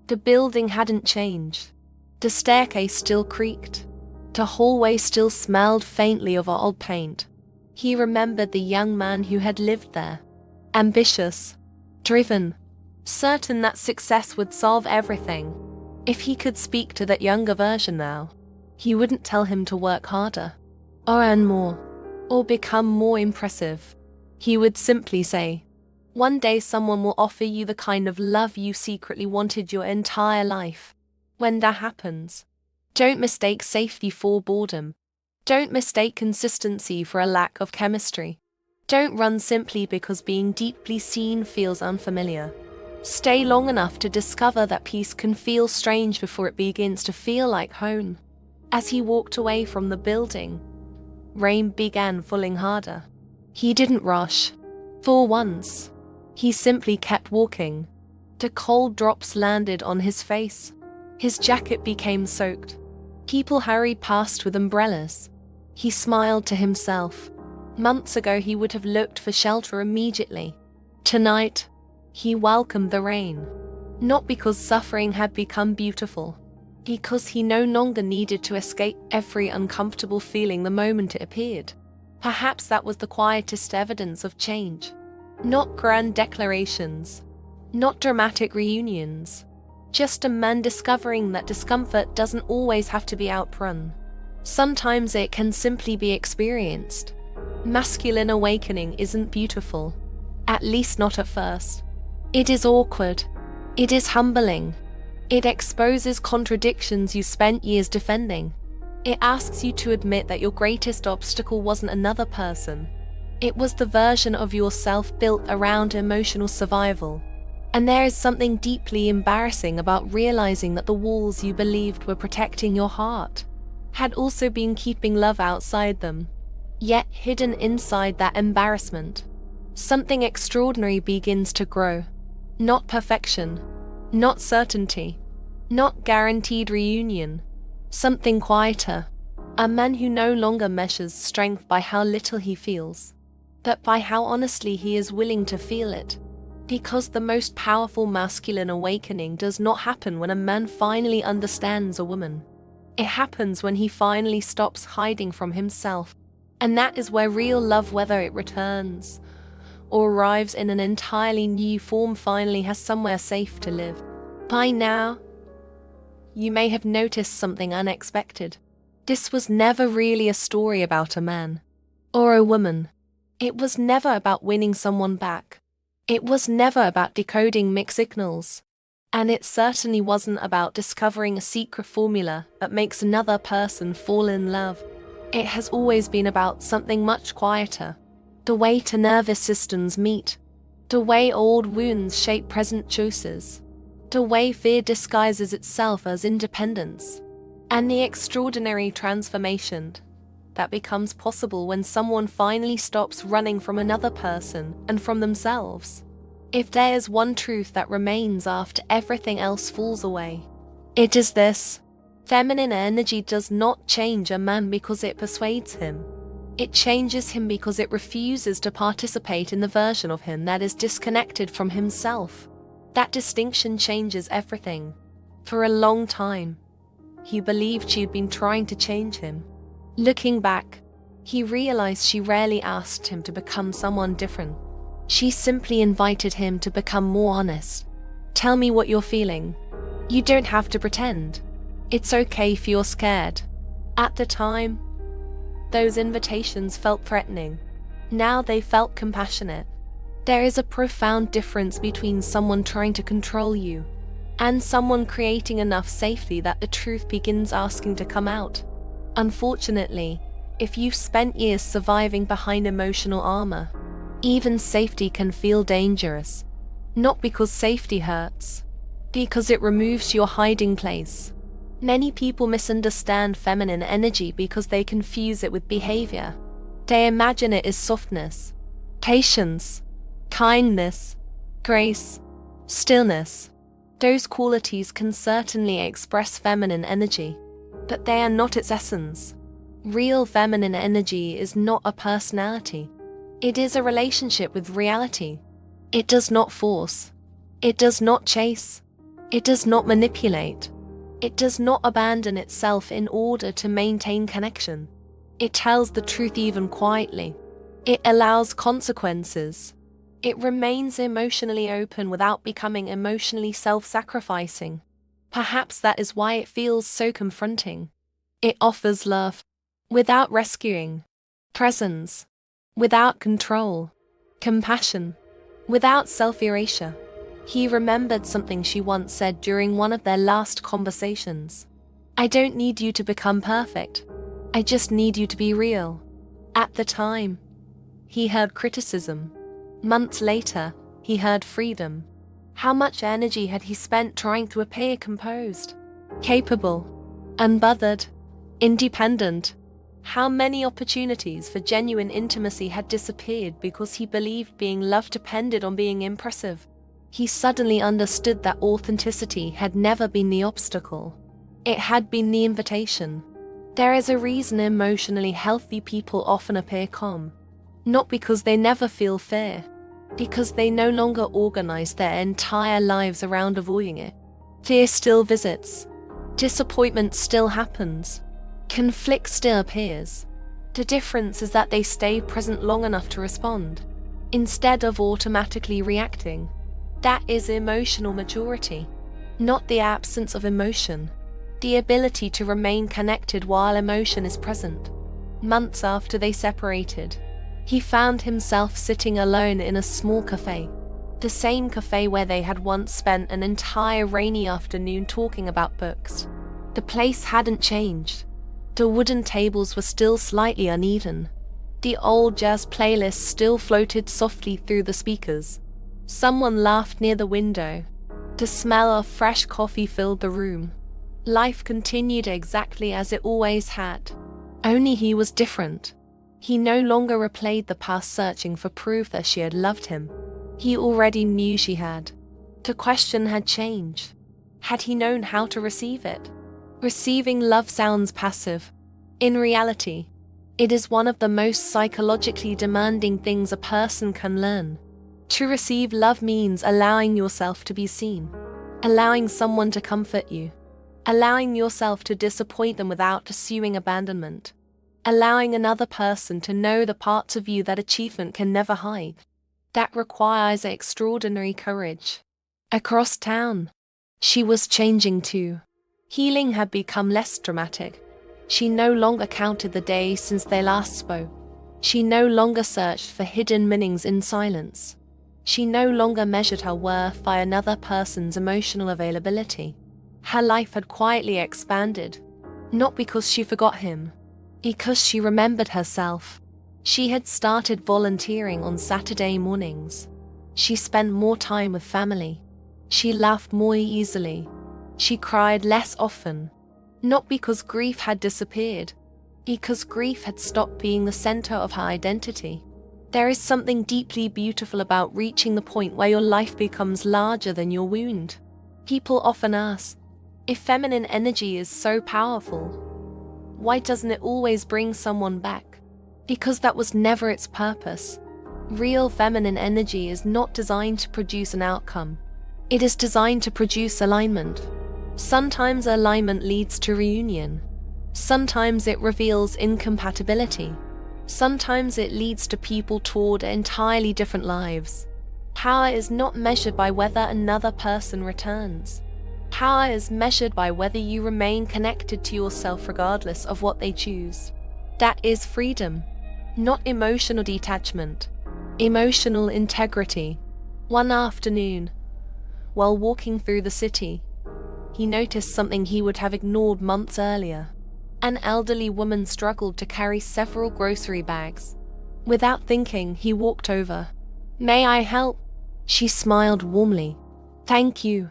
The building hadn't changed. The staircase still creaked. The hallway still smelled faintly of old paint. He remembered the young man who had lived there. Ambitious, driven, certain that success would solve everything. If he could speak to that younger version now, he wouldn't tell him to work harder, or earn more, or become more impressive. He would simply say, one day someone will offer you the kind of love you secretly wanted your entire life. When that happens, don't mistake safety for boredom. Don't mistake consistency for a lack of chemistry. Don't run simply because being deeply seen feels unfamiliar. Stay long enough to discover that peace can feel strange before it begins to feel like home. As he walked away from the building, rain began falling harder. He didn't rush. For once, he simply kept walking. The cold drops landed on his face. His jacket became soaked. People hurried past with umbrellas. He smiled to himself. Months ago he would have looked for shelter immediately. Tonight, he welcomed the rain. Not because suffering had become beautiful, because he no longer needed to escape every uncomfortable feeling the moment it appeared. Perhaps that was the quietest evidence of change. Not grand declarations, not dramatic reunions. Just a man discovering that discomfort doesn't always have to be outrun. Sometimes it can simply be experienced. Masculine awakening isn't beautiful, at least not at first. It is awkward. It is humbling. It exposes contradictions you spent years defending. It asks you to admit that your greatest obstacle wasn't another person. It was the version of yourself built around emotional survival. And there is something deeply embarrassing about realizing that the walls you believed were protecting your heart had also been keeping love outside them. Yet hidden inside that embarrassment, something extraordinary begins to grow. Not perfection, not certainty, not guaranteed reunion. Something quieter. A man who no longer measures strength by how little he feels, but by how honestly he is willing to feel it. Because the most powerful masculine awakening does not happen when a man finally understands a woman. It happens when he finally stops hiding from himself. And that is where real love, whether it returns or arrives in an entirely new form, finally has somewhere safe to live. By now, you may have noticed something unexpected. This was never really a story about a man or a woman. It was never about winning someone back. It was never about decoding mixed signals. And it certainly wasn't about discovering a secret formula that makes another person fall in love. It has always been about something much quieter. The way two nervous systems meet. The way old wounds shape present choices. The way fear disguises itself as independence. And the extraordinary transformation that becomes possible when someone finally stops running from another person and from themselves. If there is one truth that remains after everything else falls away, it is this: feminine energy does not change a man because it persuades him. It changes him because it refuses to participate in the version of him that is disconnected from himself. That distinction changes everything. For a long time, he believed she had been trying to change him. Looking back, he realized she rarely asked him to become someone different. She simply invited him to become more honest, Tell me what you're feeling. You don't have to pretend. It's okay if you're scared. At the time, those invitations felt threatening. Now they felt compassionate. There is a profound difference between someone trying to control you and someone creating enough safety that the truth begins asking to come out. Unfortunately, if you've spent years surviving behind emotional armor, even safety can feel dangerous. Not because safety hurts, because it removes your hiding place. Many people misunderstand feminine energy because they confuse it with behavior. They imagine it as softness, patience, kindness, grace, stillness. Those qualities can certainly express feminine energy, but they are not its essence. Real feminine energy is not a personality. It is a relationship with reality. It does not force. It does not chase. It does not manipulate. It does not abandon itself in order to maintain connection. It tells the truth even quietly. It allows consequences. It remains emotionally open without becoming emotionally self-sacrificing. Perhaps that is why it feels so confronting. It offers love, without rescuing, presence, without control, compassion, without self-erasure. He remembered something she once said during one of their last conversations. I don't need you to become perfect. I just need you to be real. At the time, he heard criticism. Months later, he heard freedom. How much energy had he spent trying to appear composed, capable, unbothered, independent? How many opportunities for genuine intimacy had disappeared because he believed being loved depended on being impressive? He suddenly understood that authenticity had never been the obstacle. It had been the invitation. There is a reason emotionally healthy people often appear calm. Not because they never feel fear, because they no longer organize their entire lives around avoiding it. Fear still visits. Disappointment still happens. Conflict still appears. The difference is that they stay present long enough to respond, instead of automatically reacting. That is emotional maturity, not the absence of emotion. The ability to remain connected while emotion is present. Months after they separated, he found himself sitting alone in a small cafe. The same cafe where they had once spent an entire rainy afternoon talking about books. The place hadn't changed. The wooden tables were still slightly uneven. The old jazz playlist still floated softly through the speakers. Someone laughed near the window. The smell of fresh coffee filled the room. Life continued exactly as it always had. Only he was different. He no longer replayed the past searching for proof that she had loved him. He already knew she had. The question had changed. Had he known how to receive it? Receiving love sounds passive. In reality, it is one of the most psychologically demanding things a person can learn. To receive love means allowing yourself to be seen, allowing someone to comfort you, allowing yourself to disappoint them without assuming abandonment, allowing another person to know the parts of you that achievement can never hide. That requires extraordinary courage. Across town, she was changing too. Healing had become less dramatic. She no longer counted the days since they last spoke. She no longer searched for hidden meanings in silence. She no longer measured her worth by another person's emotional availability. Her life had quietly expanded, not because she forgot him, because she remembered herself. She had started volunteering on Saturday mornings. She spent more time with family. She laughed more easily. She cried less often, not because grief had disappeared, because grief had stopped being the center of her identity. There is something deeply beautiful about reaching the point where your life becomes larger than your wound. People often ask, if feminine energy is so powerful, why doesn't it always bring someone back? Because that was never its purpose. Real feminine energy is not designed to produce an outcome. It is designed to produce alignment. Sometimes alignment leads to reunion. Sometimes it reveals incompatibility. Sometimes it leads to people toward entirely different lives. Power is not measured by whether another person returns. Power is measured by whether you remain connected to yourself regardless of what they choose. That is freedom, not emotional detachment, emotional integrity. One afternoon, while walking through the city, he noticed something he would have ignored months earlier. An elderly woman struggled to carry several grocery bags. Without thinking, he walked over. "May I help?" She smiled warmly. "Thank you."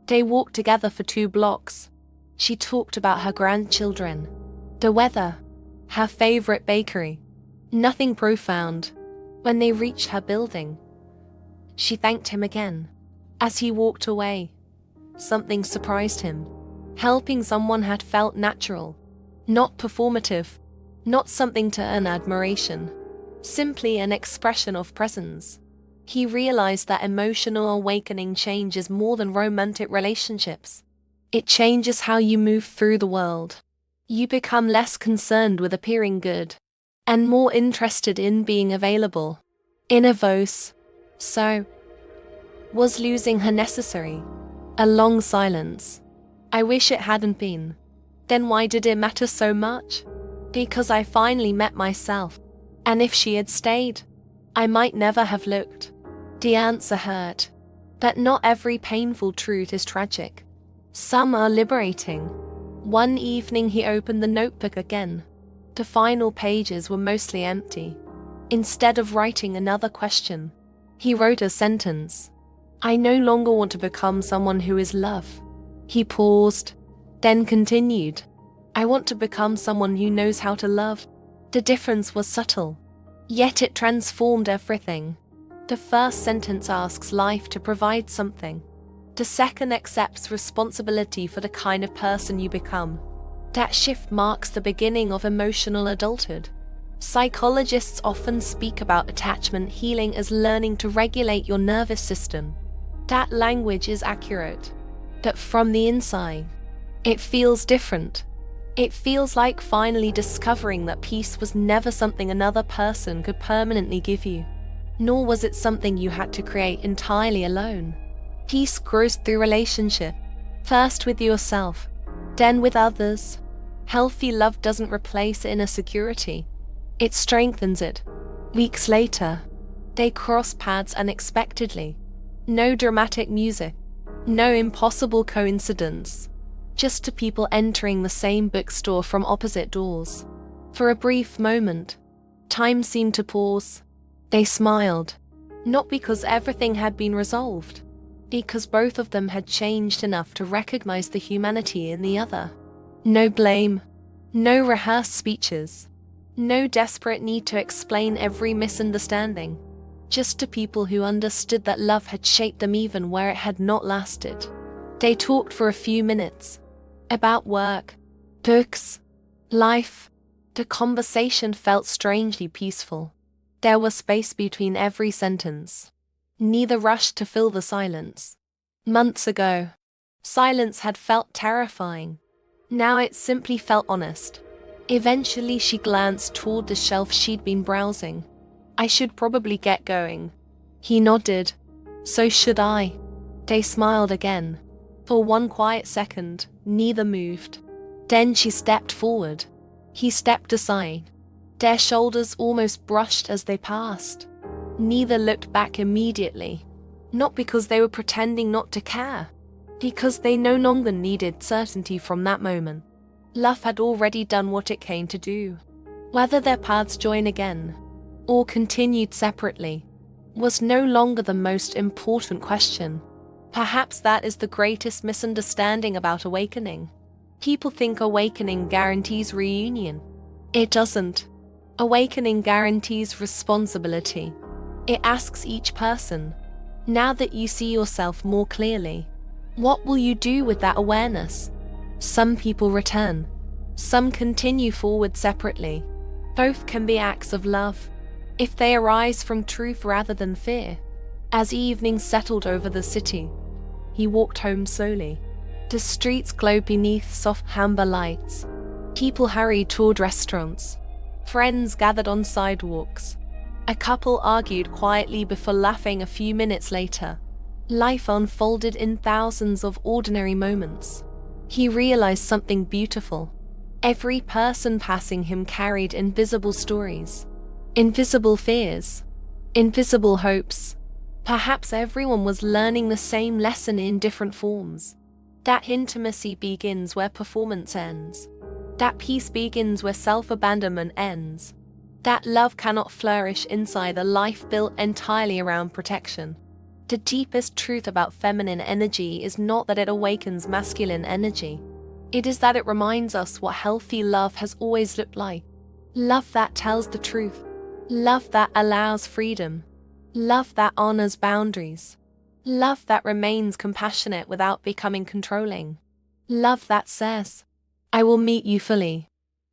They walked together for 2 blocks. She talked about her grandchildren, the weather, her favorite bakery. Nothing profound. When they reached her building, she thanked him again. As he walked away, something surprised him. Helping someone had felt natural, not performative, not something to earn admiration, simply an expression of presence. He realized that emotional awakening changes more than romantic relationships. It changes how you move through the world. You become less concerned with appearing good, and more interested in being available. In a voice. So, was losing her necessary? A long silence. I wish it hadn't been. Then why did it matter so much? Because I finally met myself. And if she had stayed, I might never have looked. The answer hurt. That not every painful truth is tragic. Some are liberating. One evening he opened the notebook again. The final pages were mostly empty. Instead of writing another question, he wrote a sentence. I no longer want to become someone who is love. He paused, then continued. I want to become someone who knows how to love. The difference was subtle, yet it transformed everything. The first sentence asks life to provide something. The second accepts responsibility for the kind of person you become. That shift marks the beginning of emotional adulthood. Psychologists often speak about attachment healing as learning to regulate your nervous system. That language is accurate. But from the inside, it feels different. It feels like finally discovering that peace was never something another person could permanently give you. Nor was it something you had to create entirely alone. Peace grows through relationship, first with yourself, then with others. Healthy love doesn't replace inner security. It strengthens it. Weeks later, they cross paths unexpectedly. No dramatic music, no impossible coincidence. Just two people entering the same bookstore from opposite doors. For a brief moment, time seemed to pause. They smiled, not because everything had been resolved, because both of them had changed enough to recognize the humanity in the other. No blame, no rehearsed speeches, no desperate need to explain every misunderstanding. Just two people who understood that love had shaped them even where it had not lasted. They talked for a few minutes, about work, books, life. The conversation felt strangely peaceful. There was space between every sentence. Neither rushed to fill the silence. Months ago, silence had felt terrifying. Now it simply felt honest. Eventually she glanced toward the shelf she'd been browsing. I should probably get going. He nodded. So should I. They smiled again. For one quiet second, neither moved. Then she stepped forward. He stepped aside. Their shoulders almost brushed as they passed. Neither looked back immediately. Not because they were pretending not to care. Because they no longer needed certainty from that moment. Love had already done what it came to do. Whether their paths join again, or continued separately, was no longer the most important question. Perhaps that is the greatest misunderstanding about awakening. People think awakening guarantees reunion. It doesn't. Awakening guarantees responsibility. It asks each person, now that you see yourself more clearly, what will you do with that awareness? Some people return. Some continue forward separately. Both can be acts of love, if they arise from truth rather than fear. As evening settled over the city, he walked home slowly. The streets glowed beneath soft amber lights. People hurried toward restaurants. Friends gathered on sidewalks. A couple argued quietly before laughing a few minutes later. Life unfolded in thousands of ordinary moments. He realized something beautiful. Every person passing him carried invisible stories, invisible fears, invisible hopes. Perhaps everyone was learning the same lesson in different forms. That intimacy begins where performance ends. That peace begins where self-abandonment ends. That love cannot flourish inside a life built entirely around protection. The deepest truth about feminine energy is not that it awakens masculine energy. It is that it reminds us what healthy love has always looked like. Love that tells the truth. Love that allows freedom. Love that honors boundaries. Love that remains compassionate without becoming controlling. Love that says, I will meet you fully.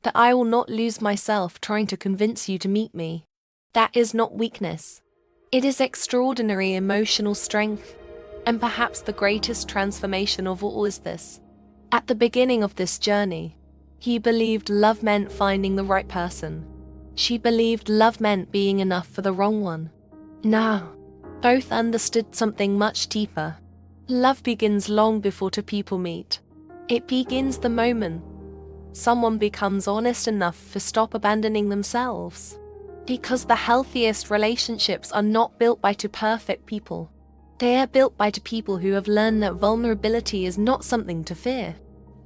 That I will not lose myself trying to convince you to meet me. That is not weakness. It is extraordinary emotional strength. And perhaps the greatest transformation of all is this. At the beginning of this journey, he believed love meant finding the right person. She believed love meant being enough for the wrong one. Now, both understood something much deeper. Love begins long before two people meet. It begins the moment someone becomes honest enough to stop abandoning themselves. Because the healthiest relationships are not built by two perfect people. They are built by two people who have learned that vulnerability is not something to fear.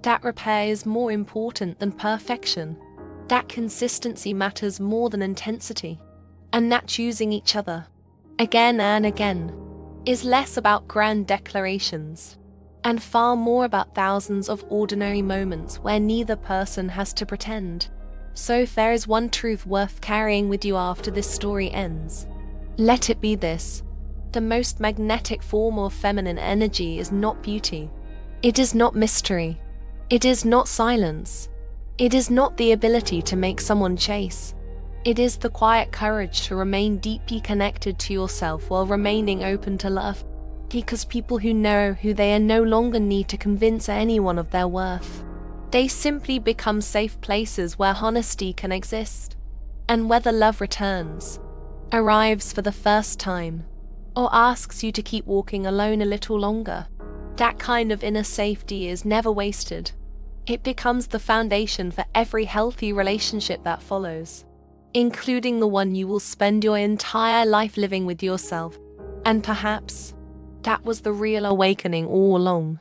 That repair is more important than perfection. That consistency matters more than intensity. And that choosing each other, again and again, is less about grand declarations and far more about thousands of ordinary moments where neither person has to pretend. So if there is one truth worth carrying with you after this story ends, let it be this. The most magnetic form of feminine energy is not beauty. It is not mystery. It is not silence. It is not the ability to make someone chase. It is the quiet courage to remain deeply connected to yourself while remaining open to love. Because people who know who they are no longer need to convince anyone of their worth. They simply become safe places where honesty can exist. And whether love returns, arrives for the first time, or asks you to keep walking alone a little longer, that kind of inner safety is never wasted. It becomes the foundation for every healthy relationship that follows, including the one you will spend your entire life living with yourself. And perhaps that was the real awakening all along.